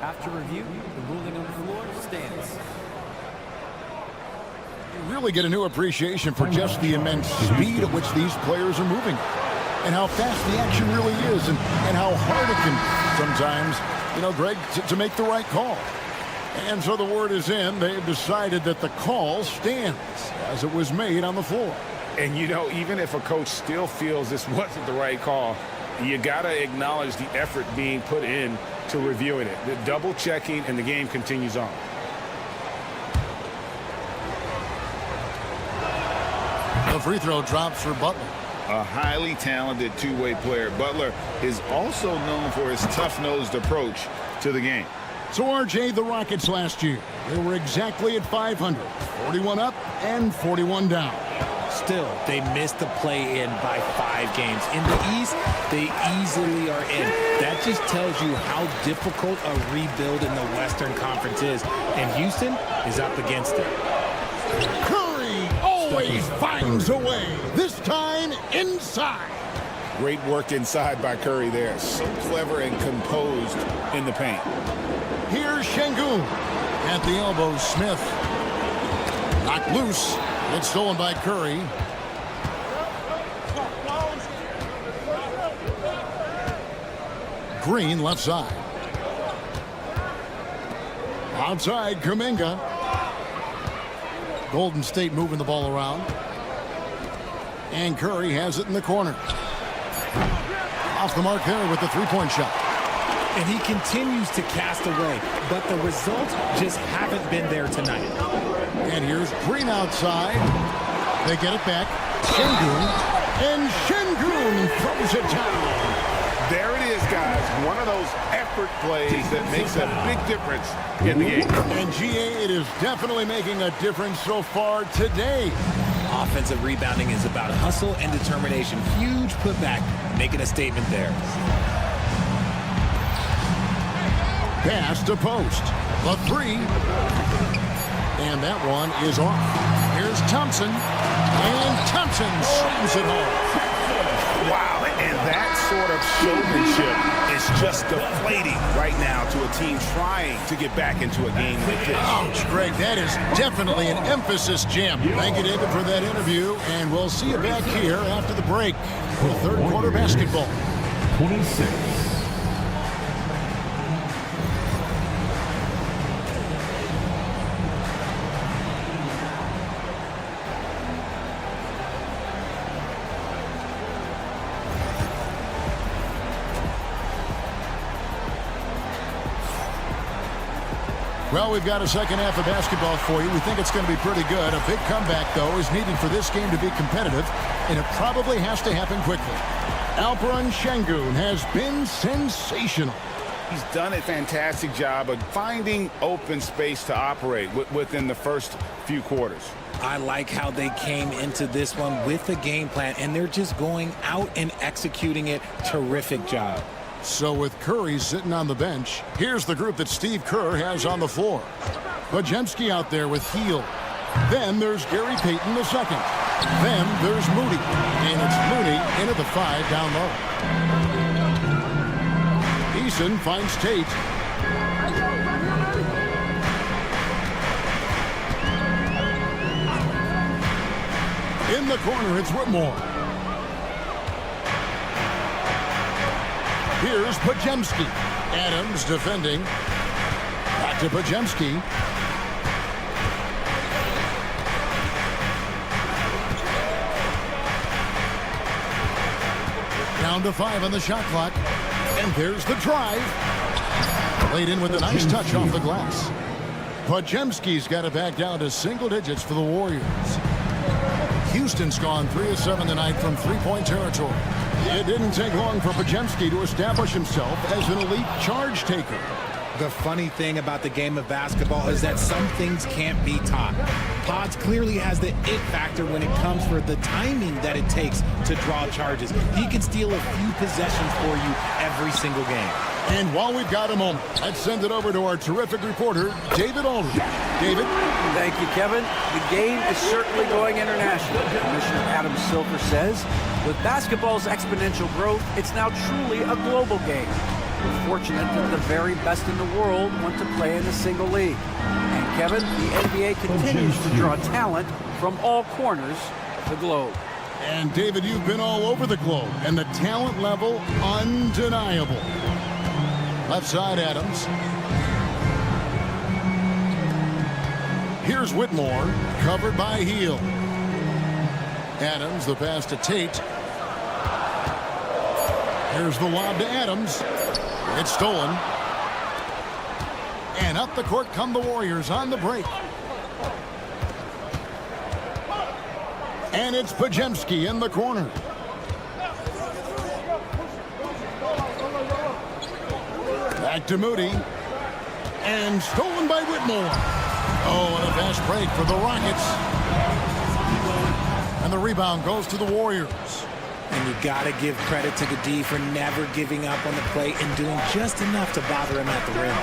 After review, the ruling on the floor stands. You really get a new appreciation for just the immense speed at which these players are moving. And how fast the action really is, and how hard it can sometimes, Greg, to make the right call. And so the word is in. They've decided that the call stands as it was made on the floor. And, even if a coach still feels this wasn't the right call, you got to acknowledge the effort being put in to reviewing it. The double checking, and the game continues on. The free throw drops for Butler. A highly talented two-way player. Butler is also known for his tough-nosed approach to the game. So, RJ, the Rockets last year, they were exactly at 500. 41 up and 41 down. Still, they missed the play-in by 5 games. In the East, they easily are in. That just tells you how difficult a rebuild in the Western Conference is. And Houston is up against it. Curry always finds a way. This time inside. Great work inside by Curry there. So clever and composed in the paint. Here's Şengün. At the elbow, Smith. Knocked loose. It's stolen by Curry. Green left side. Outside, Kuminga. Golden State moving the ball around. And Curry has it in the corner. Off the mark there with the three-point shot. And he continues to cast away, but the results just haven't been there tonight. And here's Green outside. They get it back. Şengün. And Şengün throws it down. There it is, guys. One of those effort plays that makes a big difference in the game. And GA, it is definitely making a difference so far today. Offensive rebounding is about hustle and determination. Huge putback, making a statement there. Pass to post. The three. And that one is off. Here's Thompson. And Thompson slams it home. Wow, and that sort of showmanship is just deflating right now to a team trying to get back into a game like this. Ouch, Greg, that is definitely an emphasis jam. Thank you, David, for that interview, and we'll see you back here after the break for third quarter basketball. 26. Well, we've got a second half of basketball for you. We think it's going to be pretty good. A big comeback, though, is needed for this game to be competitive, and it probably has to happen quickly. Alperen Şengün has been sensational. He's done a fantastic job of finding open space to operate within the first few quarters. I like how they came into this one with a game plan, and they're just going out and executing it. Terrific job. So with Curry sitting on the bench, here's the group that Steve Kerr has on the floor. Pajemski out there with Heel. Then there's Gary Payton the second. Then there's Moody. And it's Looney into the 5 down low. Eason finds Tate. In the corner, it's Whitmore. Here's Pajemski. Adams defending. Back to Pajemski. Down to 5 on the shot clock. And there's the drive. Laid in with a nice touch off the glass. Pajemski's got it back down to single digits for the Warriors. Houston's gone 3 of 7 tonight from three-point territory. It didn't take long for Pajemski to establish himself as an elite charge taker. The funny thing about the game of basketball is that some things can't be taught. Pods clearly has the it factor when it comes for the timing that it takes to draw charges. He can steal a few possessions for you every single game. And while we've got a moment, let's send it over to our terrific reporter, David Aldridge. David? Thank you, Kevin. The game is certainly going international. Commissioner Adam Silver says, with basketball's exponential growth, it's now truly a global game. We're fortunate that the very best in the world want to play in a single league. And Kevin, the NBA continues to draw talent from all corners of the globe. And David, you've been all over the globe, and the talent level undeniable. Left side, Adams. Here's Whitmore, covered by Heel. Adams, the pass to Tate. Here's the lob to Adams. It's stolen. And up the court come the Warriors on the break. And it's Pajemski in the corner. Back to Moody. And stolen by Whitmore. Oh, and a fast break for the Rockets. And the rebound goes to the Warriors. And you got to give credit to the D for never giving up on the play and doing just enough to bother him at the rim.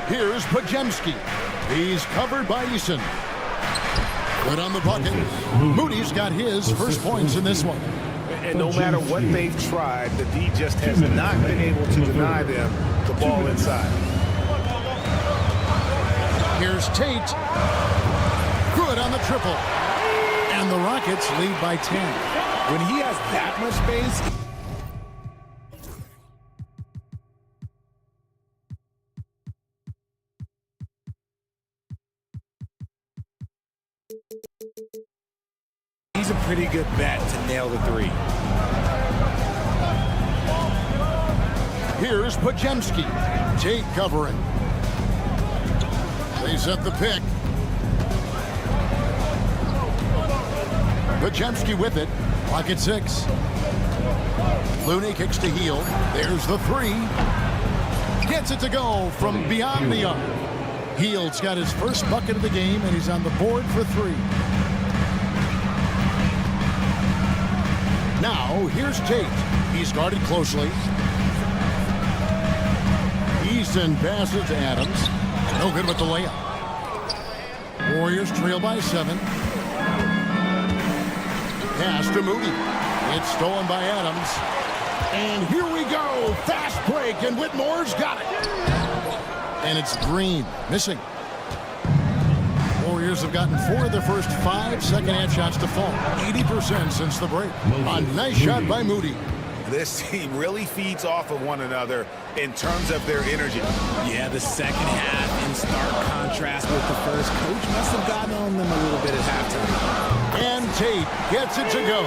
Here's Pajemski. He's covered by Eason. Good on the bucket. Moody's got his first points in this one. And no matter what they've tried, the D just has not been able to deny them the ball inside. Here's Tate. Good on the triple. And the Rockets lead by 10. When he has that much space, he's a pretty good bet to nail the 3. Here's Pajemski. Tate covering. They set the pick. Pajemski with it. Clock at 6. Looney kicks to Heel. There's the 3. Gets it to go from beyond the arc. Heel's got his first bucket of the game, and he's on the board for 3. Now, here's Tate. He's guarded closely. Eason passes to Adams. No good with the layup. Warriors trail by 7. Pass to Moody. It's stolen by Adams. And here we go. Fast break, and Whitmore's got it. And it's Green missing. Warriors have gotten 4 of their first 5 second-hand shots to fall. 80% since the break. A nice shot by Moody. This team really feeds off of one another in terms of their energy. Yeah, the second half in stark contrast with the first. Coach must have gotten on them a little bit at halftime. And Tate gets it to go.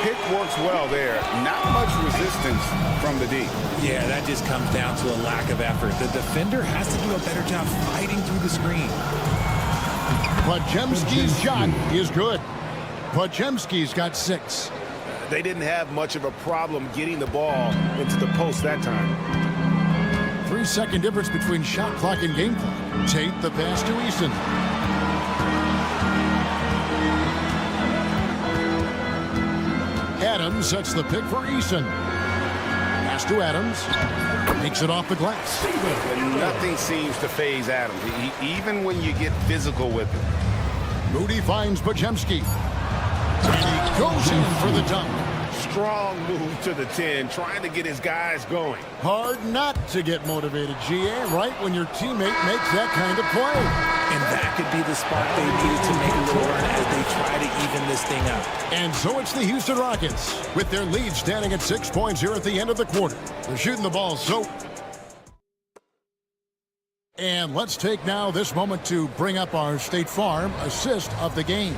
Pick works well there. Not much resistance from the D. Yeah, that just comes down to a lack of effort. The defender has to do a better job fighting through the screen. Pajemski's shot is good. Pajemski's got 6. They didn't have much of a problem getting the ball into the post that time. 3-second difference between shot clock and game clock. Tate the pass to Eason. Adams sets the pick for Eason. Pass to Adams. Makes it off the glass. And nothing seems to phase Adams, even when you get physical with him. Moody finds Bajemski. And he goes in for the dunk. Strong move to the 10, trying to get his guys going. Hard not to get motivated, GA, right when your teammate makes that kind of play. And that could be the spot they need to make a little run as they try to even this thing up. And so it's the Houston Rockets with their lead standing at 6 points here at the end of the quarter. They're shooting the ball so. And let's take now this moment to bring up our State Farm assist of the game.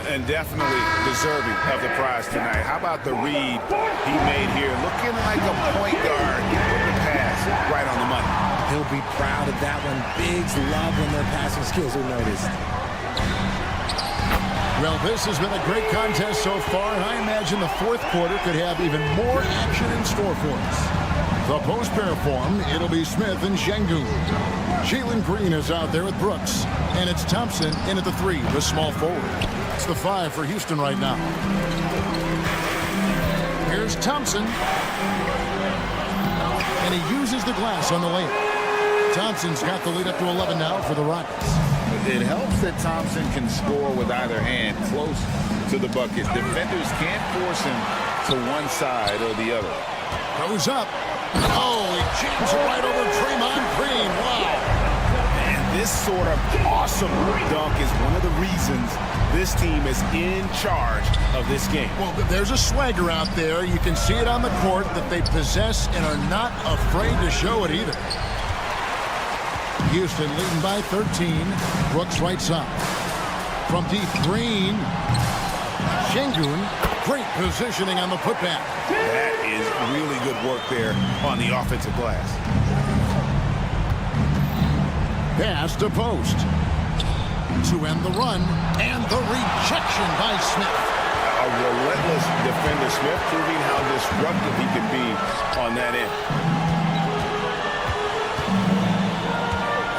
And definitely deserving of the prize tonight. How about the read he made here? Looking like a point guard with the pass right on the money. He'll be proud of that one. Bigs love when their passing skills are noticed. Well, this has been a great contest so far, and I imagine the fourth quarter could have even more action in store for us. The post pair form, it'll be Smith and Şengün. Jalen Green is out there with Brooks, and it's Thompson in at the 3, the small forward. It's the 5 for Houston right now. Here's Thompson. And he uses the glass on the layup. Thompson's got the lead up to 11 now for the Rockets. It helps that Thompson can score with either hand close to the bucket. Defenders can't force him to one side or the other. Goes up. Oh, he jams it right over Draymond Green. Wow. And this sort of awesome dunk is one of the reasons this team is in charge of this game. Well, there's a swagger out there. You can see it on the court that they possess and are not afraid to show it either. Houston leading by 13. Brooks right side. From deep, Green. Şengün. Great positioning on the putback. That is really good work there on the offensive glass. Pass to post. To end the run. And the rejection by Smith. A relentless defender, Smith, proving how disruptive he can be on that end.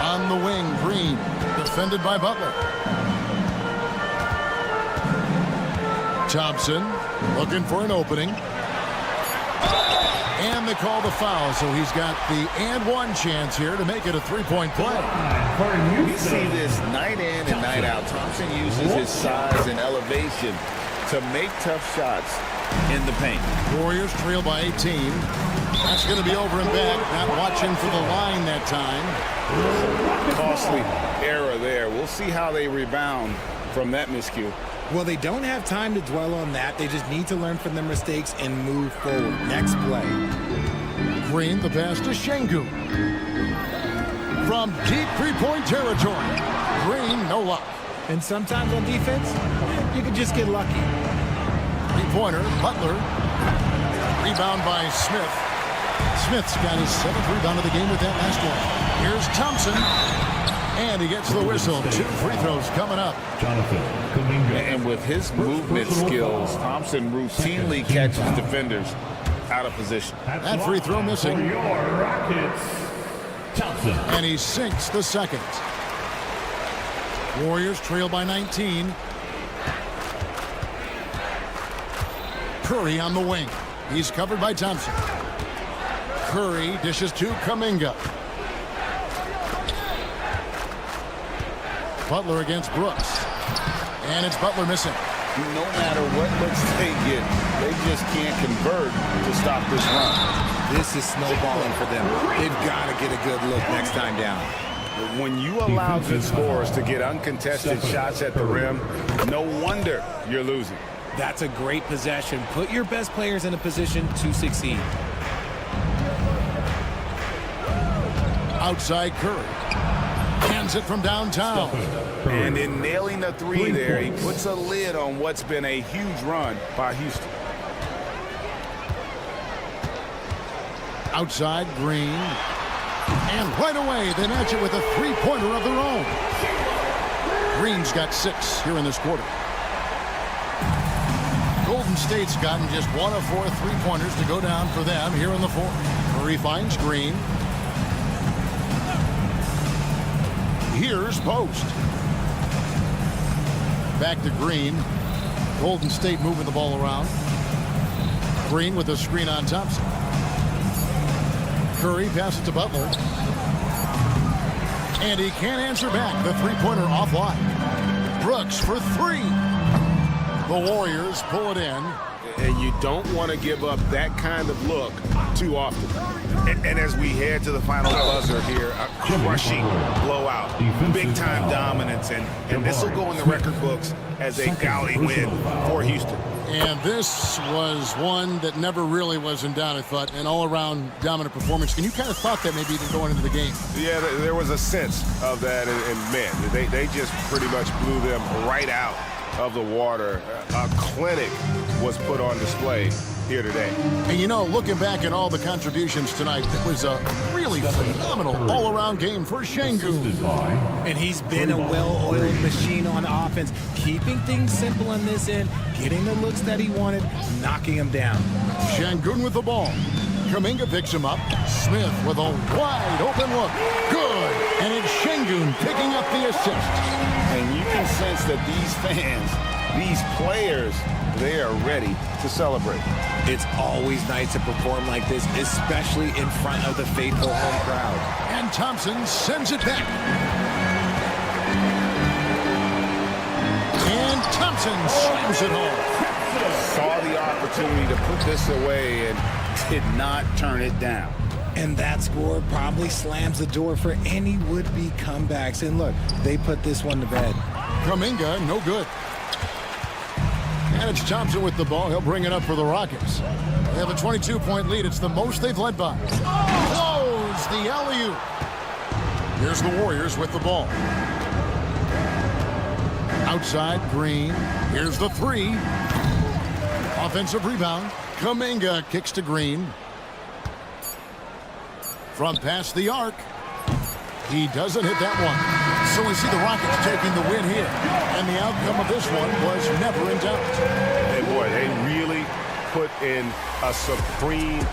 On the wing, Green. Defended by Butler. Thompson looking for an opening. And they call the foul, so he's got the and one chance here to make it a three-point play. We see this night in and night out. Thompson uses his size and elevation to make tough shots in the paint. Warriors trail by 18. That's going to be over and back. Not watching for the line that time. Costly error there. We'll see how they rebound from that miscue. Well, they don't have time to dwell on that. They just need to learn from their mistakes and move forward. Next play. Green, the pass to Şengün. From deep three-point territory. Green, no luck. And sometimes on defense, you can just get lucky. Three-pointer, Butler. Rebound by Smith. Smith's got his 7th rebound of the game with that last one. Here's Thompson. And he gets the whistle. 2 free throws coming up. And with his movement skills, Thompson routinely catches defenders out of position. That free throw missing. And he sinks the second. Warriors trail by 19. Curry on the wing. He's covered by Thompson. Curry dishes to Kuminga. Butler against Brooks. And it's Butler missing. No matter what looks they get, they just can't convert to stop this run. This is snowballing for them. They've got to get a good look next time down. When you allow good scorers to get uncontested shots at the rim, no wonder you're losing. That's a great possession. Put your best players in a position to succeed. Outside Curry. Hands it from downtown. And in nailing the three there, he puts a lid on what's been a huge run by Houston. Outside Green. And right away, they match it with a three-pointer of their own. Green's got 6 here in this quarter. Golden State's gotten just 1 of 4 three-pointers to go down for them here in the fourth. Curry finds Green. Here's Post. Back to Green. Golden State moving the ball around. Green with a screen on Thompson. Curry passes to Butler. And he can't answer back. The three-pointer offline. Brooks for three. The Warriors pull it in. And you don't want to give up that kind of look too often. And as we head to the final buzzer here, a crushing blowout, big-time dominance, and this will go in the record books as a galley win for Houston. And this was one that never really was in doubt, I thought, an all-around dominant performance. And you kind of thought that maybe even going into the game. Yeah, there was a sense of that, and man, they just pretty much blew them right out of the water. A clinic was put on display here today. And you know, looking back at all the contributions tonight, it was a really phenomenal all-around game for Şengün. And he's been a well-oiled machine on offense, keeping things simple on this end, getting the looks that he wanted, knocking him down. Şengün with the ball. Kuminga picks him up. Smith with a wide open look. Good. And it's Şengün picking up the assist. And you can sense that these fans, these players, they are ready to celebrate. It's always nice to perform like this, especially in front of the faithful home crowd. And Thompson sends it back. And Thompson slams it home. Saw the opportunity to put this away and did not turn it down. And that score probably slams the door for any would-be comebacks. And look, they put this one to bed. Kuminga, no good. And it's Thompson with the ball. He'll bring it up for the Rockets. They have a 22-point lead. It's the most they've led by. Close the alley-oop. Here's the Warriors with the ball. Outside, Green. Here's the three. Offensive rebound. Kuminga kicks to Green. From past the arc. He doesn't hit that one. So we see the Rockets taking the win here. And the outcome of this one was never in doubt. And boy, they really put in a supreme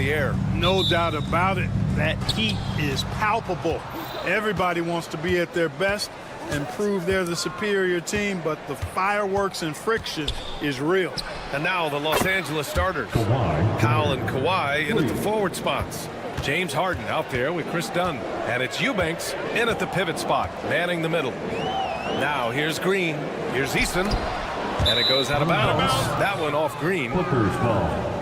the air. No doubt about it. That heat is palpable. Everybody wants to be at their best and prove they're the superior team, but the fireworks and friction is real. And now the Los Angeles starters. Powell and Kawhi in at the forward spots. James Harden out there with Chris Dunn. And it's Eubanks in at the pivot spot, manning the middle. Now here's Green. Here's Easton. And it goes out of bounds. That one off Green. Clippers ball.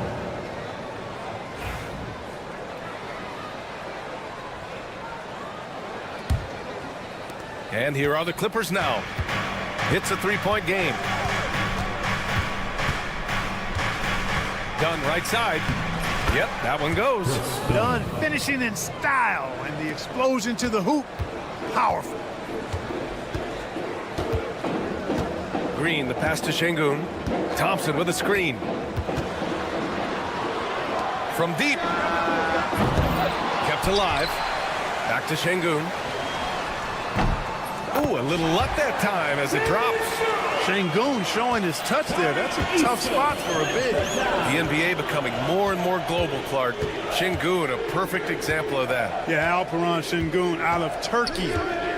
And here are the Clippers now. It's a three-point game. Dunn right side. Yep, that one goes. Dunn finishing in style, and the explosion to the hoop. Powerful. Green, the pass to Şengün. Thompson with a screen. From deep. Kept alive. Back to Şengün. Ooh, a little luck that time as it drops. Şengün showing his touch there. That's a tough spot for a big. The NBA becoming more and more global, Clark. Şengün, a perfect example of that. Yeah, Alperen Şengün out of Turkey.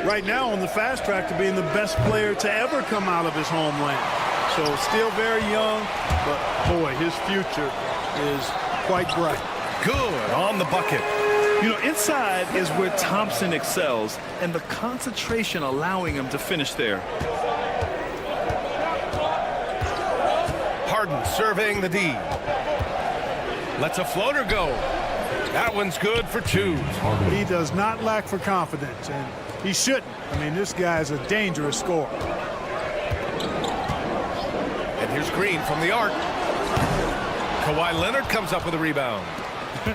Right now on the fast track to being the best player to ever come out of his homeland. So still very young, but boy, his future is quite bright. Good on the bucket. You know, inside is where Thompson excels, and the concentration allowing him to finish there. Harden surveying the D. Lets a floater go. That one's good for two. He does not lack for confidence, and he shouldn't. I mean, this guy's a dangerous scorer. And here's Green from the arc. Kawhi Leonard comes up with a rebound.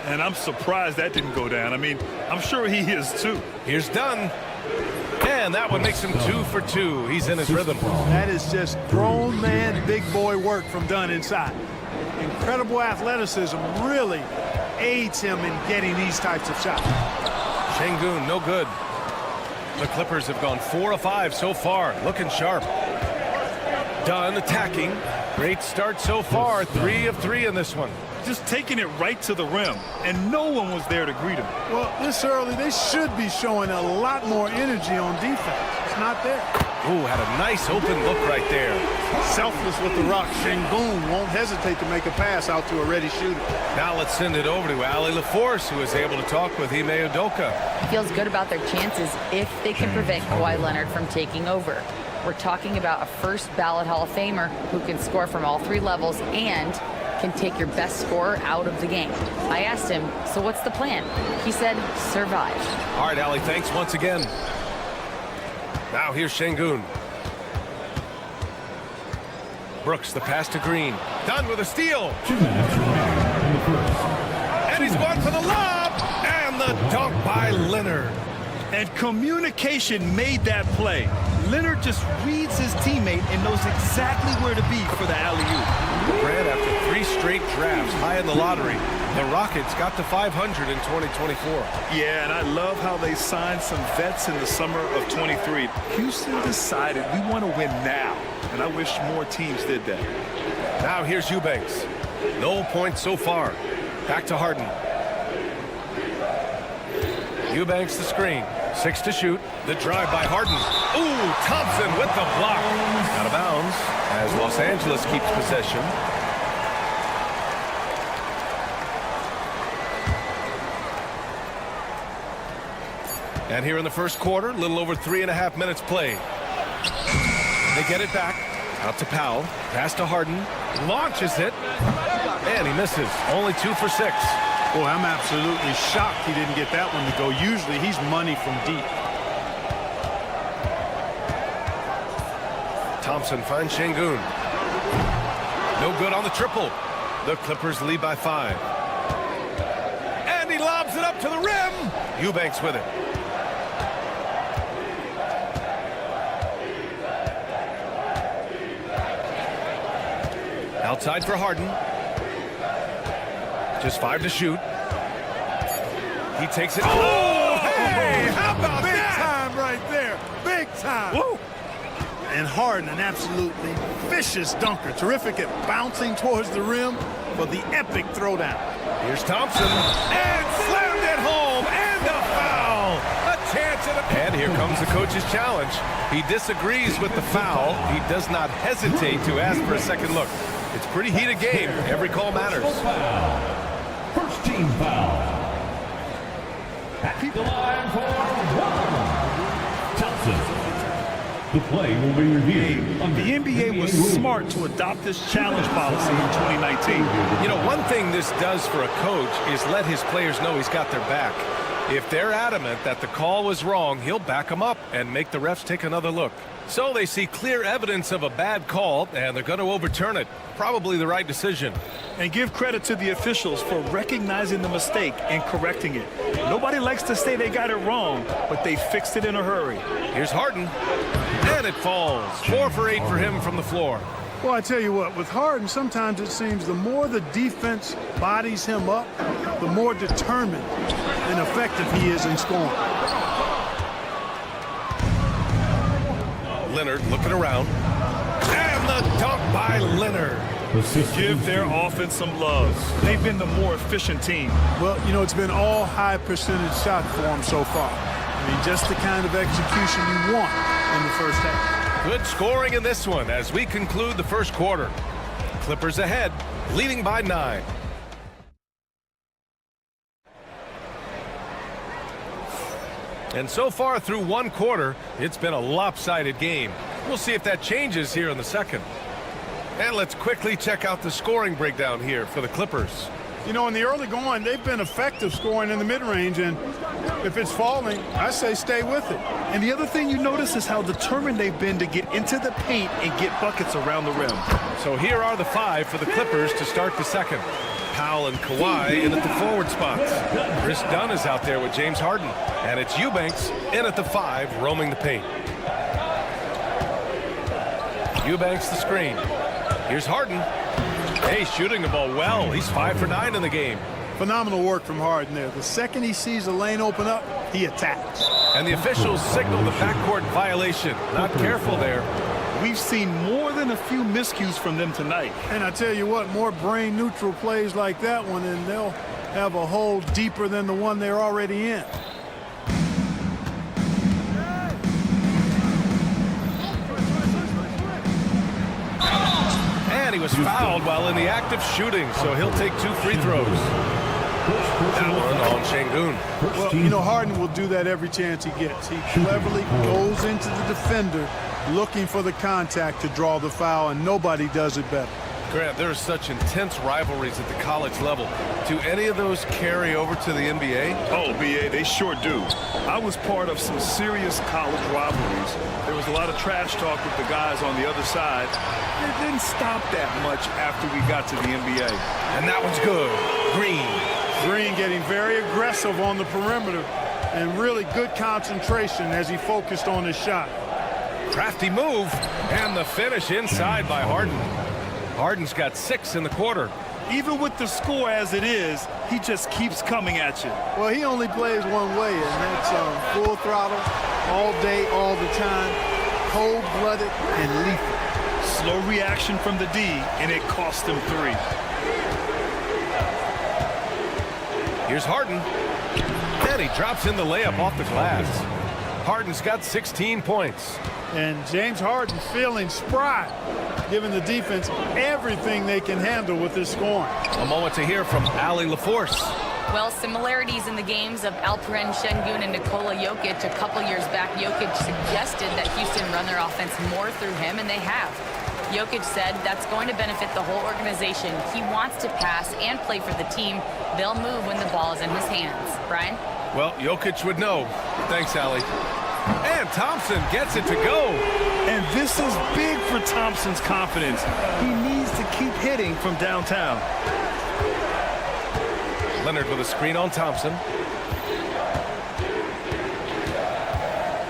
And I'm surprised that didn't go down. I mean, I'm sure he is too. Here's Dunn. And that one makes him 2 for 2. He's in his rhythm. That is just grown man, big boy work from Dunn inside. Incredible athleticism really aids him in getting these types of shots. Şengün, no good. The Clippers have gone 4 of 5 so far, looking sharp. Dunn attacking. Great start so far, 3 of 3 in this one. Just taking it right to the rim, and no one was there to greet him. Well, this early, they should be showing a lot more energy on defense. It's not there. Ooh, had a nice open look right there. Selfless with the rock. Şengün won't hesitate to make a pass out to a ready shooter. Now let's send it over to Ali LaForce, who is able to talk with Ime Udoka. Feels good about their chances if they can prevent Kawhi Leonard from taking over. We're talking about a first ballot Hall of Famer who can score from all 3 levels and can take your best scorer out of the game. I asked him, so what's the plan? He said, survive. All right, Ali, thanks once again. Now here's Şengün. Brooks, the pass to Green. Dunn with a steal. And he's going for the lob. And the dunk by Leonard. And communication made that play. Leonard just reads his teammate and knows exactly where to be for the alley-oop. Brad, after 3 straight drafts high in the lottery, the Rockets got to 500 in 2024. Yeah, and I love how they signed some vets in the summer of 23. Houston decided we want to win now, and I wish more teams did that. Now here's Eubanks. No points so far. Back to Harden. Eubanks the screen. 6 to shoot. The drive by Harden. Ooh, Thompson with the block. Out of bounds as Los Angeles keeps possession. And here in the first quarter, a little over 3.5 minutes played. They get it back. Out to Powell. Pass to Harden. Launches it. And he misses. Only 2 for 6. Boy, I'm absolutely shocked he didn't get that one to go. Usually he's money from deep. Thompson finds Şengün. No good on the triple. The Clippers lead by 5. And he lobs it up to the rim. Eubanks with it. Outside for Harden. Just 5 to shoot. He takes it. Oh, hey, how about big that? Time right there. Big time. Woo! And Harden, an absolutely vicious dunker. Terrific at bouncing towards the rim for the epic throwdown. Here's Thompson, and slammed it home, and a foul. A chance at a... And here comes the coach's challenge. He disagrees with the foul. He does not hesitate to ask for a second look. It's a pretty heated game. Every call matters. First team foul. At the line for Thompson. The play will be reviewed. The NBA was smart to adopt this challenge policy in 2019. You know, one thing this does for a coach is let his players know he's got their back. If they're adamant that the call was wrong, he'll back them up and make the refs take another look. So they see clear evidence of a bad call, and they're going to overturn it. Probably the right decision. And give credit to the officials for recognizing the mistake and correcting it. Nobody likes to say they got it wrong, but they fixed it in a hurry. Here's Harden, and it falls. 4 for 8 for him from the floor. Well, I tell you what, with Harden, sometimes it seems the more the defense bodies him up, the more determined and effective he is in scoring. Leonard looking around. And the dunk by Leonard. Give their offense some love. They've been the more efficient team. Well, you know, it's been all high percentage shot for them so far. I mean, just the kind of execution you want in the first half. Good scoring in this one as we conclude the first quarter. Clippers ahead, leading by 9. And so far through one quarter, it's been a lopsided game. We'll see if that changes here in the second. And let's quickly check out the scoring breakdown here for the Clippers. You know, in the early going, they've been effective scoring in the mid-range, and if it's falling, I say stay with it. And the other thing you notice is how determined they've been to get into the paint and get buckets around the rim. So here are the 5 for the Clippers to start the second. Powell and Kawhi in at the forward spots. Chris Dunn is out there with James Harden. And it's Eubanks in at the 5, roaming the paint. Eubanks the screen. Here's Harden. Hey, shooting the ball well. He's 5 for 9 in the game. Phenomenal work from Harden there. The second he sees the lane open up, he attacks. And the officials signal the backcourt violation. Not careful there. We've seen more than a few miscues from them tonight. And I tell you what, more brain-neutral plays like that one, and they'll have a hole deeper than the one they're already in. And he was fouled while in the act of shooting, so he'll take 2 free throws. That one on Şengün. Well, you know, Harden will do that every chance he gets. He cleverly goes into the defender looking for the contact to draw the foul, and nobody does it better. Grant, there are such intense rivalries at the college level. Do any of those carry over to the NBA? Oh, BA, they sure do. I was part of some serious college rivalries. There was a lot of trash talk with the guys on the other side. It didn't stop that much after we got to the NBA. And that one's good. Green getting very aggressive on the perimeter and really good concentration as he focused on his shot. Crafty move, and the finish inside by Harden. Harden's got 6 in the quarter. Even with the score as it is, he just keeps coming at you. Well, he only plays one way, and that's full throttle, all day, all the time, cold-blooded and lethal. Slow reaction from the D, and it cost him 3. Here's Harden, and he drops in the layup off the glass. Harden's got 16 points. And James Harden feeling spry, giving the defense everything they can handle with his scoring. A moment to hear from Allie LaForce. Well, similarities in the games of Alperen Şengün and Nikola Jokic. A couple years back, Jokic suggested that Houston run their offense more through him, and they have. Jokic said that's going to benefit the whole organization. He wants to pass and play for the team. They'll move when the ball is in his hands. Brian? Well, Jokic would know. Thanks, Allie. And Thompson gets it to go. And this is big for Thompson's confidence. He needs to keep hitting from downtown. Leonard with a screen on Thompson.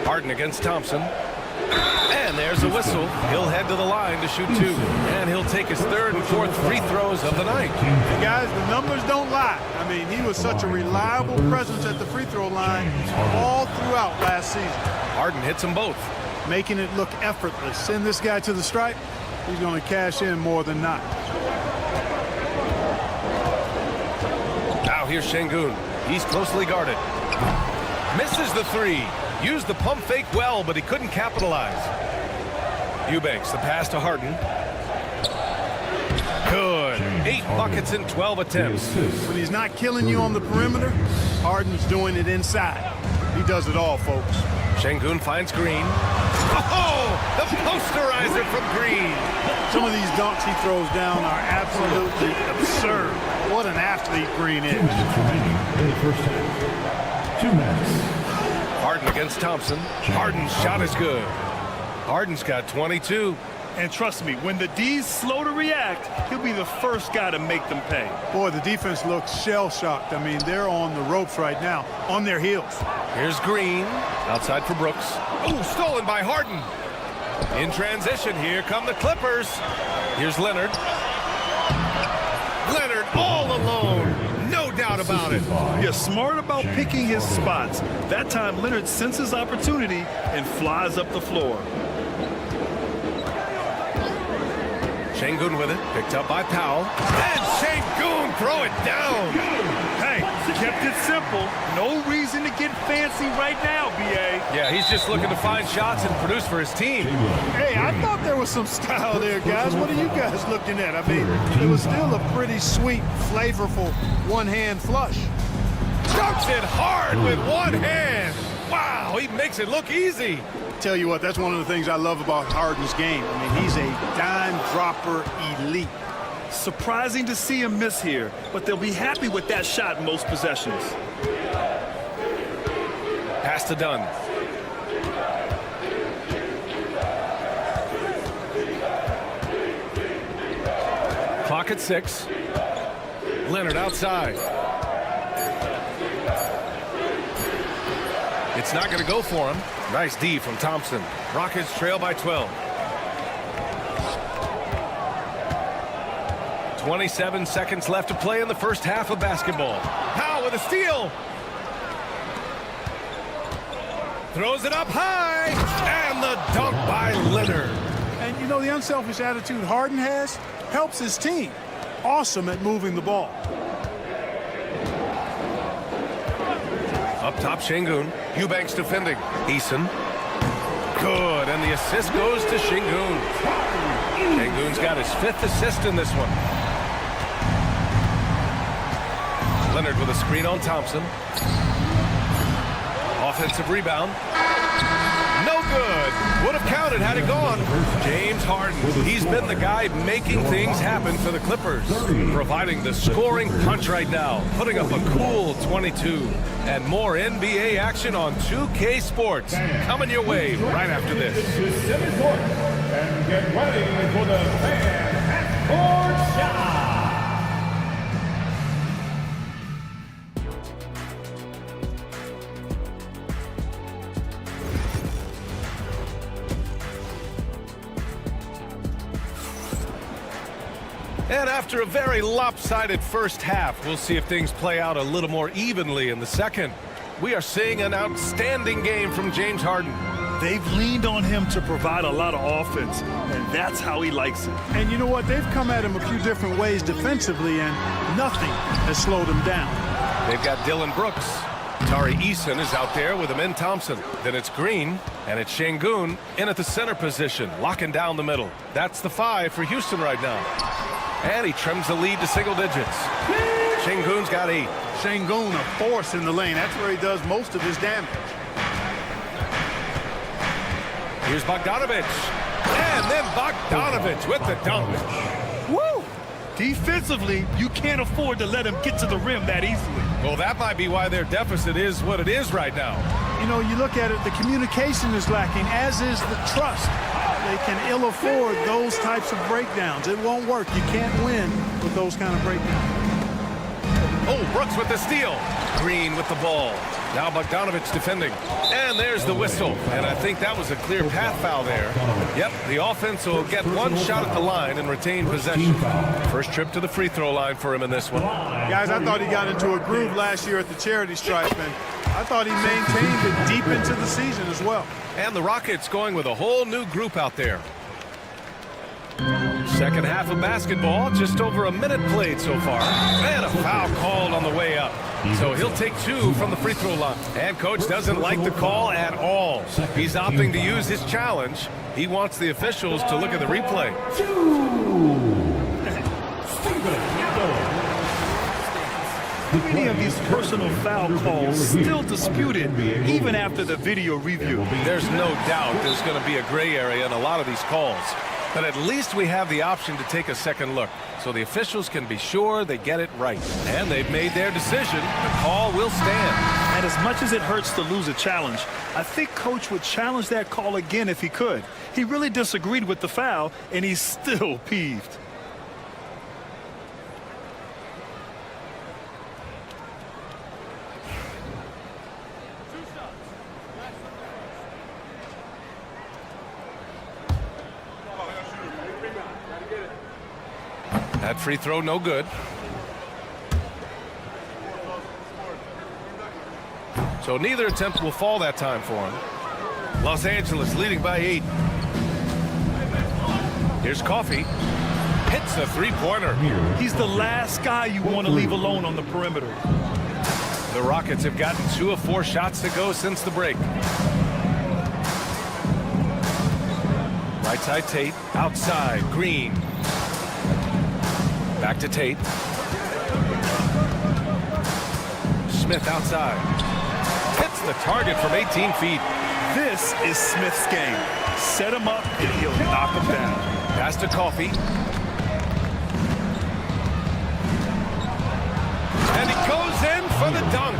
Harden against Thompson. And there's a whistle. He'll head to the line to shoot 2. And he'll take his 3rd and 4th free throws of the night. And guys, the numbers don't lie. I mean, he was such a reliable presence at the free throw line all throughout last season. Harden hits them both. Making it look effortless. Send this guy to the stripe, he's going to cash in more than not. here's Şengün. He's closely guarded. Misses the three. Used the pump fake well, but he couldn't capitalize. Eubanks, the pass to Harden. Good. 8 buckets in 12 attempts. When he's not killing you on the perimeter, Harden's doing it inside. He does it all, folks. Şengün finds Green. Oh, the posterizer from Green. Some of these dunks he throws down are absolutely absurd. What an athlete Green is. 2 minutes remaining in the first half. 2 minutes. Harden against Thompson. Harden's shot is good. Harden's got 22. And trust me, when the D's slow to react, he'll be the first guy to make them pay. Boy, the defense looks shell-shocked. I mean, they're on the ropes right now, on their heels. Here's Green, outside for Brooks. Oh, stolen by Harden. In transition, here come the Clippers. Here's Leonard. Leonard all alone. No doubt about it. Yeah, smart about picking his spots. That time, Leonard senses opportunity and flies up the floor. Şengün with it, picked up by Powell. And Şengün throw it down. Hey, kept it simple. No reason to get fancy right now, B.A. Yeah, he's just looking to find shots and produce for his team. Hey, I thought there was some style there, guys. What are you guys looking at? I mean, it was still a pretty sweet, flavorful one-hand flush. Dunks it hard with one hand. Wow, he makes it look easy. Tell you what, that's one of the things I love about Harden's game. I mean, he's a dime dropper elite. Surprising to see him miss here, but they'll be happy with that shot in most possessions. Pass to Dunn. Clock at 6. Leonard outside. It's not going to go for him. Nice D from Thompson. Rockets trail by 12. 27 seconds left to play in the first half of basketball. Powell with a steal. Throws it up high. And the dunk by Leonard. And you know, the unselfish attitude Harden has helps his team. Awesome at moving the ball. Up top, Şengün. Eubanks defending. Eason. Good, and the assist goes to Şengün. Şengün's got his 5th assist in this one. Leonard with a screen on Thompson. Offensive rebound. No good. Would have counted had it gone. James Harden. He's been the guy making things happen for the Clippers. Providing the scoring punch right now. Putting up a cool 22. And more NBA action on 2K Sports. Coming your way right after this. And get ready for the fan half-court shot. And after a very lopsided first half, we'll see if things play out a little more evenly in the second. We are seeing an outstanding game from James Harden. They've leaned on him to provide a lot of offense, and that's how he likes it. And you know what? They've come at him a few different ways defensively, and nothing has slowed him down. They've got Dylan Brooks. Tari Eason is out there with Amin Thompson. Then it's Green, and it's Şengün in at the center position, locking down the middle. That's the 5 for Houston right now. And he trims the lead to single digits. Şengün's got 8. Şengün, a force in the lane. That's where he does most of his damage. Here's Bogdanović. And then Bogdanović with the dunk. Woo! Defensively, you can't afford to let him get to the rim that easily. Well, that might be why their deficit is what it is right now. You know, you look at it, the communication is lacking, as is the trust. They can ill afford those types of breakdowns. It won't work. You can't win with those kind of breakdowns. Oh, Brooks with the steal. Green with the ball. Now Bogdanović defending. And there's the whistle. And I think that was a clear path foul there. Yep, the offense will get one shot at the line and retain possession. First trip to the free throw line for him in this one. Guys, I thought he got into a groove last year at the charity stripe, and I thought he maintained it deep into the season as well. And the Rockets going with a whole new group out there. Second half of basketball, just over a minute played so far. And a foul called on the way up. So he'll take 2 from the free throw line. And coach doesn't like the call at all. He's opting to use his challenge. He wants the officials to look at the replay. Many of these personal foul calls still disputed even after the video review. There's no doubt there's going to be a gray area in a lot of these calls. But at least we have the option to take a second look, so the officials can be sure they get it right. And they've made their decision. The call will stand. And as much as it hurts to lose a challenge, I think Coach would challenge that call again if he could. He really disagreed with the foul, and he's still peeved. That free throw, no good. So neither attempt will fall that time for him. Los Angeles leading by 8. Here's Coffee. Hits a three-pointer. He's the last guy you want to leave alone on the perimeter. The Rockets have gotten 2 of 4 shots to go since the break. Right side Tate. Outside Green. Back to Tate. Smith outside. Hits the target from 18 feet. This is Smith's game. Set him up and he'll knock him down. Pass to Coffee. And he goes in for the dunk.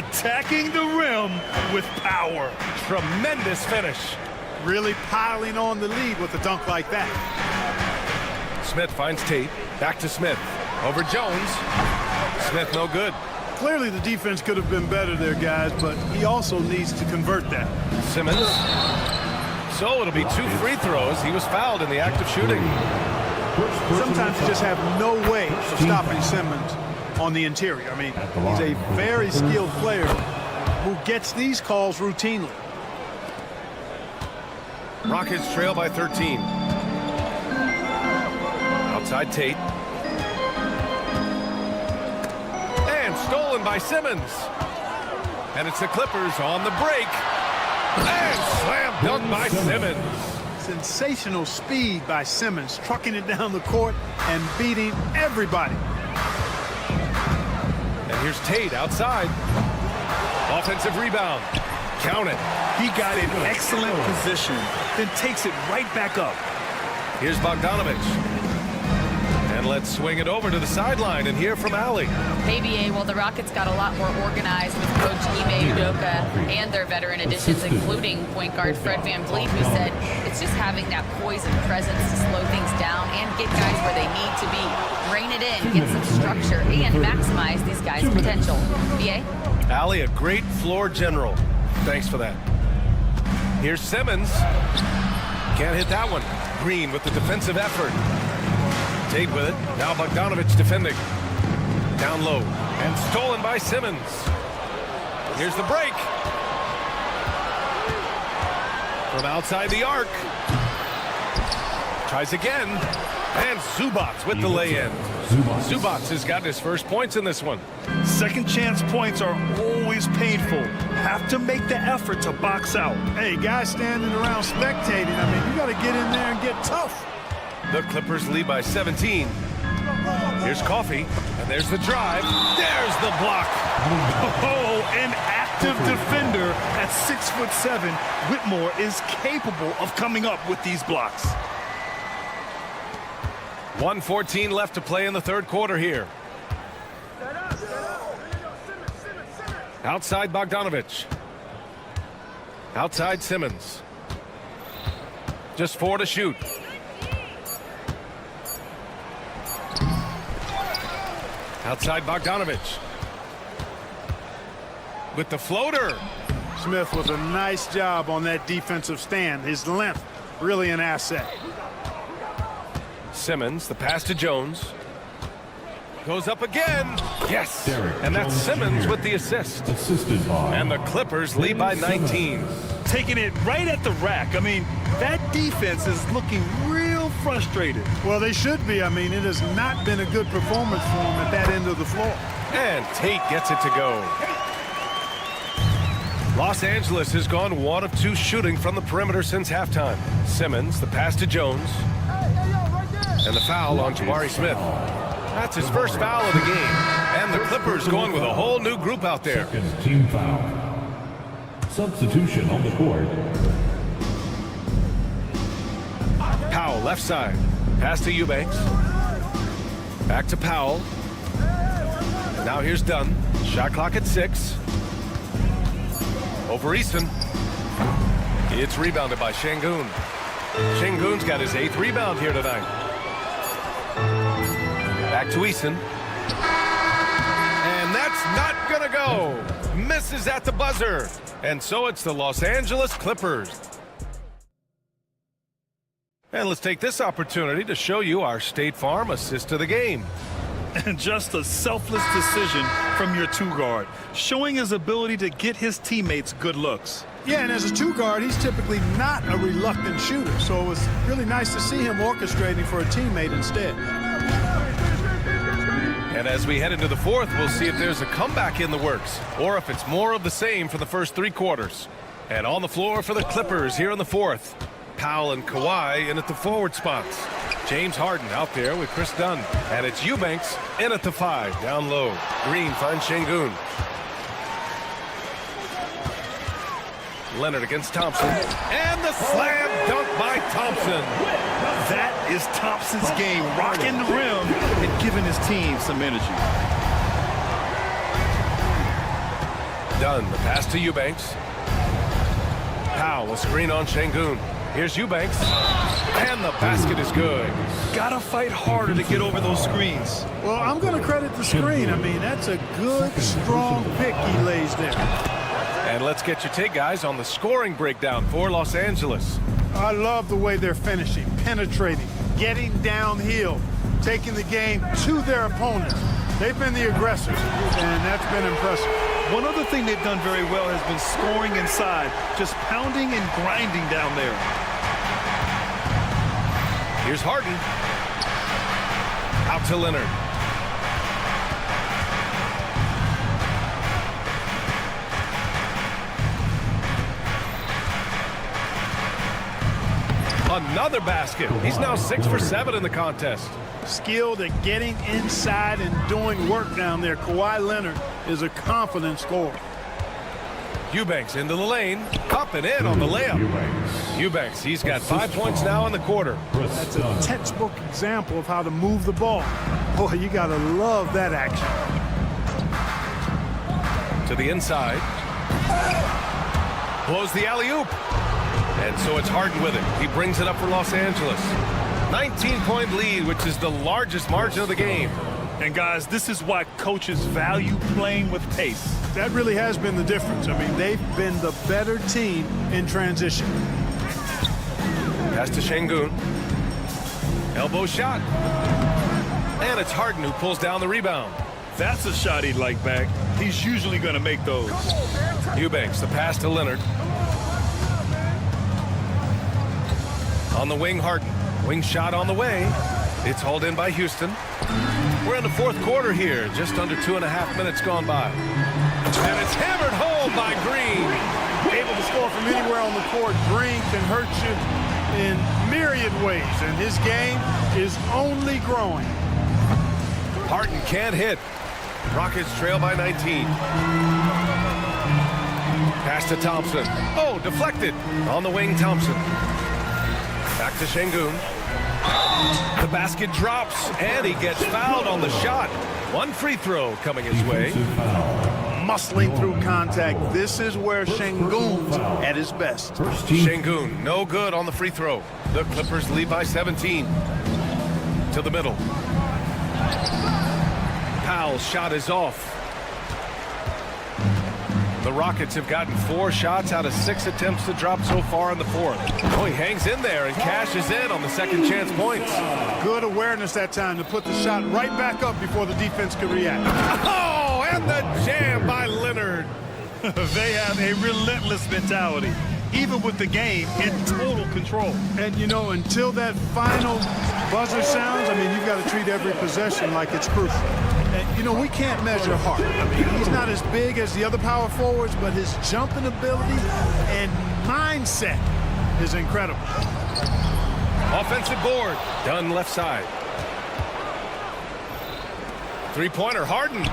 Attacking the rim with power. Tremendous finish. Really piling on the lead with a dunk like that. Smith finds Tate. Back to Smith. Over Jones. Smith no good. Clearly the defense could have been better there, guys, but he also needs to convert that. Simmons. So it'll be 2 free throws. He was fouled in the act of shooting. Sometimes you just have no way of stopping Simmons on the interior. I mean, he's a very skilled player who gets these calls routinely. Rockets trail by 13. Outside Tate. And stolen by Simmons. And it's the Clippers on the break. And slam dunk by Simmons. Sensational speed by Simmons, trucking it down the court and beating everybody. And here's Tate outside. Offensive rebound. Count it. He got in excellent position, then takes it right back up. Here's Bogdanovich. And let's swing it over to the sideline and hear from Allie. Hey, BA, well, the Rockets got a lot more organized with Coach Ime Udoka and their veteran additions, including point guard Fred VanVleet, who said it's just having that poise and presence to slow things down and get guys where they need to be. Rein it in, get some structure, and maximize these guys' potential. BA? Allie, a great floor general. Thanks for that. Here's Simmons. Can't hit that one. Green with the defensive effort. Tate with it. Now Bogdanovich defending. Down low. And stolen by Simmons. Here's the break. From outside the arc. Tries again. And Zubac with the lay-in. Zubac has gotten his first points in this one. Second chance points are always painful. Have to make the effort to box out. Hey, guys standing around spectating, I mean, you got to get in there and get tough. The Clippers lead by 17. Here's Coffee, and there's the drive. There's the block. Oh, an active defender at 6'7". Whitmore is capable of coming up with these blocks. 1:14 left to play in the third quarter here. Outside Bogdanovich. Outside Simmons. Just 4 to shoot. Outside Bogdanovich. With the floater. Smith with a nice job on that defensive stand. His length, really an asset. Simmons, the pass to Jones. Goes up again. Yes. And that's Simmons with the assist. Assisted by. And the Clippers lead by 19. Taking it right at the rack. I mean, that defense is looking real frustrated. Well, they should be. I mean, it has not been a good performance for them at that end of the floor. And Tate gets it to go. Los Angeles has gone 1 of 2 shooting from the perimeter since halftime. Simmons, the pass to Jones. And the foul on Jabari Smith. That's his first foul of the game. And the Clippers going with a whole new group out there. Second team foul. Substitution on the court. Powell, left side. Pass to Eubanks. Back to Powell. Now here's Dunn. Shot clock at 6. Over Easton. It's rebounded by Şengün. Şengün's got his 8th rebound here tonight. Back to Easton. And that's not gonna go. Misses at the buzzer. And so it's the Los Angeles Clippers. And let's take this opportunity to show you our State Farm assist to the game. And just a selfless decision from your 2-guard, showing his ability to get his teammates good looks. Yeah, and as a 2-guard, he's typically not a reluctant shooter, so it was really nice to see him orchestrating for a teammate instead. And as we head into the 4th, we'll see if there's a comeback in the works, or if it's more of the same for the first 3 quarters. And on the floor for the Clippers here in the 4th, Powell and Kawhi in at the forward spots. James Harden out there with Chris Dunn. And it's Eubanks in at the 5, down low. Green finds Şengün. Leonard against Thompson. And the slam dunk by Thompson. That is Thompson's game, rocking the rim and giving his team some energy. Dunn, the pass to Eubanks. Powell, a screen on Şengün. Here's Eubanks, and the basket is good. Gotta fight harder to get over those screens. Well, I'm going to credit the screen. I mean, that's a good, strong pick he lays there. And let's get your take, guys, on the scoring breakdown for Los Angeles. I love the way they're finishing, penetrating, getting downhill, taking the game to their opponents. They've been the aggressors, and that's been impressive. One other thing they've done very well has been scoring inside, just pounding and grinding down there. Here's Harden. Out to Leonard. Another basket. He's now 6 for 7 in the contest. Skilled at getting inside and doing work down there. Kawhi Leonard is a confident scorer. Eubanks into the lane. Up and in on the layup. Eubanks, he's got 5 points now in the quarter. That's a textbook example of how to move the ball. Boy, you got to love that action. To the inside. Blows the alley-oop. And so it's Harden with it. He brings it up for Los Angeles. 19-point lead, which is the largest margin of the game. And guys, this is why coaches value playing with pace. That really has been the difference. I mean, they've been the better team in transition. Pass to Şengün. Elbow shot. And it's Harden who pulls down the rebound. That's a shot he'd like back. He's usually going to make those. Eubanks, the pass to Leonard. On the wing, Harden. Wing shot on the way. It's hauled in by Houston. We're in the 4th quarter here. Just under 2.5 minutes gone by. And it's hammered home by Green. Able to score from anywhere on the court. Green can hurt you in myriad ways, and his game is only growing. Harden can't hit. Rockets trail by 19. Pass to Thompson. Oh, deflected. On the wing, Thompson. Back to Şengün. The basket drops, and he gets fouled on the shot. 1 free throw coming his way. Muscling through contact. This is where Şengün's at his best. Şengün, no good on the free throw. The Clippers lead by 17. To the middle. Powell's shot is off. The Rockets have gotten 4 shots out of 6 attempts to drop so far in the 4th. Oh, he hangs in there and cashes in on the second chance points. Good awareness that time to put the shot right back up before the defense could react. Oh, and the jam by Leonard. They have a relentless mentality. even with the game in total control. And, you know, until that final buzzer sounds, I mean, you've got to treat every possession like it's crucial. And, you know, we can't measure Hart. I mean, he's not as big as the other power forwards, but his jumping ability and mindset is incredible. Offensive board. Done left side. Three-pointer, Harden.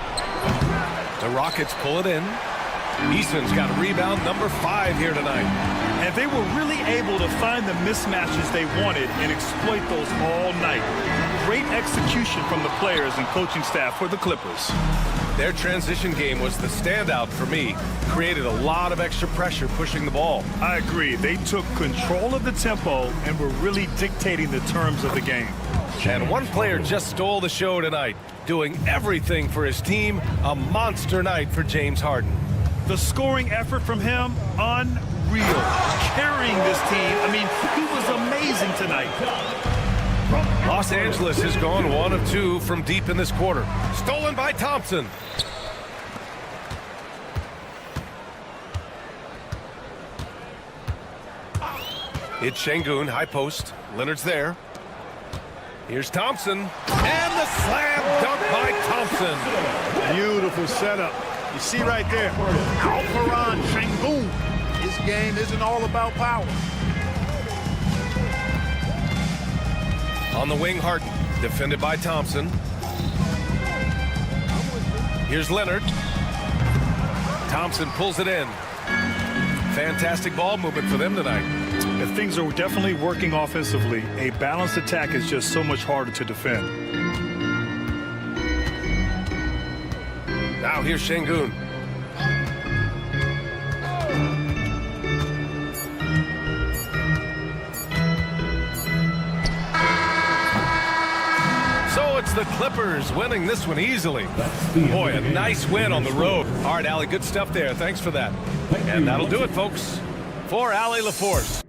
The Rockets pull it in. Easton's got rebound number 5 here tonight. And they were really able to find the mismatches they wanted and exploit those all night. Great execution from the players and coaching staff for the Clippers. Their transition game was the standout for me. Created a lot of extra pressure pushing the ball. I agree. They took control of the tempo and were really dictating the terms of the game. And one player just stole the show tonight, doing everything for his team. A monster night for James Harden. The scoring effort from him, unreal. Carrying this team, I mean, he was amazing tonight. Los Angeles has gone 1 of 2 from deep in this quarter. Stolen by Thompson. It's Şengün, high post. Leonard's there. Here's Thompson. And the slam dunk by Thompson. Beautiful setup. You see right there, Alperen Şengün. His game isn't all about power. On the wing, Harden. Defended by Thompson. Here's Leonard. Thompson pulls it in. Fantastic ball movement for them tonight. If things are definitely working offensively, a balanced attack is just so much harder to defend. Now here's Şengün. So it's the Clippers winning this one easily. Boy, a nice win on the road. All right, Allie, good stuff there. Thanks for that. And that'll do it, folks. For Allie LaForce.